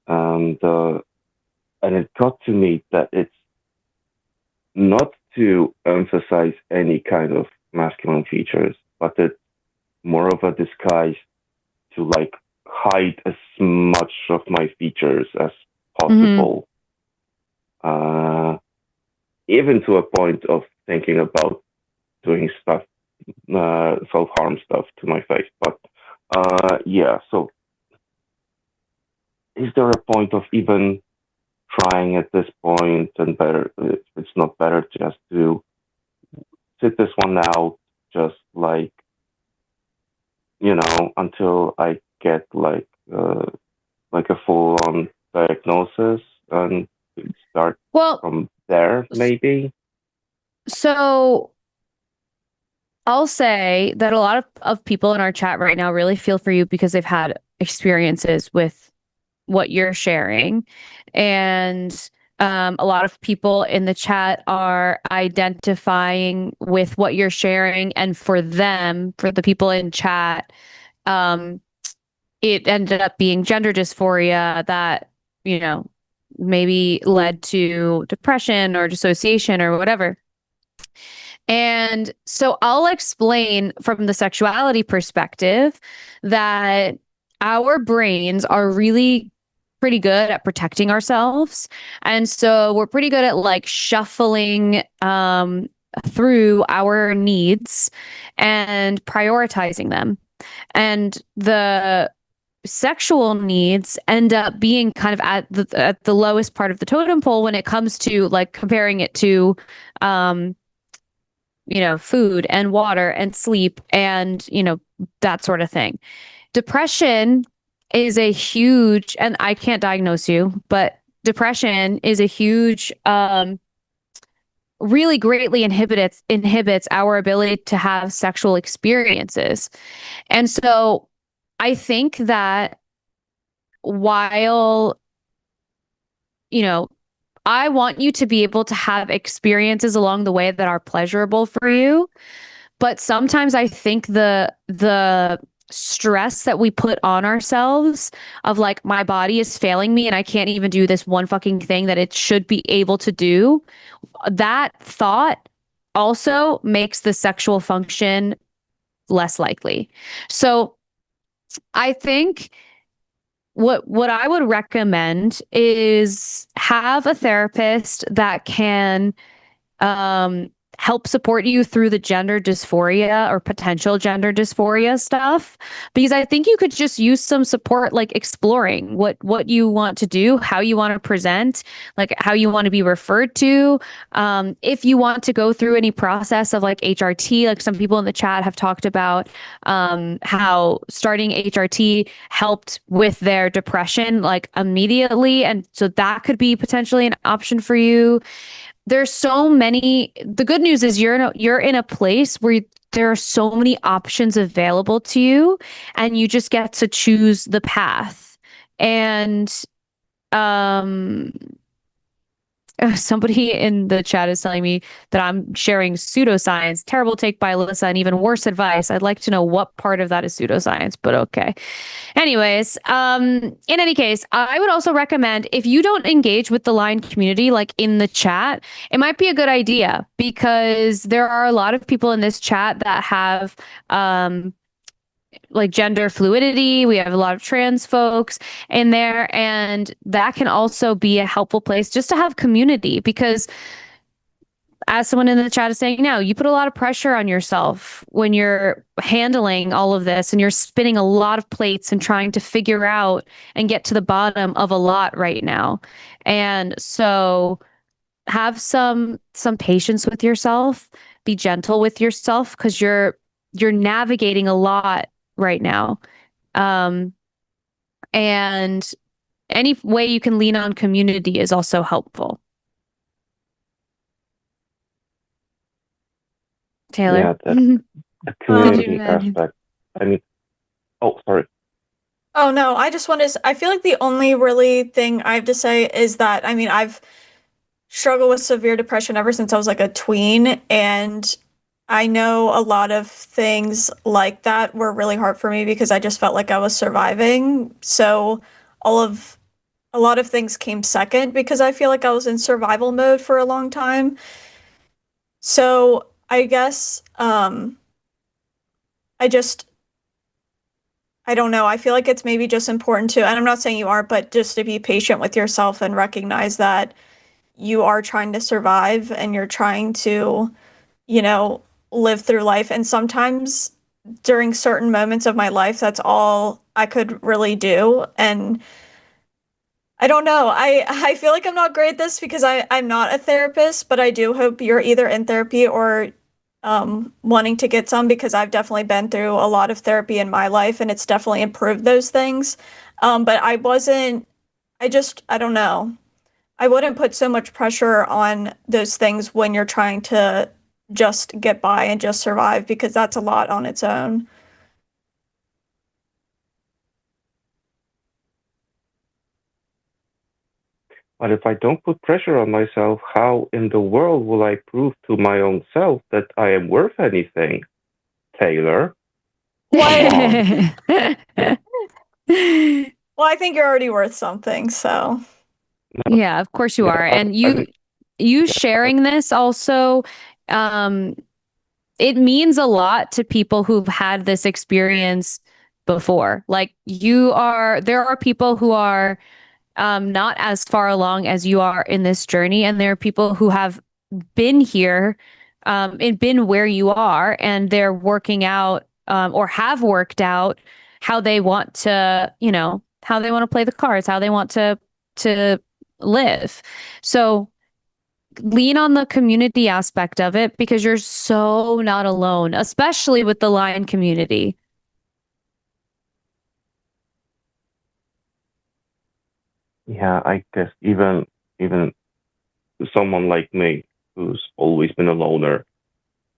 and it got to me that it's not to emphasize any kind of masculine features, but it's more of a disguise to like hide as much of my features as possible. Even to a point of thinking about doing stuff, self-harm stuff to my face. But yeah, so is there a point of even trying at this point, and better, it's not better just to sit this one out, just like, you know, until I get like a full-on diagnosis and start from there, maybe? So I'll say that a lot of people in our chat right now really feel for you because they've had experiences with what you're sharing. And a lot of people in the chat are identifying with what you're sharing. And for them, for the people in chat, it ended up being gender dysphoria that, you know, maybe led to depression or dissociation or whatever. And so I'll explain from the sexuality perspective that our brains are really pretty good at protecting ourselves. And so we're pretty good at like shuffling through our needs and prioritizing them. And the sexual needs end up being kind of at the lowest part of the totem pole when it comes to like comparing it to you know, food and water and sleep and, you know, that sort of thing. Depression is a huge, and I can't diagnose you, but depression is a huge, really greatly inhibits our ability to have sexual experiences. And so I think that while, you know, I want you to be able to have experiences along the way that are pleasurable for you. But sometimes I think the stress that we put on ourselves of like, my body is failing me and I can't even do this one fucking thing that it should be able to do. That thought also makes the sexual function less likely. So I think what I would recommend is have a therapist that can help support you through the gender dysphoria or potential gender dysphoria stuff, because I think you could just use some support, like exploring what you want to do, how you want to present, like how you want to be referred to. If you want to go through any process of like HRT, like some people in the chat have talked about how starting HRT helped with their depression like immediately. And so that could be potentially an option for you. There's so many. The good news is you're in a place where there are so many options available to you, and you just get to choose the path. And somebody in the chat is telling me that I'm sharing pseudoscience. Terrible take by Alyssa, and even worse advice. I'd like to know what part of that is pseudoscience, but okay. Anyways, in any case, I would also recommend, if you don't engage with the Line community, like in the chat, it might be a good idea, because there are a lot of people in this chat that have like gender fluidity. We have a lot of trans folks in there, and that can also be a helpful place just to have community, because as someone in the chat is saying now, you put a lot of pressure on yourself when you're handling all of this, and you're spinning a lot of plates and trying to figure out and get to the bottom of a lot right now. And so have some patience with yourself. Be gentle with yourself because you're navigating a lot right now. And any way you can lean on community is also helpful. Taylor? Yeah, the community aspect. I mean, oh, sorry. Oh, no, I just want to, I feel like the only really thing I have to say is that, I mean, I've struggled with severe depression ever since I was like a tween, and I know a lot of things like that were really hard for me because I just felt like I was surviving. So a lot of things came second because I feel like I was in survival mode for a long time. So I guess, I don't know. I feel like it's maybe just important to, and I'm not saying you are, but just to be patient with yourself and recognize that you are trying to survive and you're trying to, you know, live through life. And sometimes during certain moments of my life, that's all I could really do. And I don't know. I feel like I'm not great at this because I'm not a therapist, but I do hope you're either in therapy or wanting to get some, because I've definitely been through a lot of therapy in my life and it's definitely improved those things. But I don't know. I wouldn't put so much pressure on those things when you're trying to just get by and just survive, because that's a lot on its own. But if I don't put pressure on myself, how in the world will I prove to my own self that I am worth anything, Taylor? Well, I think you're already worth something, so. Yeah, of course you are. And you sharing this also, it means a lot to people who've had this experience before. Like there are people who are not as far along as you are in this journey, and there are people who have been here and been where you are, and they're working out or have worked out how they want to, how they want to play the cards, how they want to live. So lean on the community aspect of it, because you're so not alone, especially with the Lion community. Yeah, I guess even someone like me who's always been a loner,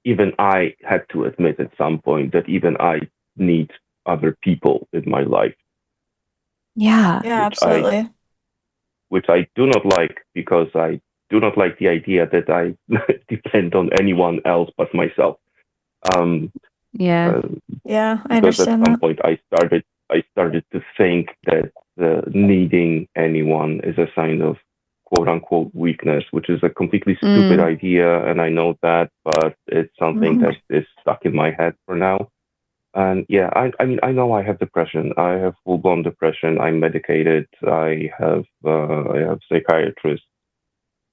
even I had to admit at some point that even I need other people in my life. Yeah. Yeah, absolutely. Which I do not like, because I do not like the idea that I depend on anyone else but myself. Yeah, I understand because at some that. point I started to think that needing anyone is a sign of quote unquote weakness, which is a completely stupid idea, and I know that, but it's something that is stuck in my head for now. And yeah, I mean, I know I have depression. I have full-blown depression. I'm medicated. I have psychiatrists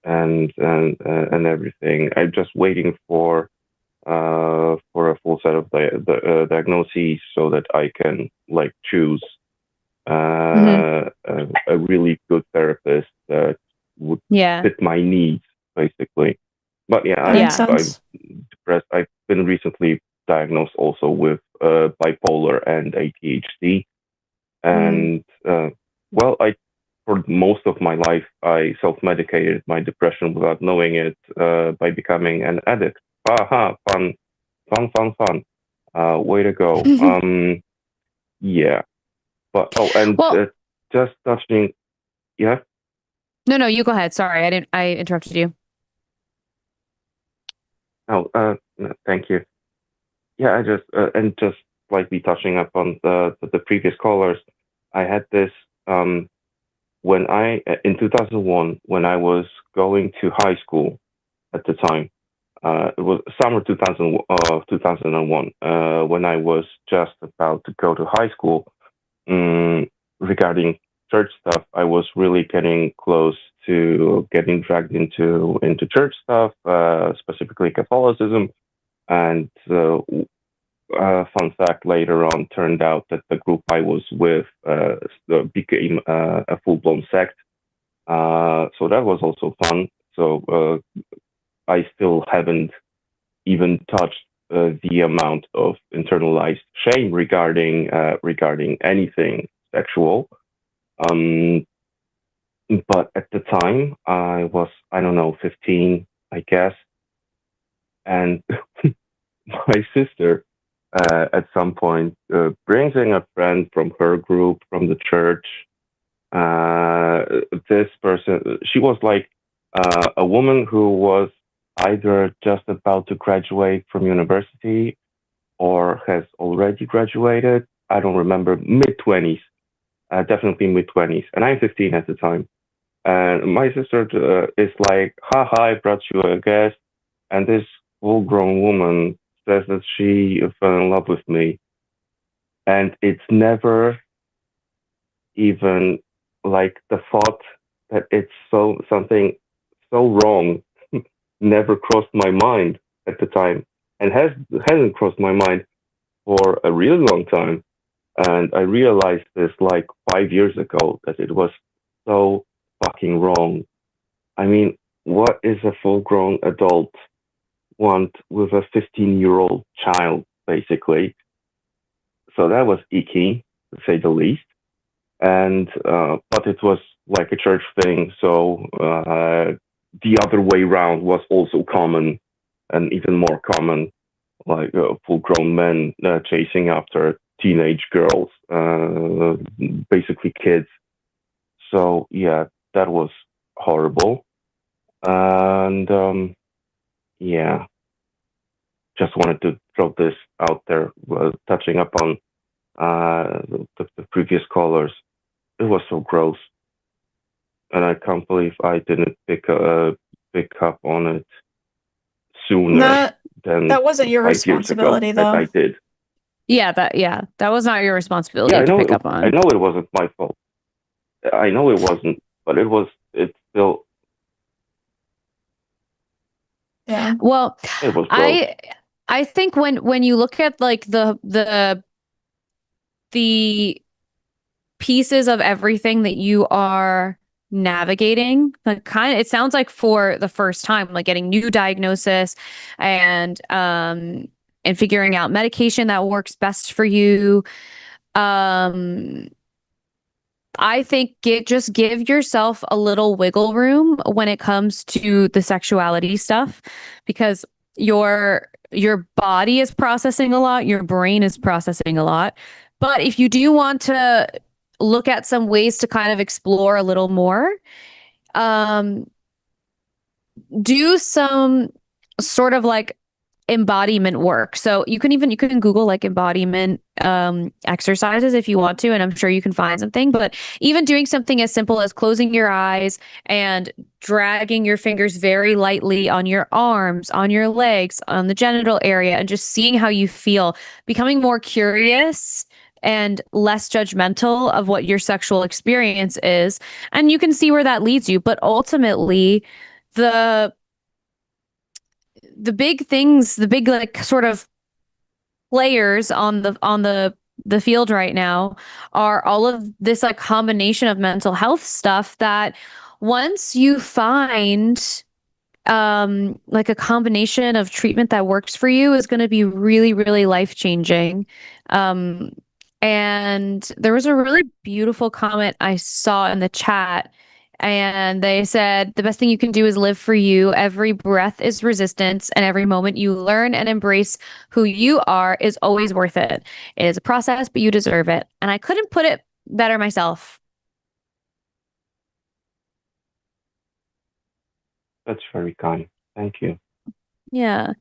and everything. I'm just waiting for a full set of diagnoses so that I can like choose a really good therapist that would fit my needs, basically. But yeah, I'm depressed. I've been recently diagnosed also with bipolar and ATHD, and well, for most of my life I self-medicated my depression without knowing it by becoming an addict. Haha, fun. Way to go. Yeah. But just touching, yeah. No, you go ahead. Sorry, I interrupted you. Oh, thank you. Yeah, I just and just slightly touching up on the previous callers, I had this when in 2001, when I was going to high school at the time. It was summer 2001, when I was just about to go to high school. Regarding church stuff, I was really getting close to getting dragged into church stuff, specifically Catholicism. And fun fact, later on, turned out that the group I was with became a full-blown sect. So that was also fun. So I still haven't even touched the amount of internalized shame regarding anything sexual. But at the time, I was, I don't know, 15, I guess, and my sister at some point brings in a friend from her group from the church. This person, she was like a woman who was either just about to graduate from university or has already graduated. I don't remember, mid-20s, definitely mid-20s. And I'm 15 at the time. And my sister is like, haha, I brought you a guest. And this full-grown woman says that she fell in love with me. And it's never even like the thought that it's something so wrong never crossed my mind at the time, and hasn't crossed my mind for a really long time. And I realized this like 5 years ago, that it was so fucking wrong. I mean, what is a full-grown adult want with a 15-year-old child, basically? So that was icky, to say the least. And but it was like a church thing, so the other way around was also common, and even more common, like full-grown men chasing after teenage girls, basically kids. So yeah, that was horrible. And yeah, just wanted to throw this out there, touching upon the previous callers. It was so gross, and I can't believe I didn't pick up on it sooner than That wasn't your 5 years ago responsibility, that though. I did. Yeah, that was not your responsibility Yeah, I to know. pick up on. I know it wasn't my fault. I know it wasn't, but it was. It's still. Yeah. Well, It was gross. I think when you look at like the pieces of everything that you are navigating, like it sounds like for the first time, like getting new diagnosis and figuring out medication that works best for you. I think just give yourself a little wiggle room when it comes to the sexuality stuff, because your body is processing a lot, your brain is processing a lot. But if you do want to look at some ways to kind of explore a little more, do some sort of like embodiment work. So you can Google like embodiment exercises if you want to, and I'm sure you can find something. But even doing something as simple as closing your eyes and dragging your fingers very lightly on your arms, on your legs, on the genital area, and just seeing how you feel, becoming more curious and less judgmental of what your sexual experience is, and you can see where that leads you. But ultimately, the big things, the big like sort of players on the field right now are all of this like combination of mental health stuff that once you find like a combination of treatment that works for you is going to be really, really life-changing. And there was a really beautiful comment I saw in the chat, and they said, the best thing you can do is live for you. Every breath is resistance, and every moment you learn and embrace who you are is always worth it. It is a process, but you deserve it. And I couldn't put it better myself. That's very kind. Thank you. Yeah.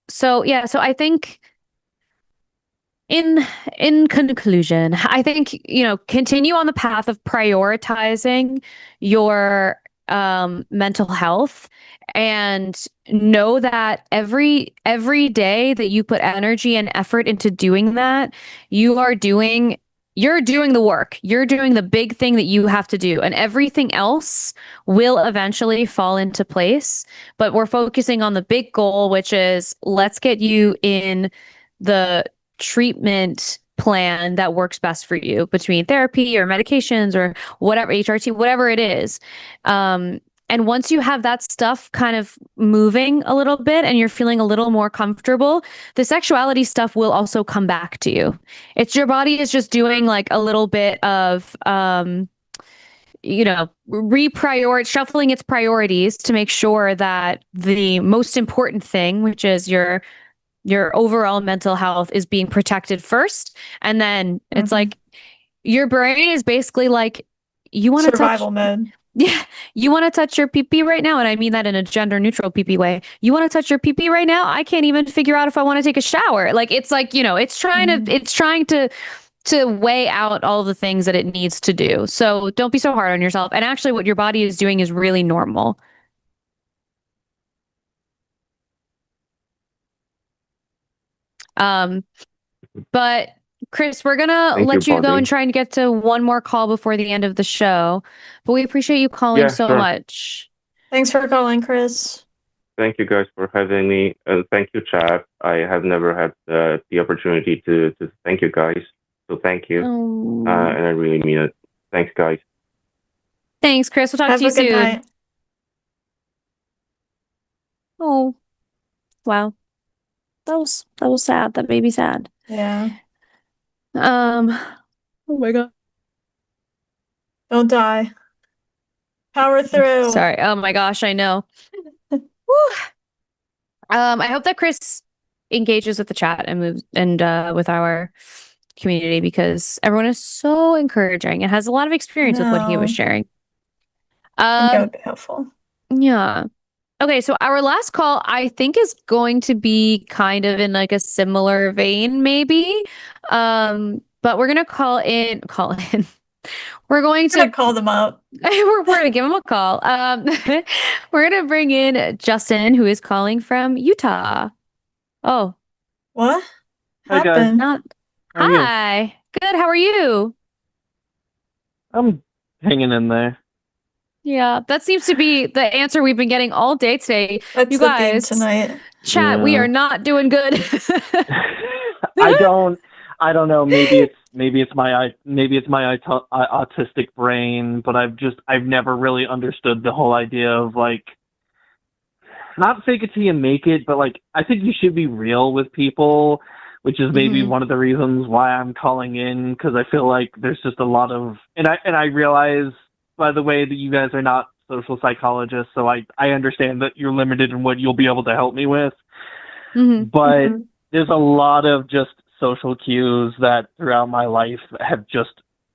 So I think in conclusion, I think, continue on the path of prioritizing your mental health, and know that every day that you put energy and effort into doing that, you're doing the work. You're doing the big thing that you have to do, and everything else will eventually fall into place. But we're focusing on the big goal, which is let's get you in the treatment plan that works best for you, between therapy or medications or whatever, HRT, whatever it is. And once you have that stuff kind of moving a little bit and you're feeling a little more comfortable, the sexuality stuff will also come back to you. It's your body is just doing like a little bit of shuffling its priorities to make sure that the most important thing, which is your overall mental health, is being protected first. And then it's like your brain is basically like, you want to survival mode. Yeah, you want to touch your pee-pee right now, and I mean that in a gender-neutral pee-pee way. You want to touch your pee-pee right now? I can't even figure out if I want to take a shower. Like it's like, it's trying to weigh out all the things that it needs to do. So don't be so hard on yourself. And actually, what your body is doing is really normal. But Chris, we're gonna let you go and try and get to one more call before the end of the show. But we appreciate you calling so much. Thanks for calling, Chris. Thank you guys for having me. Thank you, chat. I have never had the opportunity to thank you guys. So thank you. And I really mean it. Thanks, guys. Thanks, Chris. We'll talk to you soon. Night. Oh, wow. That was sad. That made me sad. Yeah. Oh my God. Don't die. Power through. Sorry. Oh my gosh, I know. I hope that Chris engages with the chat and moves and with our community, because everyone is so encouraging and has a lot of experience with what he was sharing. I think that would be helpful. Yeah. Okay, so our last call, I think, is going to be kind of in like a similar vein, maybe. But we're gonna call in. We're going to call them up. we're gonna give them a call. We're gonna bring in Justin, who is calling from Utah. Oh, what happened? Hi. Good. How are you? I'm hanging in there. Yeah, that seems to be the answer we've been getting all day today. That's you the guys theme tonight. Chat, we are not doing good. I don't know. Maybe it's my autistic brain, but I've never really understood the whole idea of like, not fake it till you make it, but like I think you should be real with people, which is maybe one of the reasons why I'm calling in, because I feel like there's just a lot of, and I realize, by the way, that you guys are not social psychologists, so I understand that you're limited in what you'll be able to help me with. But there's a lot of just social cues that throughout my life have just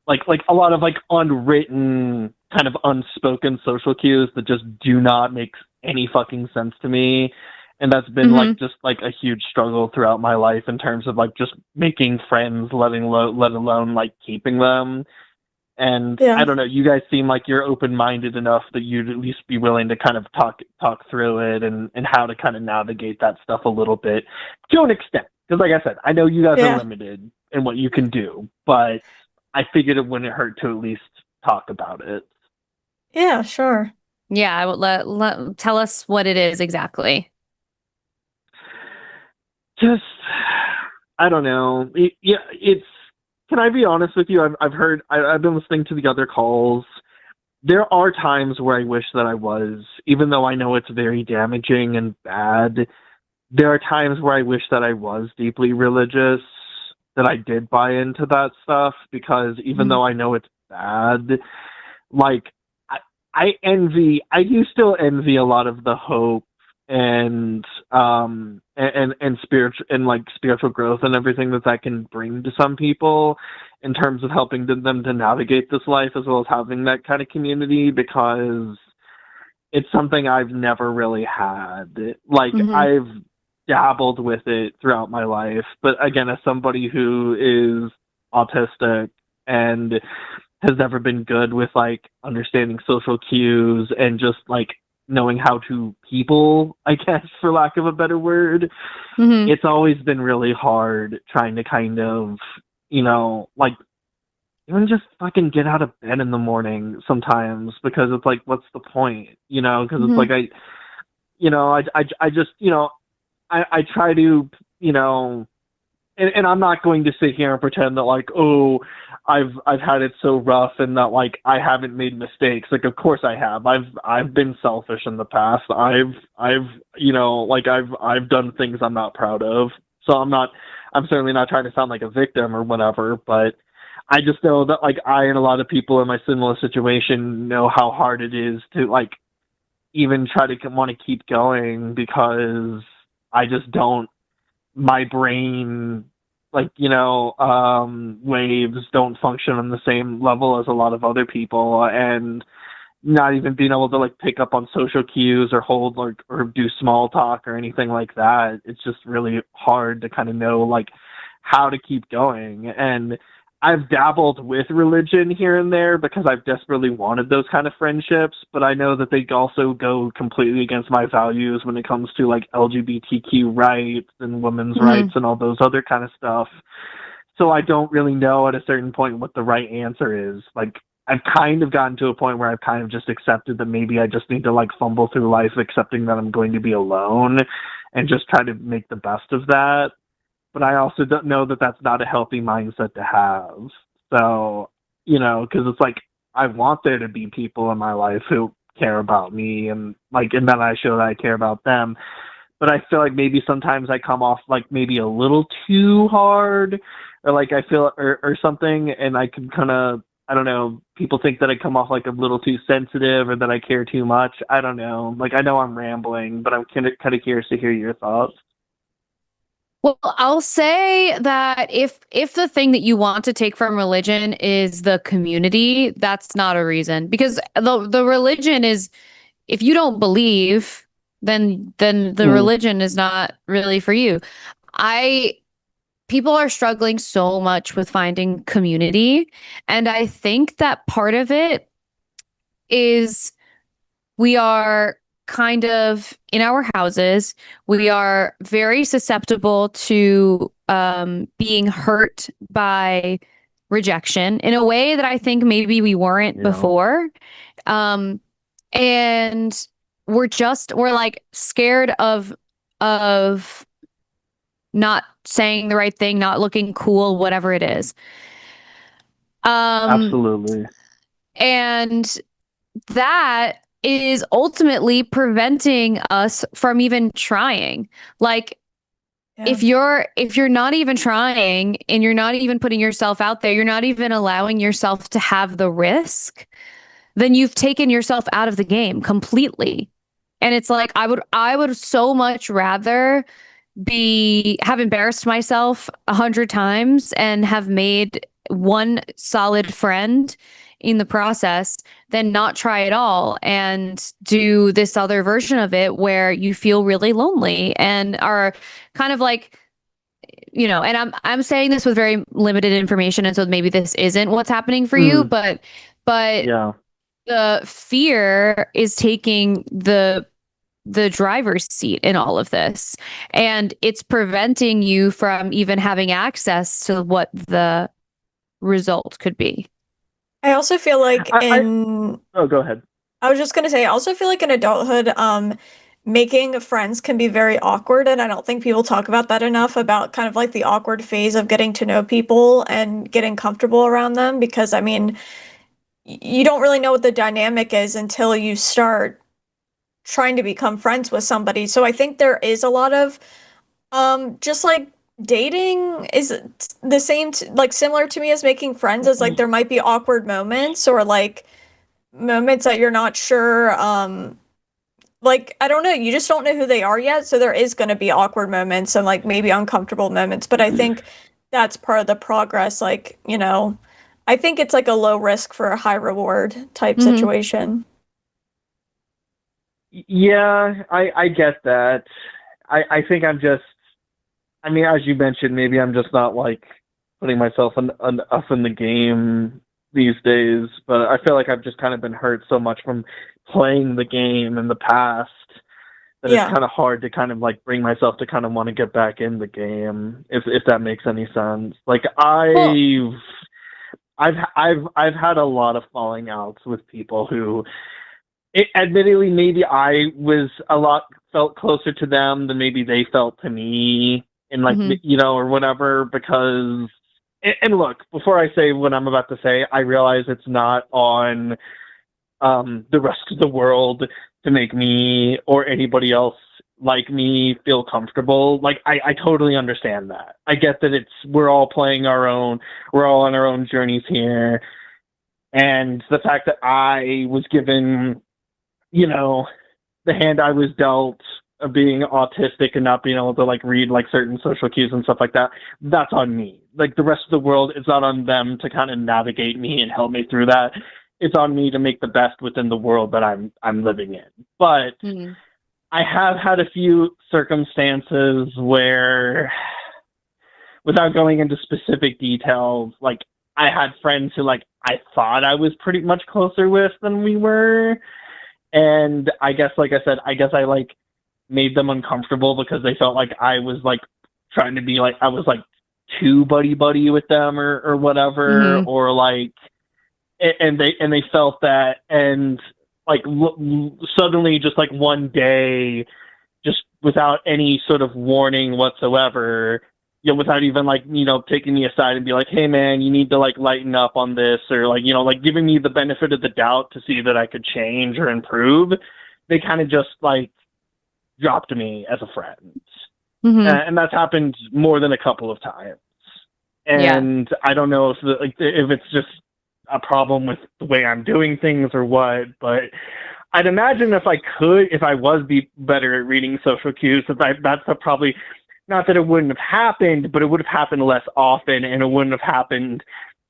like a lot of like unwritten, kind of unspoken social cues that just do not make any fucking sense to me. And that's been like just like a huge struggle throughout my life in terms of like just making friends, let alone like keeping them. And I don't know, you guys seem like you're open-minded enough that you'd at least be willing to kind of talk through it and how to kind of navigate that stuff a little bit to an extent. Because like I said, I know you guys are limited in what you can do, but I figured it wouldn't hurt to at least talk about it. Yeah, sure. Yeah, I would tell us what it is exactly. Just, I don't know. It's, can I be honest with you? I've been listening to the other calls. There are times where I wish that I was, even though I know it's very damaging and bad. There are times where I wish that I was deeply religious, that I did buy into that stuff, because even though I know it's bad, like I do still envy a lot of the hope and spiritual growth and everything that can bring to some people in terms of helping them to navigate this life, as well as having that kind of community, because it's something I've never really had. Like I've dabbled with it throughout my life, but again, as somebody who is autistic and has never been good with like understanding social cues and just like knowing how to people, I guess, for lack of a better word, it's always been really hard trying to kind of, like even just fucking get out of bed in the morning sometimes, because it's like, what's the point? Because it's like I just, I try to, and I'm not going to sit here and pretend that like, oh, I've had it so rough and that like I haven't made mistakes. Like, of course I have. I've been selfish in the past. I've you know, like I've done things I'm not proud of. So I'm certainly not trying to sound like a victim or whatever, but I just know that like I and a lot of people in my similar situation know how hard it is to like even try to want to keep going, because I just don't, my brain, like, you know, waves don't function on the same level as a lot of other people, and not even being able to like pick up on social cues or hold like or do small talk or anything like that. It's just really hard to kind of know like how to keep going. And I've dabbled with religion here and there because I've desperately wanted those kind of friendships, but I know that they also go completely against my values when it comes to like LGBTQ rights and women's rights and all those other kind of stuff. So I don't really know at a certain point what the right answer is. Like, I've kind of gotten to a point where I've kind of just accepted that maybe I just need to like fumble through life accepting that I'm going to be alone and just try to make the best of that. But I also don't know that that's not a healthy mindset to have. So, you know, because it's like, I want there to be people in my life who care about me and like, and then I show that I care about them. But I feel like maybe sometimes I come off like maybe a little too hard, or like I feel, or something. And I can kind of, I don't know, people think that I come off like a little too sensitive or that I care too much. I don't know. Like, I know I'm rambling, but I'm kind of curious to hear your thoughts. Well, I'll say that if the thing that you want to take from religion is the community, that's not a reason, because the religion is, if you don't believe, then the religion is not really for you. People are struggling so much with finding community, and I think that part of it is we are kind of in our houses. We are very susceptible to being hurt by rejection in a way that I think maybe we weren't before. And we're like scared of not saying the right thing, not looking cool, whatever it is. Absolutely. And that is ultimately preventing us from even trying. Like, if you're not even trying and you're not even putting yourself out there, you're not even allowing yourself to have the risk, then you've taken yourself out of the game completely. And it's like, I would so much rather have embarrassed myself 100 times and have made one solid friend in the process than not try at all and do this other version of it where you feel really lonely and are kind of like, you know, and I'm saying this with very limited information, and so maybe this isn't what's happening for you, but yeah, the fear is taking the driver's seat in all of this, and it's preventing you from even having access to what the result could be. I also feel like oh, go ahead. I was just gonna say, I also feel like in adulthood, making friends can be very awkward, and I don't think people talk about that enough, about kind of like the awkward phase of getting to know people and getting comfortable around them, because I mean, you don't really know what the dynamic is until you start trying to become friends with somebody. So I think there is a lot of just like dating is the same like similar to me as making friends, as like there might be awkward moments or like moments that you're not sure like I don't know, you just don't know who they are yet, so there is going to be awkward moments and like maybe uncomfortable moments, but I think that's part of the progress. Like, you know, I think it's like a low risk for a high reward type situation. Yeah, I get that. I think I'm just, I mean, as you mentioned, maybe I'm just not like putting myself enough in the game these days, but I feel like I've just kind of been hurt so much from playing the game in the past that it's kind of hard to kind of like bring myself to kind of want to get back in the game, if that makes any sense. Like I've had a lot of falling outs with people who, admittedly, maybe I was felt closer to them than maybe they felt to me. and like, you know, or whatever, because, and look, before I say what I'm about to say, I realize it's not on the rest of the world to make me or anybody else like me feel comfortable. Like, I totally understand that. I get that we're all on our own journeys here. And the fact that I was given, you know, the hand I was dealt of being autistic and not being able to like read like certain social cues and stuff like that, that's on me. Like, the rest of the world, it's not on them to kind of navigate me and help me through that. It's on me to make the best within the world that I'm living in. But I have had a few circumstances where, without going into specific details, like, I had friends who like I thought I was pretty much closer with than we were. And I guess, like I said, I like made them uncomfortable because they felt like I was like trying to be like, I was like too buddy with them or whatever, or like, and they felt that, and like suddenly just like one day, just without any sort of warning whatsoever, you know, without even like, you know, taking me aside and be like, hey man, you need to like lighten up on this, or like, you know, like giving me the benefit of the doubt to see that I could change or improve, they kind of just like dropped me as a friend. And that's happened more than a couple of times. And I don't know if it's just a problem with the way I'm doing things or what, but I'd imagine if I was better at reading social cues, that's probably, not that it wouldn't have happened, but it would have happened less often, and it wouldn't have happened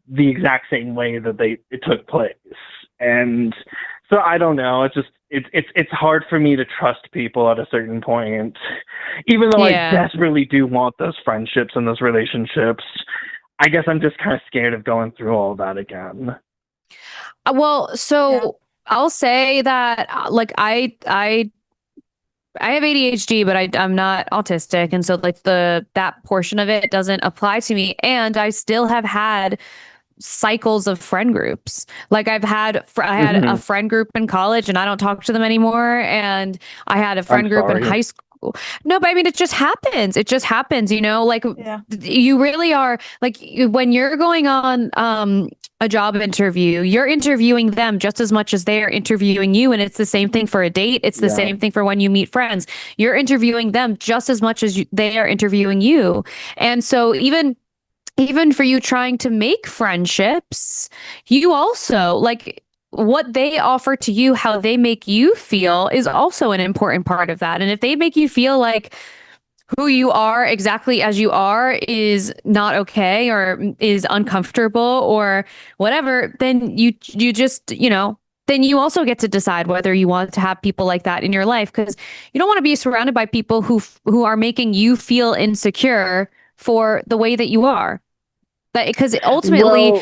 the exact same way that it took place. And so I don't know. It's just it's hard for me to trust people at a certain point, even though I desperately do want those friendships and those relationships. I guess I'm just kind of scared of going through all that again. Well, so I'll say that like I have ADHD, but I'm not autistic. And so like that portion of it doesn't apply to me. And I still have had cycles of friend groups. Like I had a friend group in college and I don't talk to them anymore. And I had a friend group in high school. No, but I mean, it just happens. It just happens, you know, like you really are like when you're going on a job interview, you're interviewing them just as much as they are interviewing you. And it's the same thing for a date. It's the same thing for when you meet friends. You're interviewing them just as much as they are interviewing you. And so even for you trying to make friendships, you also like what they offer to you, how they make you feel is also an important part of that. And if they make you feel like who you are exactly as you are is not okay or is uncomfortable or whatever, then you just, you know, then you also get to decide whether you want to have people like that in your life, because you don't want to be surrounded by people who are making you feel insecure for the way that you are. Because ultimately,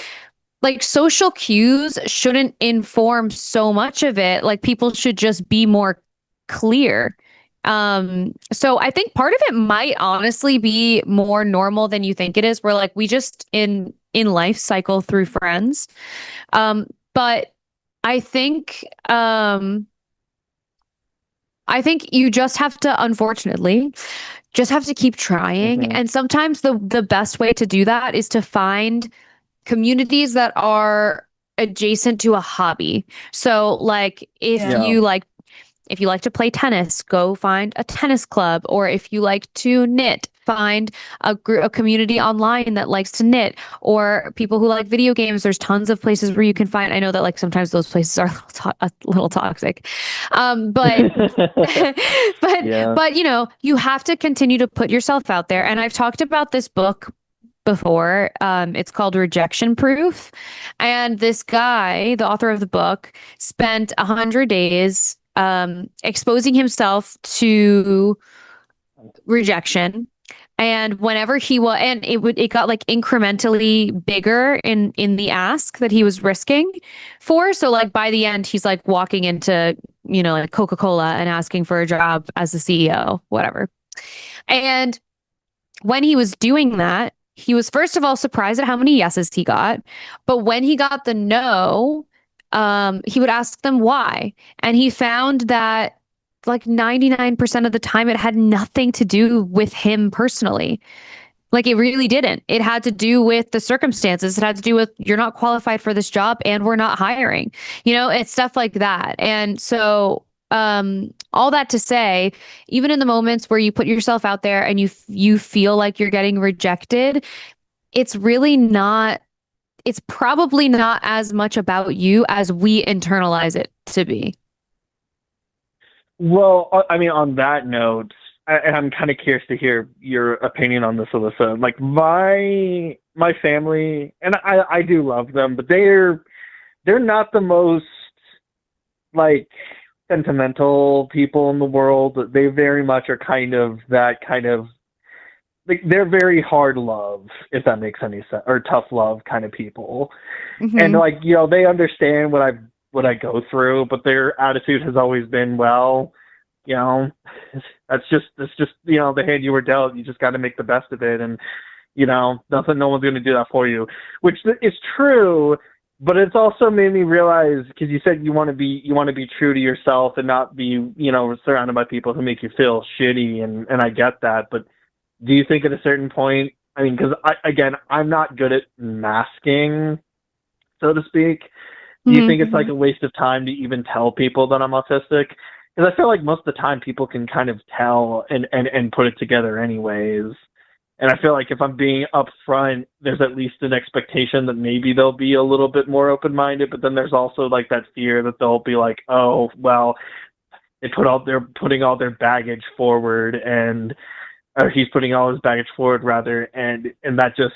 like social cues shouldn't inform so much of it. Like people should just be more clear. So I think part of it might honestly be more normal than you think it is. We're like, we just in life cycle through friends. But I think you just have to, unfortunately, just have to keep trying. And sometimes the best way to do that is to find communities that are adjacent to a hobby. So like if you like to play tennis, go find a tennis club, or if you like to knit, find a community online that likes to knit, or people who like video games. There's tons of places where you can find. I know that like sometimes those places are a little toxic, but but you know, you have to continue to put yourself out there. And I've talked about this book before. It's called Rejection Proof, and this guy, the author of the book, spent 100 days exposing himself to rejection. And whenever it got like incrementally bigger in the ask that he was risking for. So like by the end, he's like walking into, you know, like Coca-Cola and asking for a job as the CEO, whatever. And when he was doing that, he was first of all surprised at how many yeses he got. But when he got the no, he would ask them why. And he found that like 99% of the time, it had nothing to do with him personally. Like, it really didn't. It had to do with the circumstances. It had to do with, you're not qualified for this job and we're not hiring. It's stuff like that. And so, all that to say, even in the moments where you put yourself out there and you feel like you're getting rejected, it's probably not as much about you as we internalize it to be. Well, I mean, on that note, and I'm kind of curious to hear your opinion on this, Alyssa. Like, my family, and I do love them, but they're not the most, like, sentimental people in the world. They very much are kind of that kind of, like, they're very hard love, if that makes any sense, or tough love kind of people. Mm-hmm. And, like, they understand what I go through, but their attitude has always been, well, that's just the hand you were dealt. You just got to make the best of it, and no one's going to do that for you, which is true. But it's also made me realize, because you said you want to be true to yourself and not be surrounded by people who make you feel shitty, and I get that. But do you think at a certain point, I mean, because I'm not good at masking, so to speak. Do you think it's like a waste of time to even tell people that I'm autistic? Because I feel like most of the time people can kind of tell and put it together anyways. And I feel like if I'm being upfront, there's at least an expectation that maybe they'll be a little bit more open-minded, but then there's also like that fear that they'll be like, oh, well, they're putting all their baggage forward, or he's putting all his baggage forward rather, and that just,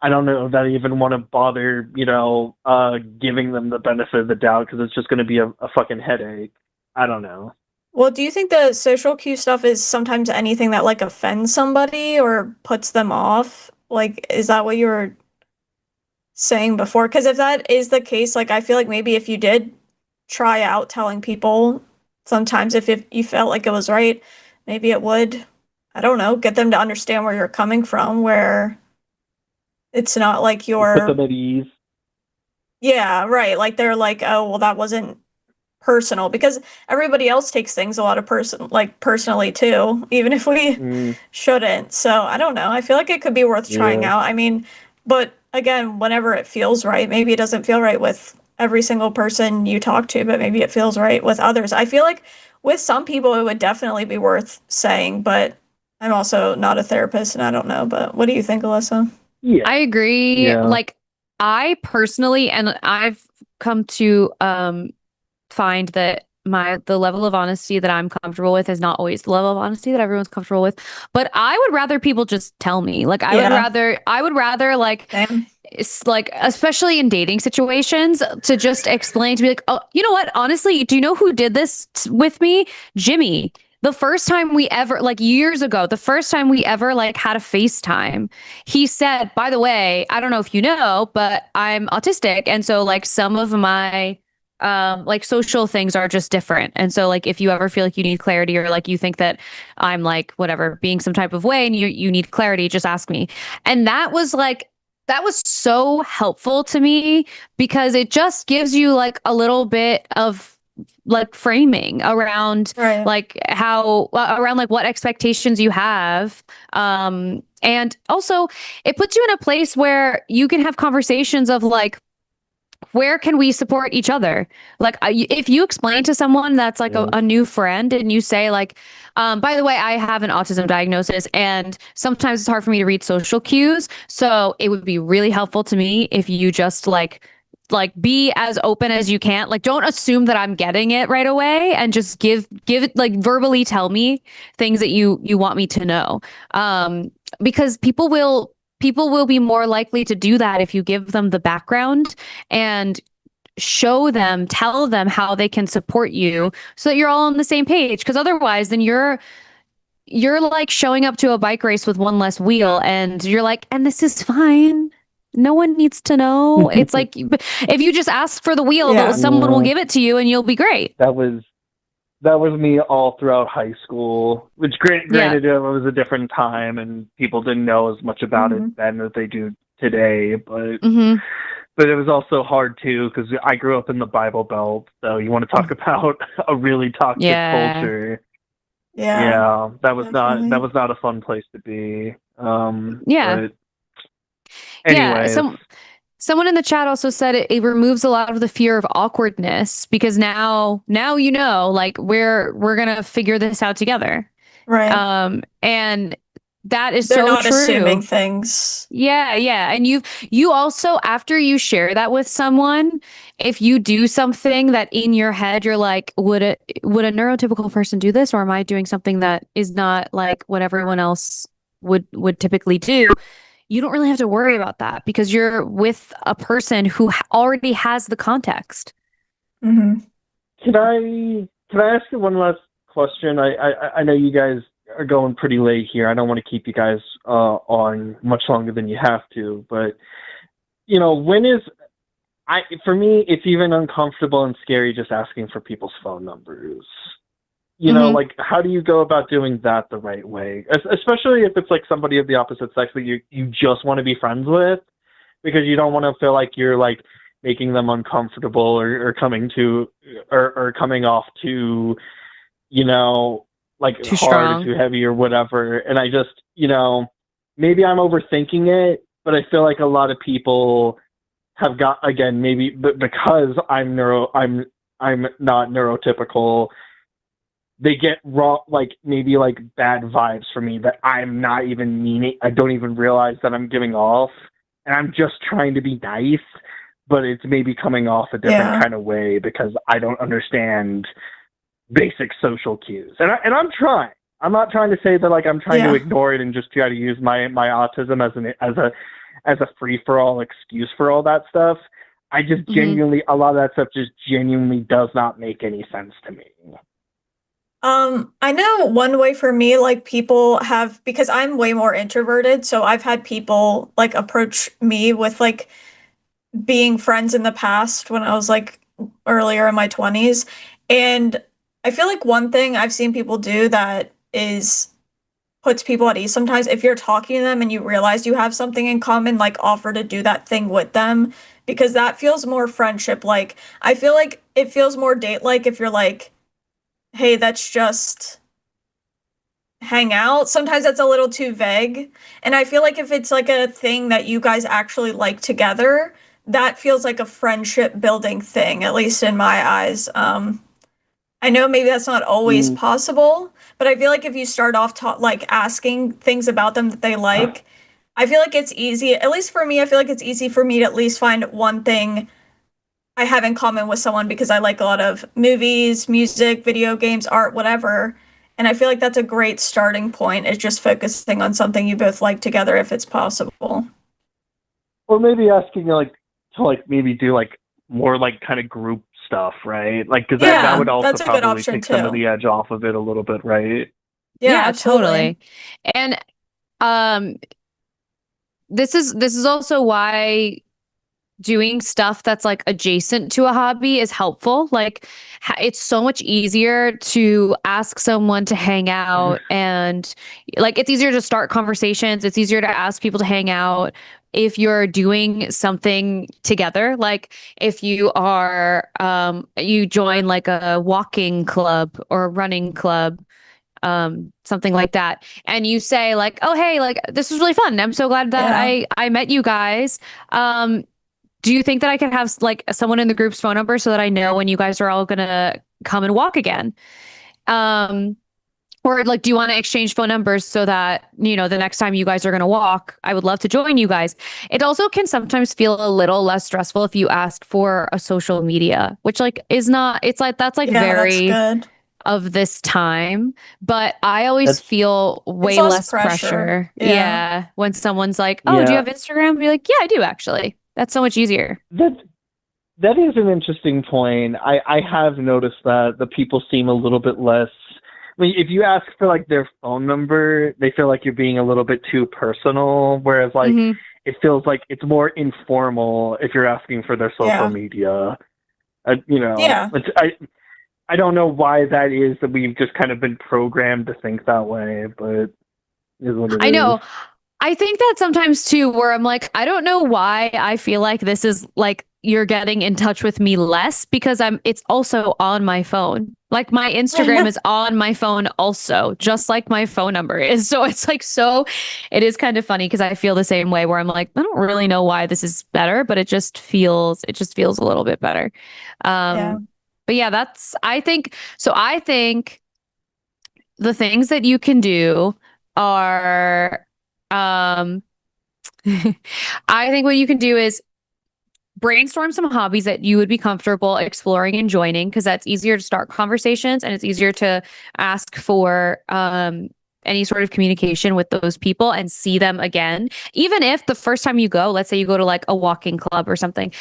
I don't know that I even want to bother, giving them the benefit of the doubt, because it's just going to be a fucking headache. I don't know. Well, do you think the social cue stuff is sometimes anything that like offends somebody or puts them off? Like, is that what you were saying before? Because if that is the case, like, I feel like maybe if you did try out telling people, sometimes if you felt like it was right, maybe it would, I don't know, get them to understand where you're coming from, where it's not like you're... Put them at ease. Yeah, right. Like, they're like, oh, well, that wasn't personal, because everybody else takes things a lot of personally too, even if we shouldn't. So I don't know. I feel like it could be worth trying out. I mean, but again, whenever it feels right, maybe it doesn't feel right with every single person you talk to, but maybe it feels right with others. I feel like with some people it would definitely be worth saying, but I'm also not a therapist and I don't know. But what do you think, Alyssa? Yeah, I agree. Yeah. Like, I personally, and I've come to find that the level of honesty that I'm comfortable with is not always the level of honesty that everyone's comfortable with. But I would rather people just tell me. Like, I would rather like, it's like, especially in dating situations, to just explain to me like, oh, you know what? Honestly, do you know who did this with me? Jimmy. The first time we ever, like years ago, the first time we ever like had a FaceTime, he said, by the way, I don't know if you know, but I'm autistic. And so like some of my like social things are just different. And so like if you ever feel like you need clarity, or like you think that I'm like whatever being some type of way and you need clarity, just ask me. And that was so helpful to me, because it just gives you like a little bit of like framing around like how around like what expectations you have, and also it puts you in a place where you can have conversations of like, where can we support each other? Like, if you explain to someone that's like a new friend, and you say like, by the way, I have an autism diagnosis and sometimes it's hard for me to read social cues. So it would be really helpful to me if you just like be as open as you can. Like, don't assume that I'm getting it right away, and just give it, like, verbally tell me things that you want me to know. Because people will be more likely to do that if you give them the background and tell them how they can support you, so that you're all on the same page. Because otherwise, then you're like showing up to a bike race with one less wheel, and you're like, and this is fine. No one needs to know. It's like, if you just ask for the wheel, someone will give it to you and you'll be great. That was me all throughout high school, which granted it was a different time and people didn't know as much about it then as they do today. But but it was also hard too because I grew up in the Bible Belt. So you want to talk about a really toxic culture? Yeah, that was not a fun place to be. But anyways. Someone in the chat also said it removes a lot of the fear of awkwardness because now you know, like we're gonna figure this out together, right? And that is They're so not true. assuming things. Yeah, and you also, after you share that with someone, if you do something that in your head you're like, would a neurotypical person do this, or am I doing something that is not like what everyone else would typically do? You don't really have to worry about that because you're with a person who already has the context. Mm-hmm. Can I ask you one last question? I know you guys are going pretty late here. I don't want to keep you guys on much longer than you have to, but for me, it's even uncomfortable and scary just asking for people's phone numbers. Like, how do you go about doing that the right way? Especially if it's like somebody of the opposite sex that you just want to be friends with, because you don't want to feel like you're like making them uncomfortable or coming off too, like too hard strong, or too heavy or whatever. And I just, maybe I'm overthinking it, but I feel like a lot of people have got, again, maybe because I'm not neurotypical, they get wrong, like maybe like bad vibes from me that I'm not even meaning. I don't even realize that I'm giving off, and I'm just trying to be nice, but it's maybe coming off a different kind of way because I don't understand basic social cues. And I'm trying. I'm not trying to say that like I'm trying to ignore it and just try to use my autism as a free for all excuse for all that stuff. I just genuinely, a lot of that stuff just genuinely does not make any sense to me. I know one way for me, like people have, because I'm way more introverted, so I've had people like approach me with like being friends in the past when I was like earlier in my 20s. And I feel like one thing I've seen people do that puts people at ease sometimes, if you're talking to them and you realize you have something in common, like offer to do that thing with them, because that feels more friendship. Like, I feel like it feels more date-like if you're like, hey, that's just hang out. Sometimes that's a little too vague. And I feel like if it's like a thing that you guys actually like together, that feels like a friendship building thing, at least in my eyes. I know maybe that's not always possible, but I feel like if you start off like asking things about them that they like, I feel like it's easy, at least for me, I feel like it's easy for me to at least find one thing I have in common with someone because I like a lot of movies, music, video games, art, whatever. And I feel like that's a great starting point, is just focusing on something you both like together if it's possible. Or maybe asking like to like maybe do like more like kind of group stuff, right? Like, because that would also probably take some of the edge off of it a little bit, right? Yeah, totally. And this is also why doing stuff that's like adjacent to a hobby is helpful. Like, it's so much easier to ask someone to hang out, and like it's easier to start conversations. It's easier to ask people to hang out if you're doing something together. Like if you are you join like a walking club or a running club, something like that, and you say like, oh hey, like this was really fun, I'm so glad that I met you guys. Do you think that I can have like someone in the group's phone number so that I know when you guys are all gonna come and walk again? Or like, do you want to exchange phone numbers so that, the next time you guys are gonna walk, I would love to join you guys. It also can sometimes feel a little less stressful if you ask for a social media, which like is not, it's like, that's like very good of this time, but I always feel way less pressure. Yeah. When someone's like, oh, do you have Instagram? Be like, yeah, I do actually. That's so much easier. That is an interesting point. I have noticed that the people seem a little bit less. I mean, if you ask for like their phone number, they feel like you're being a little bit too personal. Whereas like it feels like it's more informal if you're asking for their social media. I don't know why that is, that we've just kind of been programmed to think that way, but it is what it is. I know. I think that sometimes too, where I'm like, I don't know why I feel like this is like you're getting in touch with me less because it's also on my phone. Like my Instagram is on my phone also, just like my phone number is. So it's like, it is kind of funny because I feel the same way where I'm like, I don't really know why this is better, but it just feels a little bit better. But yeah, I think the things that you can do are, I think what you can do is brainstorm some hobbies that you would be comfortable exploring and joining, because that's easier to start conversations and it's easier to ask for any sort of communication with those people and see them again. Even if the first time you go, let's say you go to like a walking club or something,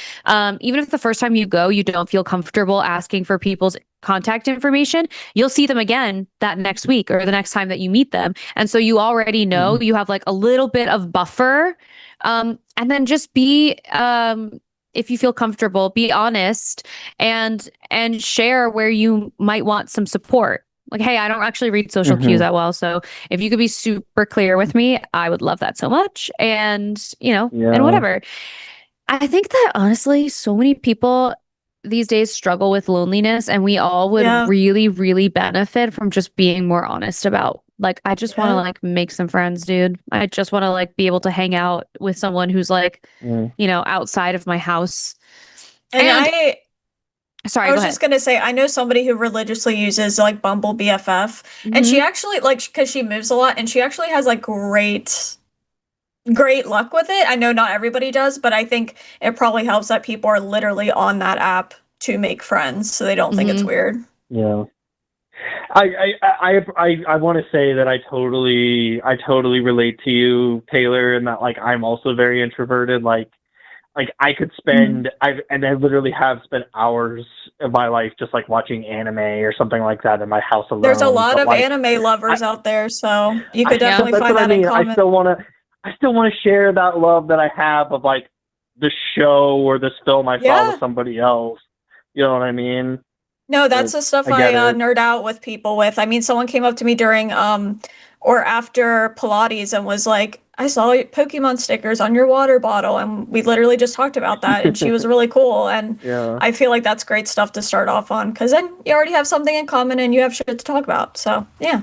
even if the first time you go, you don't feel comfortable asking for people's contact information, you'll see them again that next week or the next time that you meet them. And so you already know you have like a little bit of buffer. And then just be, if you feel comfortable, be honest and share where you might want some support. Like, hey, I don't actually read social cues that well. So if you could be super clear with me, I would love that so much. And, and whatever. I think that honestly, so many people these days struggle with loneliness, and we all would really, really benefit from just being more honest about, like, I just want to like make some friends, dude. I just want to like be able to hang out with someone who's like, outside of my house. And sorry, I was just gonna say, I know somebody who religiously uses like Bumble BFF, and she actually because she moves a lot, and she actually has like great luck with it. I know not everybody does, but I think it probably helps that people are literally on that app to make friends, so they don't think it's weird. Yeah. I want to say that I totally relate to you, Taylor, and that like I'm also very introverted. Like I could spend I literally have spent hours of my life just like watching anime or something like that in my house alone. There's a lot of anime lovers out there, so you could definitely find that in common. I still want to share that love that I have of like the show or this film I saw with somebody else. You know what I mean? No, that's the stuff I nerd out with people with. I mean, someone came up to me during or after Pilates and was like, I saw Pokemon stickers on your water bottle, and we literally just talked about that, and she was really cool. And I feel like that's great stuff to start off on, because then you already have something in common and you have shit to talk about. So yeah.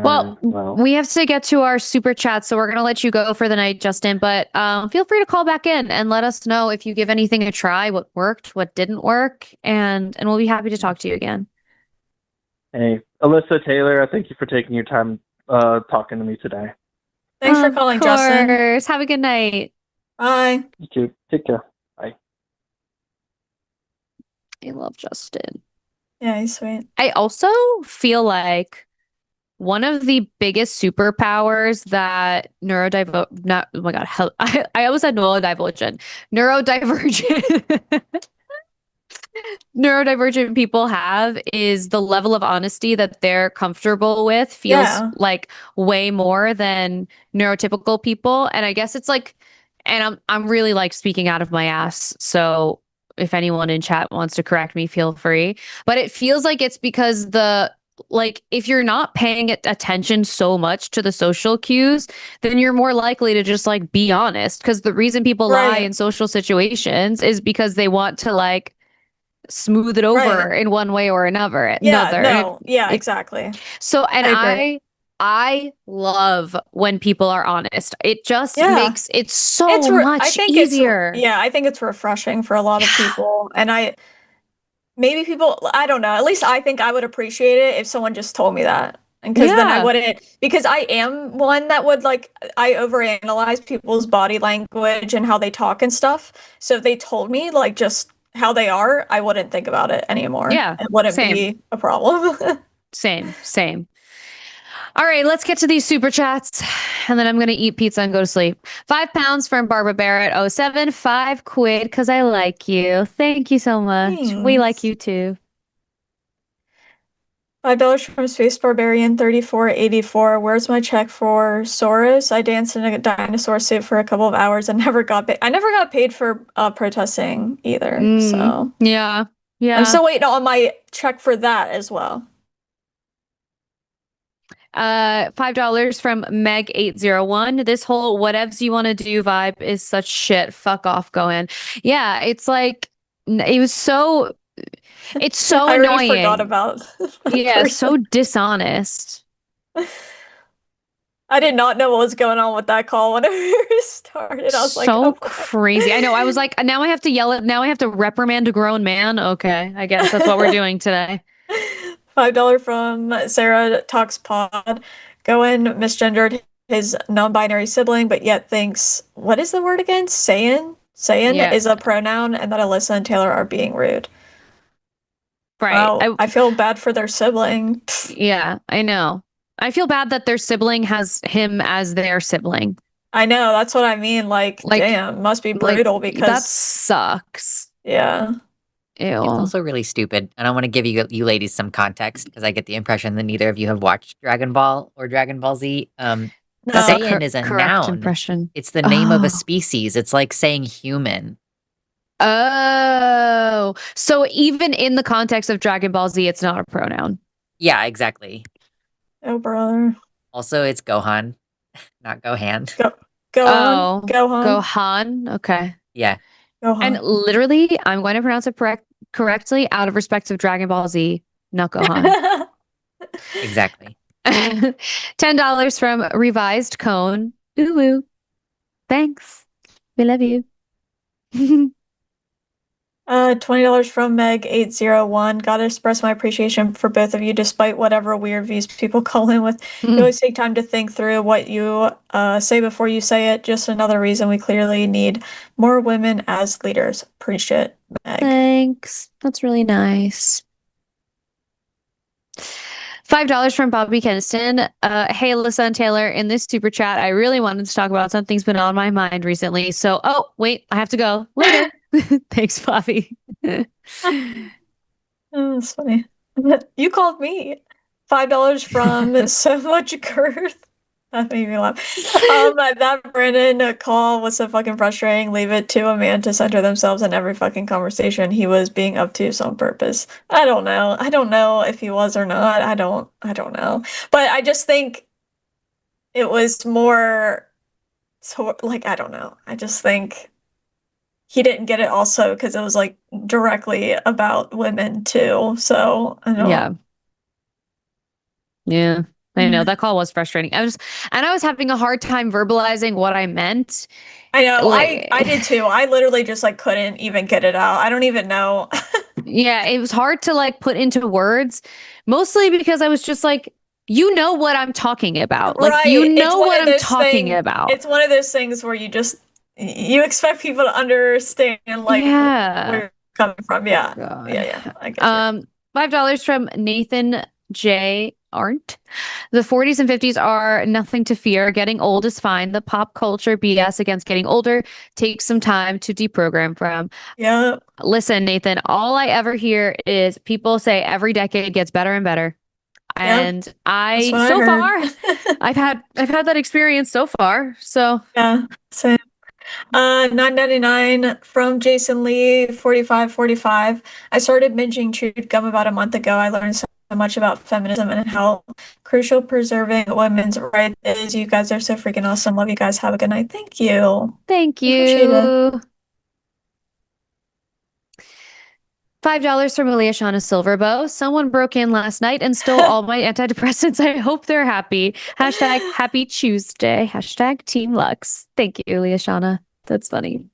Well, we have to get to our super chat, so we're going to let you go for the night, Justin, but feel free to call back in and let us know if you give anything a try, what worked, what didn't work, and we'll be happy to talk to you again. Hey, Alyssa, Taylor, thank you for taking your time talking to me today. Thanks for calling, Justin. Have a good night. Bye. You too. Take care. Bye. I love Justin. Yeah, he's sweet. I also feel like one of the biggest superpowers that I always said neurodivergent neurodivergent people have is the level of honesty that they're comfortable with feels like way more than neurotypical people. And I guess it's like, and I'm really like speaking out of my ass, so if anyone in chat wants to correct me, feel free. But it feels like it's because if you're not paying attention so much to the social cues, then you're more likely to just like be honest. Because the reason people lie in social situations is because they want to like smooth it over in one way or another. Exactly. So, and I love when people are honest. It just makes it so much easier. I think it's refreshing for a lot of people. And maybe people, I don't know, at least I think I would appreciate it if someone just told me that. And because then I wouldn't, because I am one that would like, I overanalyze people's body language and how they talk and stuff. So if they told me like just how they are, I wouldn't think about it anymore. Yeah. It wouldn't be a problem. Same. All right, let's get to these super chats, and then I'm going to eat pizza and go to sleep. £5 from Barbara Barrett 07, £5 because I like you. Thank you so much. Thanks. We like you too. $5 from Space Barbarian 3484. Where's my check for Soros? I danced in a dinosaur suit for a couple of hours and never got paid. I never got paid for protesting either. So yeah. I'm still waiting on my check for that as well. $5 from Meg801. This whole whatevs you want to do vibe is such shit. Fuck off, go in. Yeah, it's like it's so I annoying. already forgot about yeah, so dishonest. I did not know what was going on with that call when it started. I was like, so crazy. I know. I was like, now I have to yell at, now I have to reprimand a grown man. Okay, I guess that's what we're doing today. $5 from Sarah Talks Pod. Goen misgendered his non-binary sibling, but yet thinks, what is the word again? Sayin is a pronoun, and that Alyssa and Taylor are being rude. Right. Wow, I feel bad for their sibling. Yeah, I know. I feel bad that their sibling has him as their sibling. I know, that's what I mean. Like damn, must be brutal because that sucks. Yeah. Ew. It's also really stupid. And I want to give you ladies some context because I get the impression that neither of you have watched Dragon Ball or Dragon Ball Z. Saiyan is a noun. Impression. It's the name of a species. It's like saying human. Oh, so even in the context of Dragon Ball Z, it's not a pronoun. Yeah, exactly. Oh, brother. Also, it's Gohan, not Gohan. Gohan. Okay. Yeah. Gohan. And literally, I'm going to pronounce it correctly out of respect of Dragon Ball Z, not Gohan. Exactly. $10 from Revised Cone. Ooh, ooh. Thanks. We love you. $20 from Meg801. Gotta express my appreciation for both of you, despite whatever weird views people call in with. You always take time to think through what you say before you say it. Just another reason we clearly need more women as leaders. Appreciate it, Meg. Thanks. That's really nice. $5 from Bobby Kenston. Hey, Alyssa and Taylor, in this super chat, I really wanted to talk about something's been on my mind recently. So, wait, I have to go later. Thanks, Bobby. That's funny. You called me. $5 from So Much Girth. That made me laugh. That Brandon call was so fucking frustrating. Leave it to a man to center themselves in every fucking conversation. He was being obtuse on purpose. I don't know. I don't know if he was or not. I don't know. But I just think it was more I don't know. I just think he didn't get it also because it was like directly about women too. So I don't. Yeah. I know that call was frustrating. I was having a hard time verbalizing what I meant. I know. I did too. I literally just couldn't even get it out. I don't even know. Yeah, it was hard to put into words, mostly because I was just like, you know what I'm talking about. Right. You know what I'm talking about. It's one of those things where you expect people to understand where you're coming from. Yeah. God. Yeah. I get you. $5 from Nathan J. Aren't. The 40s and 50s are nothing to fear. Getting old is fine. The pop culture BS against getting older takes some time to deprogram from. Yeah. Listen, Nathan, all I ever hear is people say every decade gets better and better. And I've had that experience so far. So yeah, same. $9.99 from Jason Lee, 4545. I started binging chewed gum about a month ago. I learned so much about feminism and how crucial preserving women's rights is. You guys are so freaking awesome. Love you guys. Have a good night. Thank you. Thank you. Appreciate it. $5 from Aaliyah Shauna Silverbow. Someone broke in last night and stole all my antidepressants. I hope they're happy. Hashtag happy Tuesday. Hashtag Team Lux. Thank you, Aaliyah Shauna. That's funny.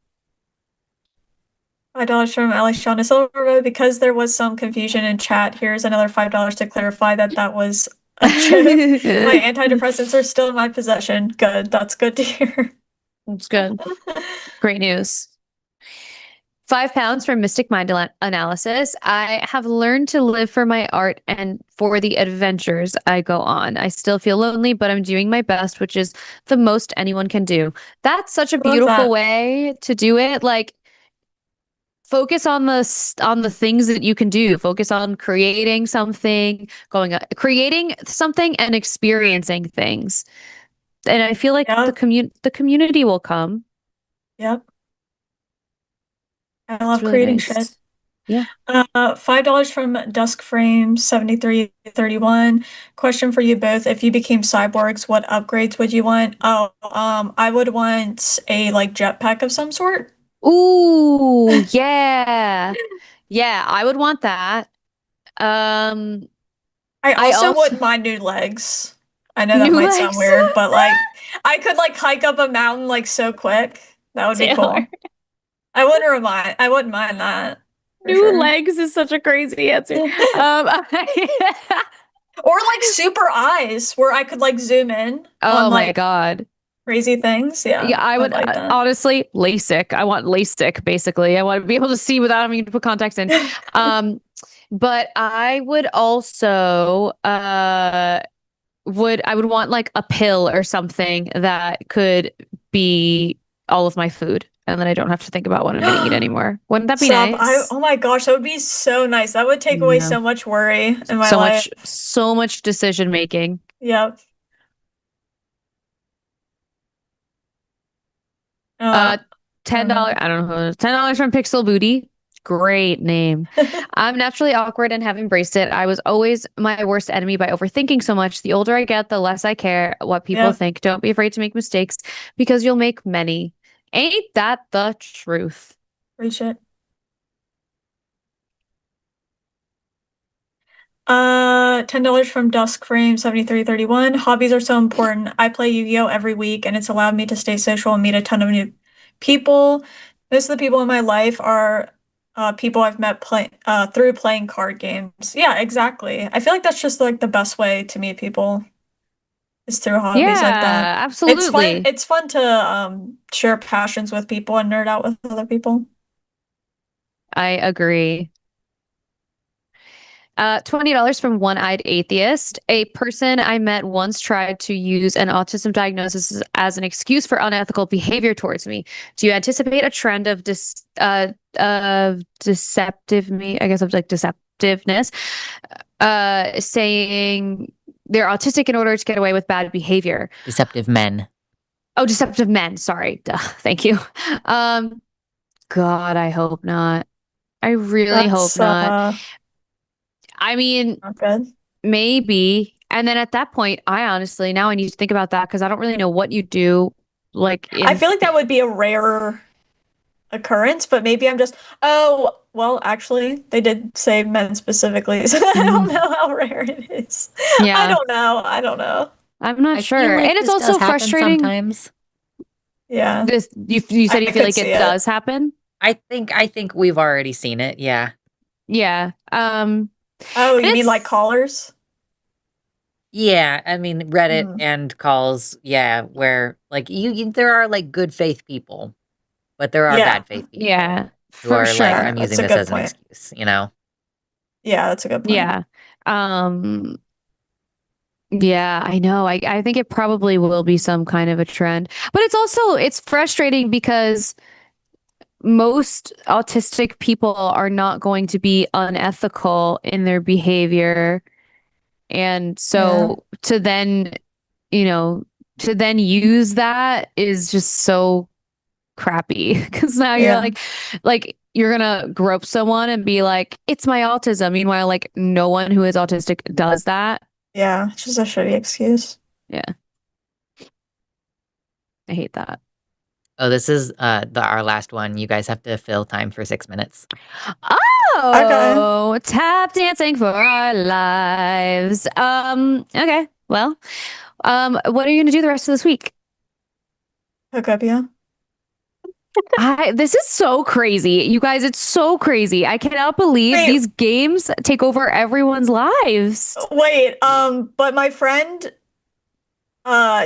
$5 from Alyssa Silverbow. Because there was some confusion in chat, here's another $5 to clarify that was a joke. My antidepressants are still in my possession. Good. That's good to hear. That's good. Great news. £5 from Mystic Mind Analysis. I have learned to live for my art and for the adventures I go on. I still feel lonely, but I'm doing my best, which is the most anyone can do. That's such a beautiful way to do it. Focus on the things that you can do. Focus on creating something, creating something and experiencing things. And I feel like the community will come. Yep. I love creating shit. Yeah. $5 from Duskframe7331. Question for you both. If you became cyborgs, what upgrades would you want? I would want a like jetpack of some sort. Ooh, yeah. Yeah, I would want that. I I also also wouldn't mind new legs. I know that new might sound legs. weird, but like I could like hike up a mountain like so quick. That would be cool. Taylor. I wouldn't mind that. For New sure. legs is such a crazy answer. Or like super eyes where I could like zoom in Oh on my like God. crazy things. Yeah. Yeah, I would like that. honestly LASIK. I want LASIK basically. I want to be able to see without having to put contacts in. But I would also would want like a pill or something that could be all of my food, and then I don't have to think about what I'm gonna eat anymore. Wouldn't that be nice? Oh my gosh, that would be so nice. That would take away Yeah. so much worry in my life. So much decision making. Yep. $10. I don't know. $10 from Pixel Booty. Great name. I'm naturally awkward and have embraced it. I was always my worst enemy by overthinking so much. The older I get, the less I care what people think. Don't be afraid to make mistakes because you'll make many. Ain't that the truth? Reach it. $10 from Duskframe7331. Hobbies are so important. I play Yu-Gi-Oh every week and it's allowed me to stay social and meet a ton of new people. Most of the people in my life are people I've met through playing card games. Yeah, exactly. I feel like that's just like the best way to meet people is through hobbies like that. Yeah, absolutely. It's fun to share passions with people and nerd out with other people. I agree. $20 from One-Eyed Atheist. A person I met once tried to use an autism diagnosis as an excuse for unethical behavior towards me. Do you anticipate a trend of deceptiveness, saying they're autistic in order to get away with bad behavior? Deceptive men. Oh, deceptive men. Sorry. Duh. Thank you. God, I hope not. I really hope not. I mean, maybe. And then at that point, I need to think about that because I don't really know what you do. Like, I feel like that would be a rare occurrence, but maybe I'm just, actually, they did say men specifically, so I don't know how rare it is. Yeah. I don't know. I'm not sure. And it's also frustrating. Sometimes. Yeah. You said you feel like it does happen? I think we've already seen it. Yeah. Yeah. Oh, you mean like callers? Yeah, I mean Reddit and calls. Yeah, where like you there are like good faith people, but there are bad faith people. Yeah, who are sure. like I'm using this as an excuse. You know. Yeah, that's a good point. Yeah. Yeah, I know. I think it probably will be some kind of a trend, but it's frustrating because most autistic people are not going to be unethical in their behavior. And so to then use that is just so crappy because now you're like you're gonna grope someone and be like, it's my autism. Meanwhile, like no one who is autistic does that. Yeah, it's just a shitty excuse. Yeah. I hate that. Oh, this is our last one. You guys have to fill time for 6 minutes. Oh, okay. Tap dancing for our lives. Okay. Well, what are you gonna do the rest of this week? Hook up, yeah. This is so crazy. You guys, it's so crazy. I cannot believe these games take over everyone's lives. Wait, but my friend,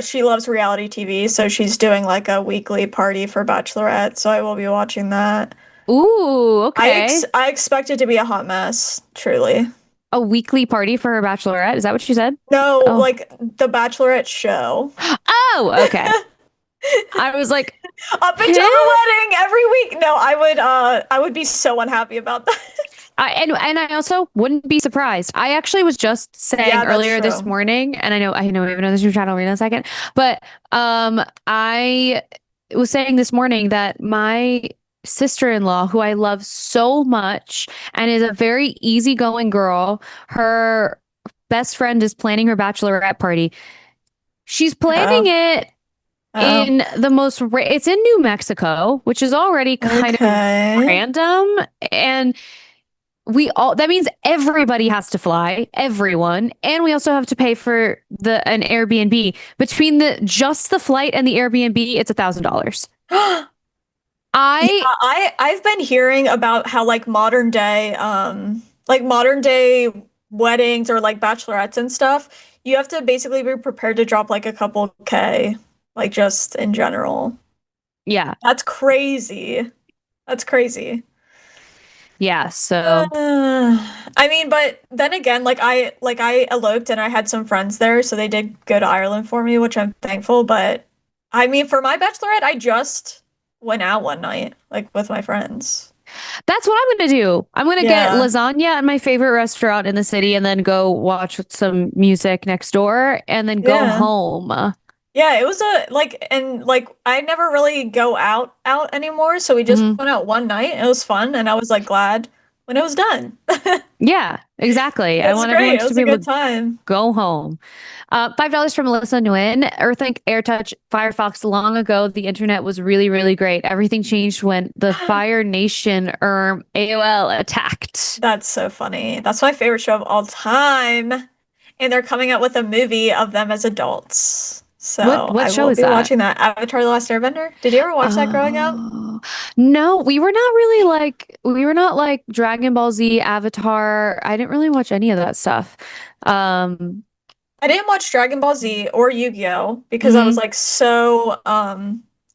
she loves reality TV, so she's doing like a weekly party for Bachelorette, so I will be watching that. Ooh, okay. I expect it to be a hot mess, truly. A weekly party for her Bachelorette? Is that what she said? No, like the Bachelorette show. Oh, okay. I was like, up until the wedding every week. No, I would be so unhappy about that. And I also wouldn't be surprised. I actually was just saying earlier this morning, and I know we have another Zoom chat. I'll read in a second, but I was saying this morning that my sister-in-law, who I love so much and is a very easygoing girl. Her best friend is planning her bachelorette party. She's planning it in the most it's in New Mexico, which is already kind of random, and that means everybody has to fly, everyone, and we also have to pay for an Airbnb. Between just the flight and the Airbnb, it's $1,000. I've been hearing about how like modern day weddings or like bachelorettes and stuff, you have to basically be prepared to drop like a couple K, like just in general. Yeah. That's crazy. Yeah, so I mean, but then again, I eloped and I had some friends there, so they did go to Ireland for me, which I'm thankful. But I mean, for my bachelorette, I just went out one night, like with my friends. That's what I'm gonna do. I'm gonna get lasagna at my favorite restaurant in the city, and then go watch some music next door, and then go home. Yeah, it was I never really go out anymore, so we just went out one night. It was fun, and I was like glad when it was done. Yeah, exactly. I want everyone to be able to go home. $5 from Alyssa Nguyen. Earthlink, AirTouch, Firefox. Long ago, the internet was really, really great. Everything changed when the Fire Nation AOL attacked. That's so funny. That's my favorite show of all time, and they're coming out with a movie of them as adults. So what show is that? I will be watching that. Avatar: The Last Airbender. Did you ever watch that growing up? No, we were not like Dragon Ball Z, Avatar. I didn't really watch any of that stuff. I didn't watch Dragon Ball Z or Yu-Gi-Oh because I was like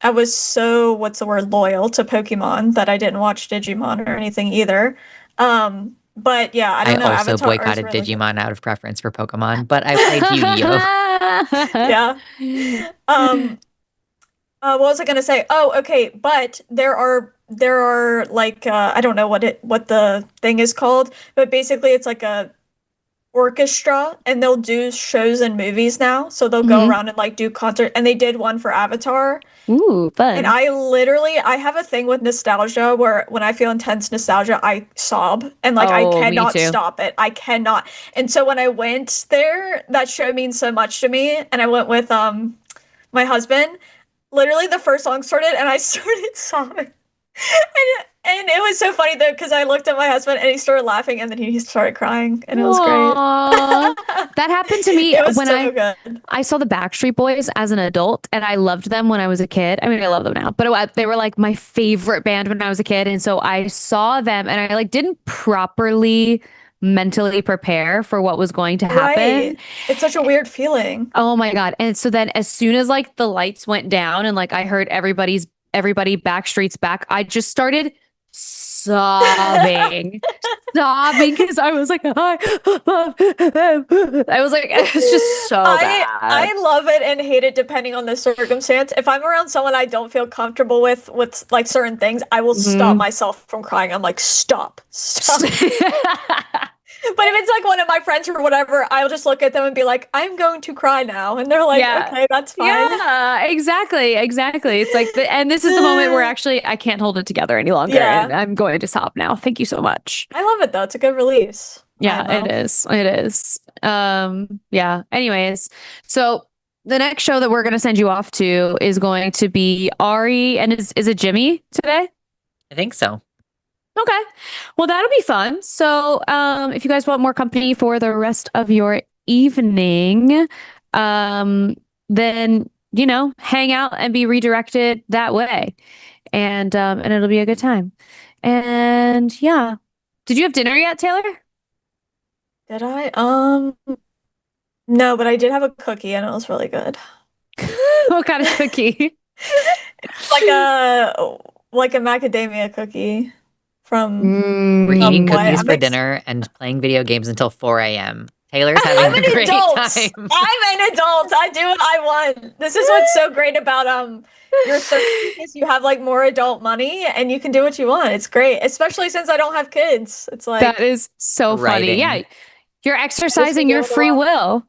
I was so loyal to Pokemon that I didn't watch Digimon or anything either. But yeah, I don't know. I also Avatar boycotted Digimon out of preference for Pokemon, but I played Yu-Gi-Oh. Yeah. What was I gonna say? Oh, okay. But there are like I don't know what the thing is called, but basically it's like a orchestra, and they'll do shows and movies now. So they'll go around and like do concert, and they did one for Avatar. Ooh, fun. And I have a thing with nostalgia where when I feel intense nostalgia, I sob, and like I cannot stop it. I cannot. And so when I went there, that show means so much to me, and I went with my husband. Literally the first song started and I started sobbing. And it was so funny though, because I looked at my husband and he started laughing, and then he started crying, and it was great. That happened to me when good. I saw the Backstreet Boys as an adult, and I loved them when I was a kid. I mean, I love them now, but they were like my favorite band when I was a kid, and so I saw them, and I like didn't properly mentally prepare for what was going to happen. Right. It's such a weird feeling. Oh my God. And so then as soon as like the lights went down and like I heard everybody Backstreet's back, I just started sobbing because I was like, I was like, it's just so bad. I love it and hate it depending on the circumstance. If I'm around someone I don't feel comfortable with like certain things, I will stop myself from crying. I'm like, stop. But if it's like one of my friends or whatever, I'll just look at them and be like, I'm going to cry now. And they're like, okay, that's fine. Yeah, exactly. It's like, and this is the moment where actually I can't hold it together any longer. Yeah. And I'm going to stop now. Thank you so much. I love it though. It's a good release. Yeah, it is. Yeah. Anyways, so the next show that we're going to send you off to is going to be Ari, and is it Jimmy today? I think so. Okay. Well, that'll be fun. So if you guys want more company for the rest of your evening, then, hang out and be redirected that way. And it'll be a good time. And yeah. Did you have dinner yet, Taylor? Did I? No, but I did have a cookie and it was really good. What kind of cookie? It's like a macadamia cookie. We're eating cookies for dinner and playing video games until 4 a.m. Taylor's having a great time. I'm an adult. I do what I want. This is what's so great about your 30s. You have like more adult money and you can do what you want. It's great, especially since I don't have kids. It's like that is so funny. Yeah, you're exercising your free will.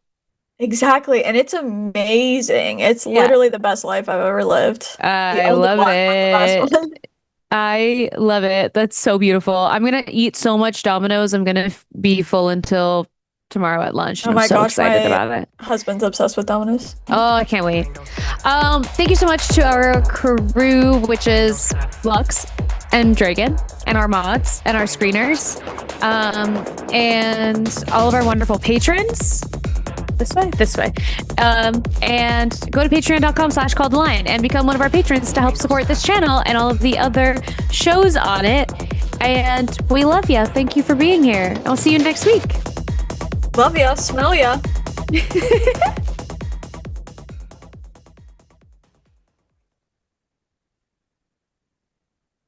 Exactly, and it's amazing. It's literally the best life I've ever lived. I love it. I love it. That's so beautiful. I'm gonna eat so much Domino's. I'm gonna be full until tomorrow at lunch. Oh And my I'm so gosh, excited my about it. husband's obsessed with Domino's. Oh, I can't wait. Thank you so much to our crew, which is Lux and Dragon, and our mods and our screeners, and all of our wonderful patrons. This way. And go to patreon.com/calledline and become one of our patrons to help support this channel and all of the other shows on it. And we love you. Thank you for being here. I'll see you next week. Love ya. Smell ya.